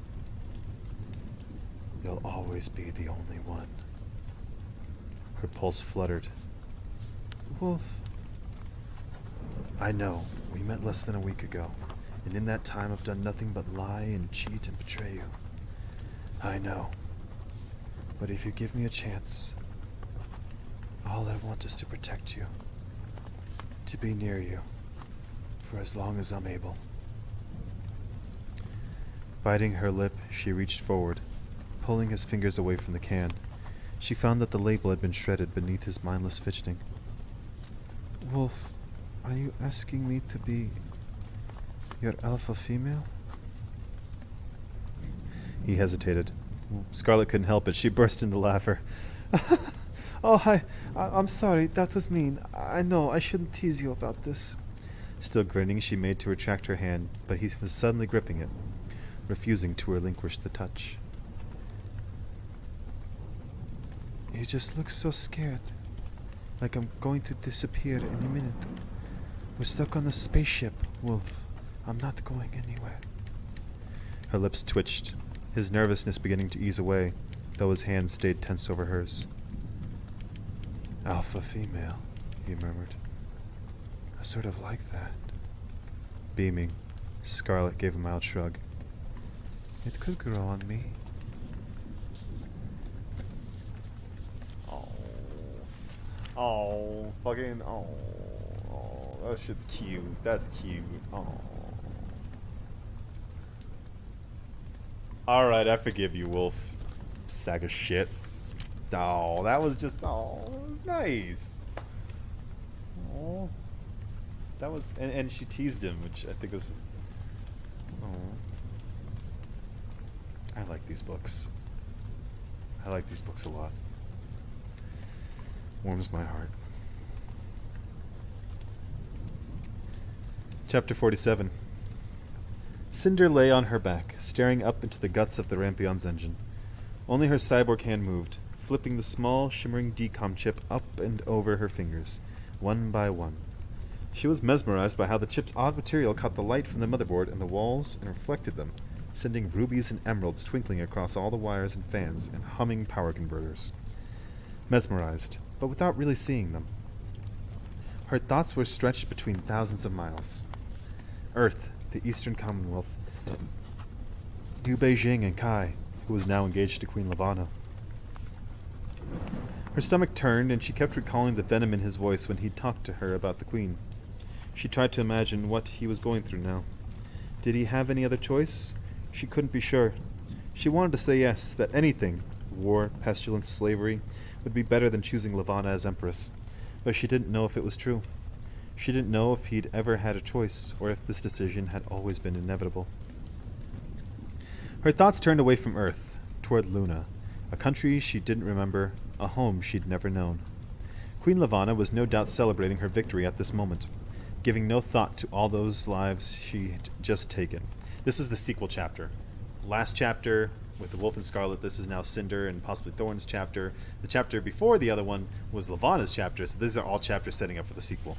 You'll always be the only one. Her pulse fluttered. Wolf. I know. We met less than a week ago. And in that time I've done nothing but lie and cheat and betray you. I know. But if you give me a chance, all I want is to protect you. To be near you. For as long as I'm able. Biting her lip, she reached forward, pulling his fingers away from the can. She found that the label had been shredded beneath his mindless fidgeting. Wolf, are you asking me to be your alpha female? He hesitated. Scarlet couldn't help it. She burst into laughter. Oh, I'm sorry. That was mean. I know. I shouldn't tease you about this. Still grinning, she made to retract her hand, but he was suddenly gripping it, refusing to relinquish the touch. You just look so scared. Like I'm going to disappear any minute. We're stuck on a spaceship, Wolf. I'm not going anywhere. Her lips twitched. his nervousness beginning to ease away, though his hand stayed tense over hers. Alpha female, he murmured. I sort of like that. Beaming, Scarlet gave a mild shrug. It could grow on me. Oh, fucking, oh, that shit's cute. That's cute. Oh. Alright, I forgive you, Wolf. Sack of shit. Oh, that was just, oh, nice. Oh. That was, and she teased him, which I think was, oh. I like these books. I like these books a lot. Warms my heart. Chapter 47. Cinder lay on her back, staring up into the guts of the Rampion's engine. Only her cyborg hand moved, flipping the small, shimmering decom chip up and over her fingers, one by one. She was mesmerized by how the chip's odd material caught the light from the motherboard and the walls and reflected them, sending rubies and emeralds twinkling across all the wires and fans and humming power converters. Mesmerized, but without really seeing them. Her thoughts were stretched between thousands of miles. Earth, the Eastern Commonwealth, New Beijing and Kai, who was now engaged to Queen Lavanna. Her stomach turned, and she kept recalling the venom in his voice when he talked to her about the Queen. She tried to imagine what he was going through now. Did he have any other choice? She couldn't be sure. She wanted to say yes, that anything, war, pestilence, slavery, would be better than choosing Lavanna as Empress, but she didn't know if it was true. She didn't know if he'd ever had a choice, or if this decision had always been inevitable. Her thoughts turned away from Earth, toward Luna, a country she didn't remember, a home she'd never known. Queen Lavanna was no doubt celebrating her victory at this moment, giving no thought to all those lives she'd just taken. This is the sequel chapter. Last chapter, with the Wolf and Scarlet, this is now Cinder and possibly Thorn's chapter. The chapter before the other one was Lavanna's chapter, so these are all chapters setting up for the sequel.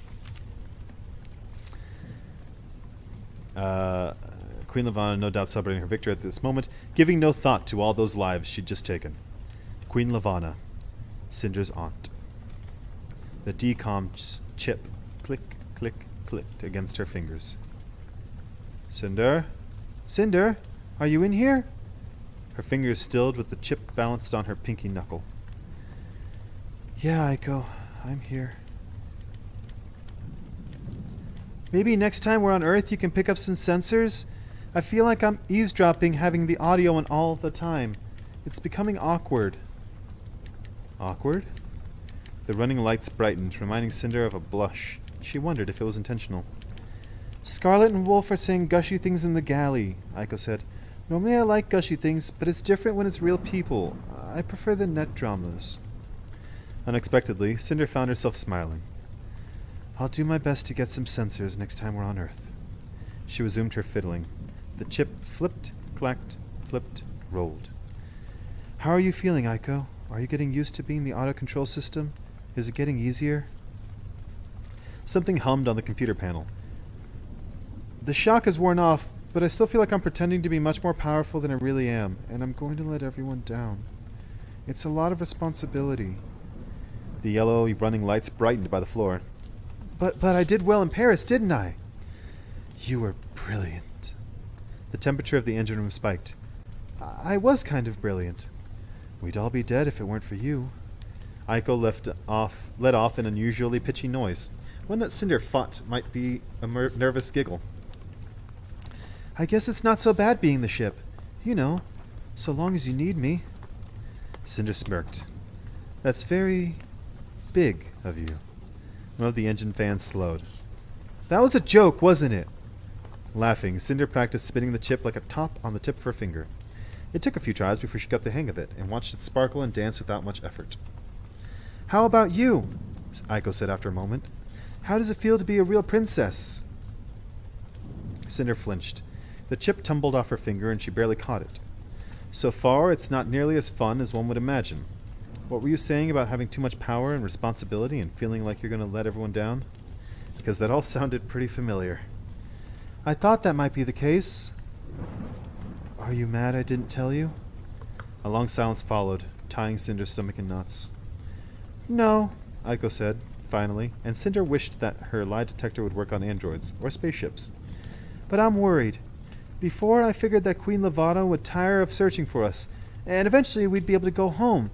Queen Lavanna no doubt celebrating her victory at this moment, giving no thought to all those lives she'd just taken. Queen Lavanna, Cinder's aunt. The decom chip click, click, clicked against her fingers. Cinder? Cinder? Are you in here? Her fingers stilled with the chip balanced on her pinky knuckle. Yeah, Aiko, I'm here. Maybe next time we're on Earth you can pick up some sensors? I feel like I'm eavesdropping having the audio on all the time. It's becoming awkward. Awkward? The running lights brightened, reminding Cinder of a blush. She wondered if it was intentional. Scarlet and Wolf are saying gushy things in the galley, Aiko said. Normally I like gushy things, but it's different when it's real people. I prefer the net dramas. Unexpectedly, Cinder found herself smiling. I'll do my best to get some sensors next time we're on Earth. She resumed her fiddling. The chip flipped, clacked, flipped, rolled. How are you feeling, Aiko? Are you getting used to being the auto-control system? Is it getting easier? Something hummed on the computer panel. The shock has worn off, but I still feel like I'm pretending to be much more powerful than I really am, and I'm going to let everyone down. It's a lot of responsibility. The yellow running lights brightened by the floor. But I did well in Paris, didn't I? You were brilliant. The temperature of the engine room spiked. I was kind of brilliant. We'd all be dead if it weren't for you. Aiko let off an unusually pitchy noise, one that Cinder thought might be a nervous giggle. I guess it's not so bad being the ship. You know, so long as you need me. Cinder smirked. That's very big of you. One of the engine fans slowed. That was a joke, wasn't it? Laughing, Cinder practiced spinning the chip like a top on the tip of her finger. It took a few tries before she got the hang of it, and watched it sparkle and dance without much effort. How about you? Aiko said after a moment. How does it feel to be a real princess? Cinder flinched. The chip tumbled off her finger, and she barely caught it. So far, it's not nearly as fun as one would imagine. What were you saying about having too much power and responsibility and feeling like you're going to let everyone down? Because that all sounded pretty familiar. I thought that might be the case. Are Are you mad I didn't tell you? A long silence followed, tying Cinder's stomach in knots. No, Aiko said, finally, and Cinder wished that her lie detector would work on androids, or spaceships. But I'm worried. Before, I figured that Queen Lavana would tire of searching for us, and eventually we'd be able to go home,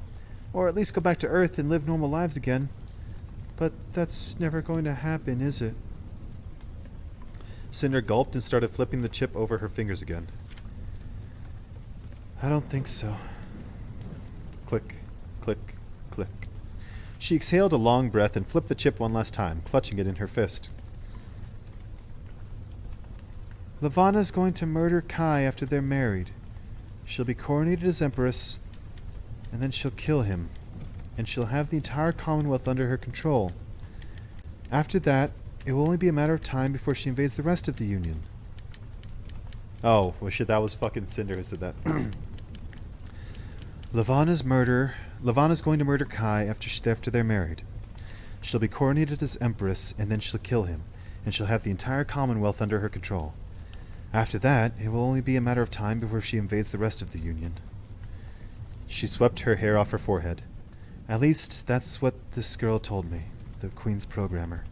or at least go back to Earth and live normal lives again. But that's never going to happen, is it? Cinder gulped and started flipping the chip over her fingers again. I don't think so. Click, click, click. She exhaled a long breath and flipped the chip one last time, clutching it in her fist. Lavana's going to murder Kai after they're married. She'll be coronated as Empress, and then she'll kill him, and she'll have the entire Commonwealth under her control. After that, it will only be a matter of time before she invades the rest of the Union. Oh, well shit, that was fucking Cinder who said that. Lavana's going to murder Kai after they're married. She'll be coronated as Empress, and then she'll kill him, and she'll have the entire Commonwealth under her control. After that, it will only be a matter of time before she invades the rest of the Union. She swept her hair off her forehead. At least, that's what this girl told me, the Queen's programmer.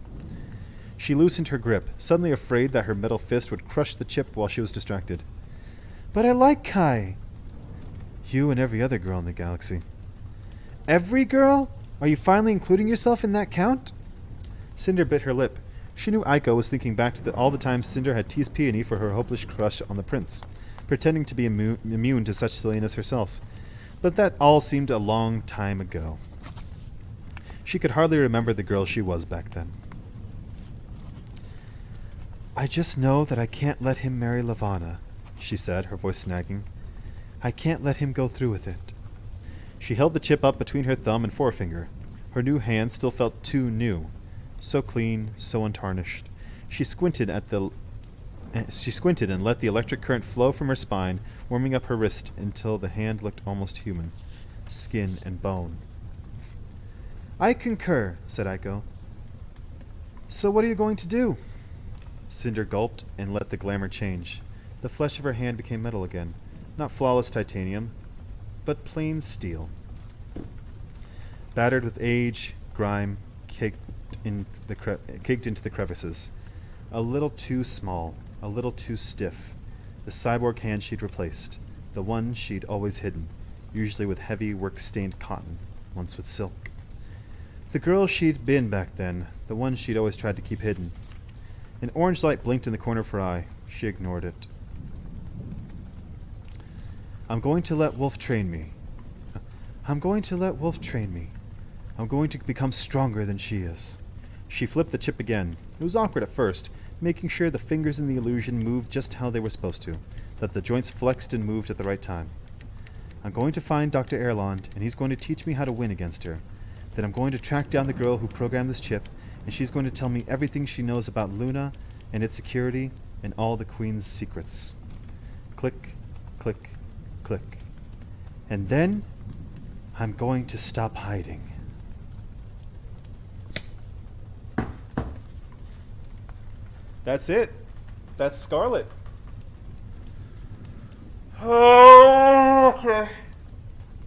She loosened her grip, suddenly afraid that her metal fist would crush the chip while she was distracted. But I like Kai. You and every other girl in the galaxy. Every girl? Are you finally including yourself in that count? Cinder bit her lip. She knew Aiko was thinking back to all the times Cinder had teased Peony for her hopeless crush on the prince, pretending to be immune to such silliness herself. But that all seemed a long time ago. She could hardly remember the girl she was back then. I just know that I can't let him marry Lavana, she said, her voice snagging. I can't let him go through with it. She held the chip up between her thumb and forefinger. Her new hand still felt too new. So clean, so untarnished. She squinted and let the electric current flow from her spine, warming up her wrist until the hand looked almost human. Skin and bone. I concur, said Aiko. So what are you going to do? Cinder gulped and let the glamour change. The flesh of her hand became metal again. Not flawless titanium, but plain steel. Battered with age, grime, caked into the crevices. A little too small, a little too stiff. The cyborg hand she'd replaced. The one she'd always hidden, usually with heavy, work-stained cotton, once with silk. The girl she'd been back then, the one she'd always tried to keep hidden. An orange light blinked in the corner of her eye. She ignored it. I'm going to let Wolf train me. I'm going to become stronger than she is. She flipped the chip again. It was awkward at first, making sure the fingers in the illusion moved just how they were supposed to, that the joints flexed and moved at the right time. I'm going to find Dr. Erland, and he's going to teach me how to win against her. Then I'm going to track down the girl who programmed this chip, and she's going to tell me everything she knows about Luna and its security and all the Queen's secrets. Click, click, click. And then I'm going to stop hiding. That's it. That's Scarlet. Oh, okay.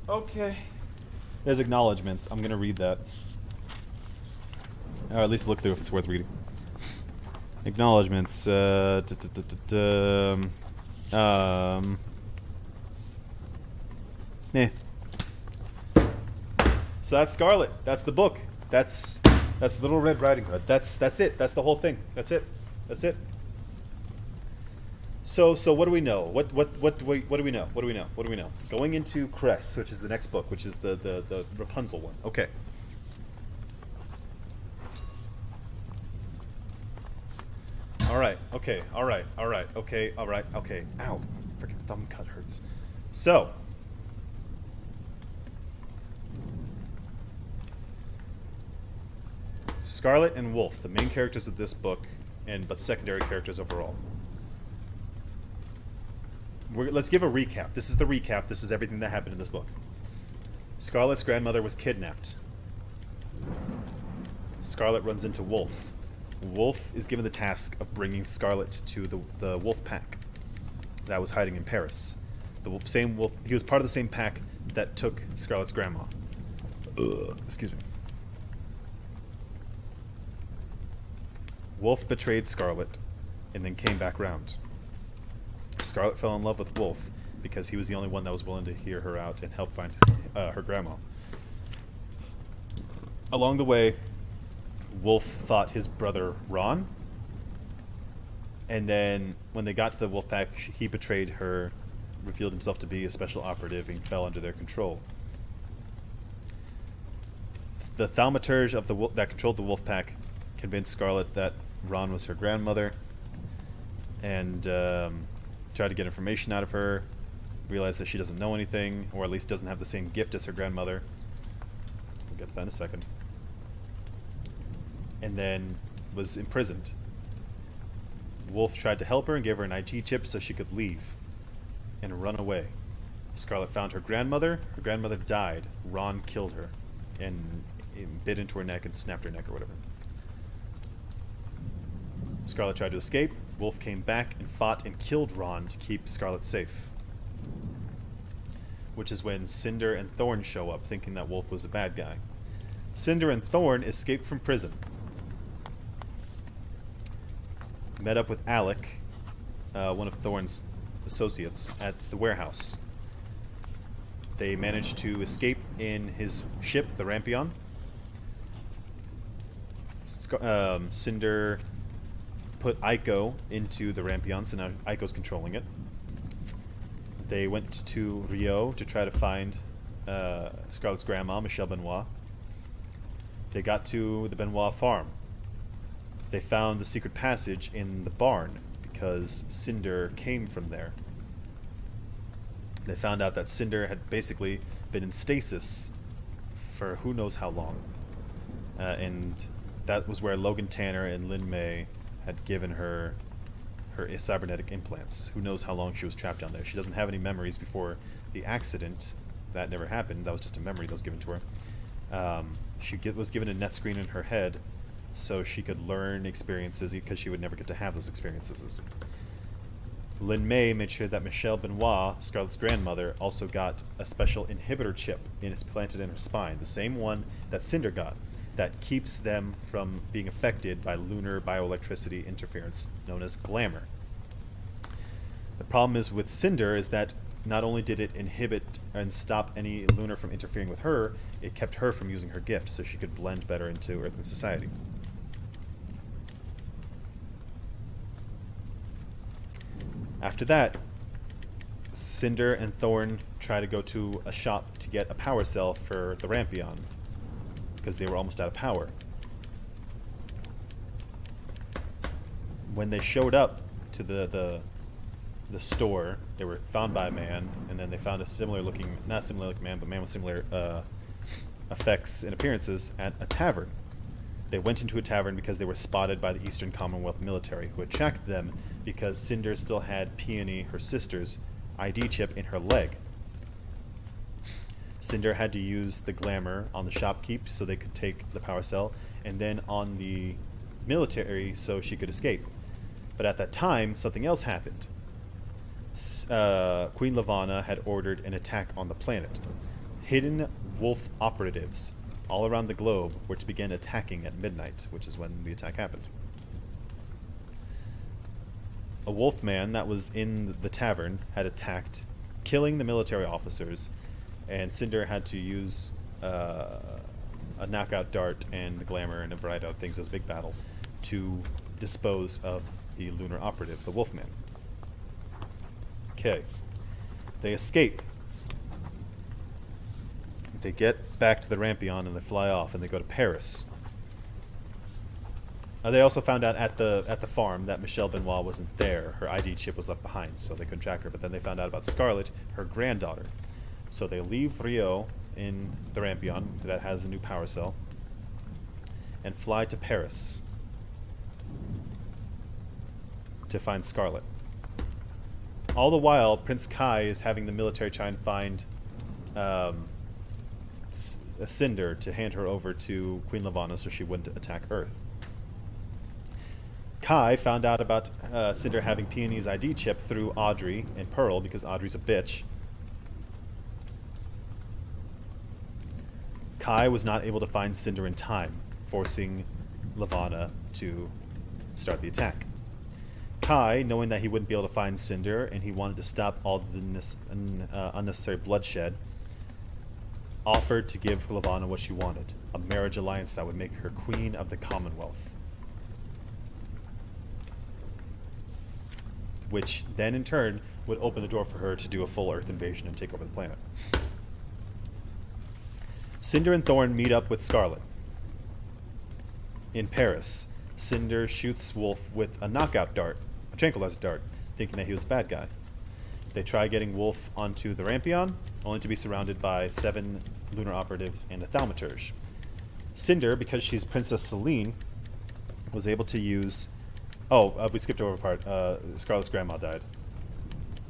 Okay. There's acknowledgments. I'm going to read that. Or at least look through if it's worth reading. Acknowledgments. So that's Scarlet. That's the book. That's Little Red Riding Hood. That's it. That's the whole thing. That's it. That's it. So what do we know? What do we know? What do we know? Going into Cress, which is the next book, which is the Rapunzel one. Okay. All right. Okay. Okay. Ow. Freaking thumb cut hurts. So. Scarlet and Wolf, the main characters of this book, but secondary characters overall. Let's give a recap. This is the recap. This is everything that happened in this book. Scarlet's grandmother was kidnapped. Scarlet runs into Wolf. Wolf is given the task of bringing Scarlet to the wolf pack that was hiding in Paris. The same wolf. He was part of the same pack that took Scarlet's grandma. Excuse me. Wolf betrayed Scarlet, and then came back round. Scarlet fell in love with Wolf because he was the only one that was willing to hear her out and help find her grandma. Along the way, Wolf fought his brother Ron, and then when they got to the wolf pack, he betrayed her, revealed himself to be a special operative, and fell under their control. The thaumaturge of that controlled the wolf pack convinced Scarlet that Ron was her grandmother, and tried to get information out of her, realized that she doesn't know anything, or at least doesn't have the same gift as her grandmother. We'll get to that in a second. And then was imprisoned. Wolf tried to help her and gave her an ID chip so she could leave and run away. Scarlet found her grandmother. Her grandmother died. Ron killed her and bit into her neck and snapped her neck or whatever. Scarlet tried to escape. Wolf came back and fought and killed Ron to keep Scarlet safe. Which is when Cinder and Thorn show up, thinking that Wolf was a bad guy. Cinder and Thorn escaped from prison. Met up with Alec, one of Thorn's associates, at the warehouse. They managed to escape in his ship, the Rampion. Cinder put Aiko into the Rampion, so now Aiko's controlling it. They went to Rio to try to find Scarlet's grandma, Michelle Benoit. They got to the Benoit farm. They found the secret passage in the barn because Cinder came from there. They found out that Cinder had basically been in stasis for who knows how long. And that was where Logan Tanner and Lin May had given her cybernetic implants. Who knows how long she was trapped down there. She doesn't have any memories before the accident. That never happened. That was just a memory that was given to her. She was given a net screen in her head so she could learn experiences because she would never get to have those experiences. Lin May made sure that Michelle Benoit, Scarlet's grandmother, also got a special inhibitor chip planted in her spine, the same one that Cinder got, that keeps them from being affected by lunar bioelectricity interference, known as glamour. The problem is with Cinder is that not only did it inhibit and stop any lunar from interfering with her, it kept her from using her gift so she could blend better into Earth and society. After that, Cinder and Thorn try to go to a shop to get a power cell for the Rampion because they were almost out of power. When they showed up to the store, they were found by a man, and then they found a not similar looking man, but man with similar effects and appearances at a tavern. They went into a tavern because they were spotted by the Eastern Commonwealth military, who had tracked them because Cinder still had Peony, her sister's, ID chip in her leg. Cinder had to use the glamour on the shopkeep so they could take the power cell, and then on the military so she could escape. But at that time, something else happened. Queen Lavanna had ordered an attack on the planet. Hidden wolf operatives all around the globe were to begin attacking at midnight, which is when the attack happened. A wolf man that was in the tavern had attacked, killing the military officers, and Cinder had to use a knockout dart and the glamour and a variety of things as a big battle to dispose of the lunar operative, the Wolfman. Okay. They escape. They get back to the Rampion and they fly off and they go to Paris. They also found out at the farm that Michelle Benoit wasn't there. Her ID chip was left behind, so they couldn't track her. But then they found out about Scarlet, her granddaughter. So they leave Rio in the Rampion that has a new power cell and fly to Paris to find Scarlet. All the while, Prince Kai is having the military try and find a Cinder to hand her over to Queen Lavanna so she wouldn't attack Earth. Kai found out about Cinder having Peony's ID chip through Audrey and Pearl because Audrey's a bitch. Kai was not able to find Cinder in time, forcing Levana to start the attack. Kai, knowing that he wouldn't be able to find Cinder and he wanted to stop all the unnecessary bloodshed, offered to give Levana what she wanted, a marriage alliance that would make her queen of the Commonwealth. Which then in turn would open the door for her to do a full Earth invasion and take over the planet. Cinder and Thorn meet up with Scarlet. In Paris, Cinder shoots Wolf with a knockout dart, a tranquilizer dart, thinking that he was a bad guy. They try getting Wolf onto the Rampion, only to be surrounded by 7 lunar operatives and a thaumaturge. Cinder, because she's Princess Celine, was able to use... we skipped over a part. Scarlet's grandma died.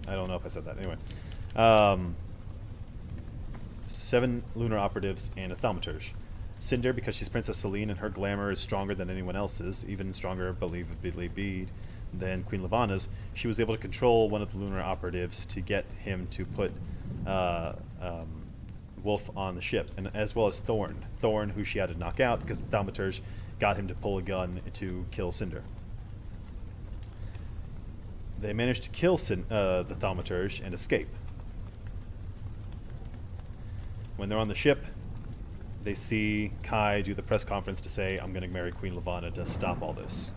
I don't know if I said that. Anyway. 7 lunar operatives and a thaumaturge. Cinder, because she's Princess Celine and her glamour is stronger than anyone else's, even stronger, believably, than Queen Levana's, she was able to control one of the lunar operatives to get him to put Wolf on the ship, and as well as Thorn. Thorn, who she had to knock out because the thaumaturge got him to pull a gun to kill Cinder. They managed to kill the thaumaturge and escape. When they're on the ship, they see Kai do the press conference to say, I'm going to marry Queen Levana to stop all this.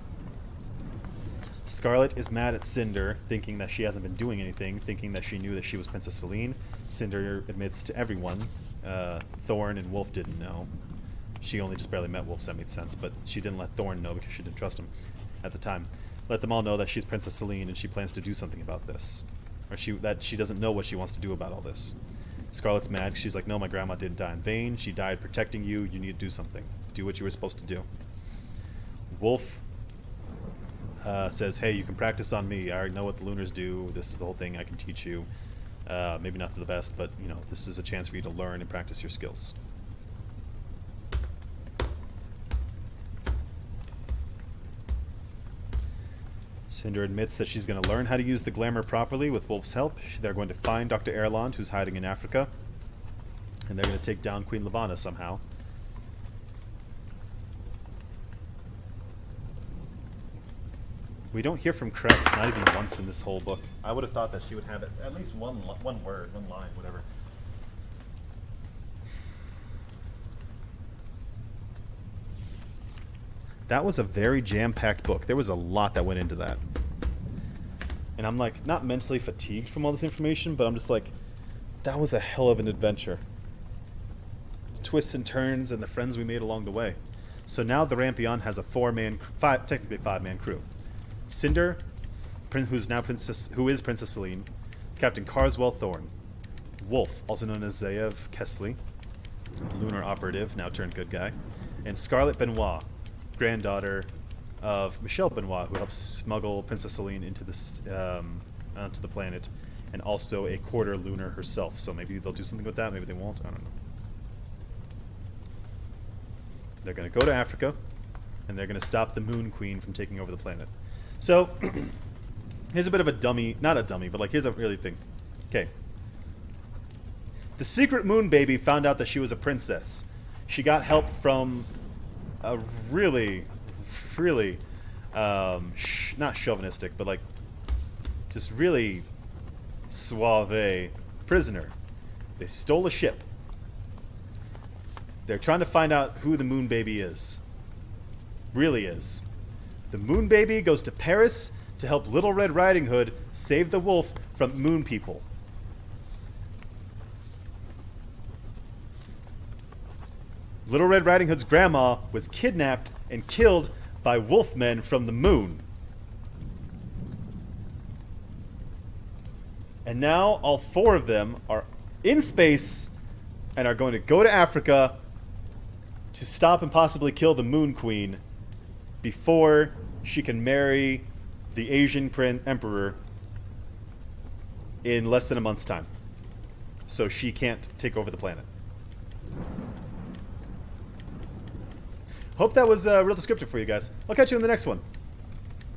Scarlet is mad at Cinder, thinking that she hasn't been doing anything, thinking that she knew that she was Princess Celine. Cinder admits to everyone. Thorn and Wolf didn't know. She only just barely met Wolf, so that made sense, but she didn't let Thorn know because she didn't trust him at the time. Let them all know that she's Princess Celine and she plans to do something about this. Or that she doesn't know what she wants to do about all this. Scarlet's mad. She's like, no, my grandma didn't die in vain. She died protecting you. You need to do something. Do what you were supposed to do. Wolf says, hey, you can practice on me. I already know what the Lunars do. This is the whole thing. I can teach you. Maybe not to the best, but this is a chance for you to learn and practice your skills. Cinder admits that she's going to learn how to use the glamour properly with Wolf's help. They're going to find Dr. Erland, who's hiding in Africa, and they're going to take down Queen Levana somehow. We don't hear from Cress, not even once in this whole book. I would have thought that she would have at least one word, one line, whatever. That was a very jam-packed book. There was a lot that went into that. And I'm like, not mentally fatigued from all this information, but I'm just like, that was a hell of an adventure. Twists and turns and the friends we made along the way. So now the Rampion has a technically 5-man crew. Cinder, who is Princess Celine, Captain Carswell Thorn, Wolf, also known as Zaev Kesley, lunar operative, now turned good guy, and Scarlet Benoit, granddaughter of Michelle Benoit, who helps smuggle Princess Celine into this onto the planet, and also a quarter lunar herself. So maybe they'll do something with that. Maybe they won't. I don't know. They're going to go to Africa, and they're going to stop the Moon Queen from taking over the planet. So here's a bit of a dummy, not a dummy, but like here's a really thing. Okay. The secret Moon Baby found out that she was a princess. She got help from a really not chauvinistic, but like just really suave prisoner. They stole a ship. They're trying to find out who the Moon Baby is. Really is. The Moon Baby goes to Paris to help Little Red Riding Hood save the wolf from moon people. Little Red Riding Hood's grandma was kidnapped and killed by wolfmen from the moon. And now all 4 of them are in space and are going to go to Africa to stop and possibly kill the Moon Queen before she can marry the Asian Emperor in less than a month's time. So she can't take over the planet. Hope that was real descriptive for you guys. I'll catch you in the next one.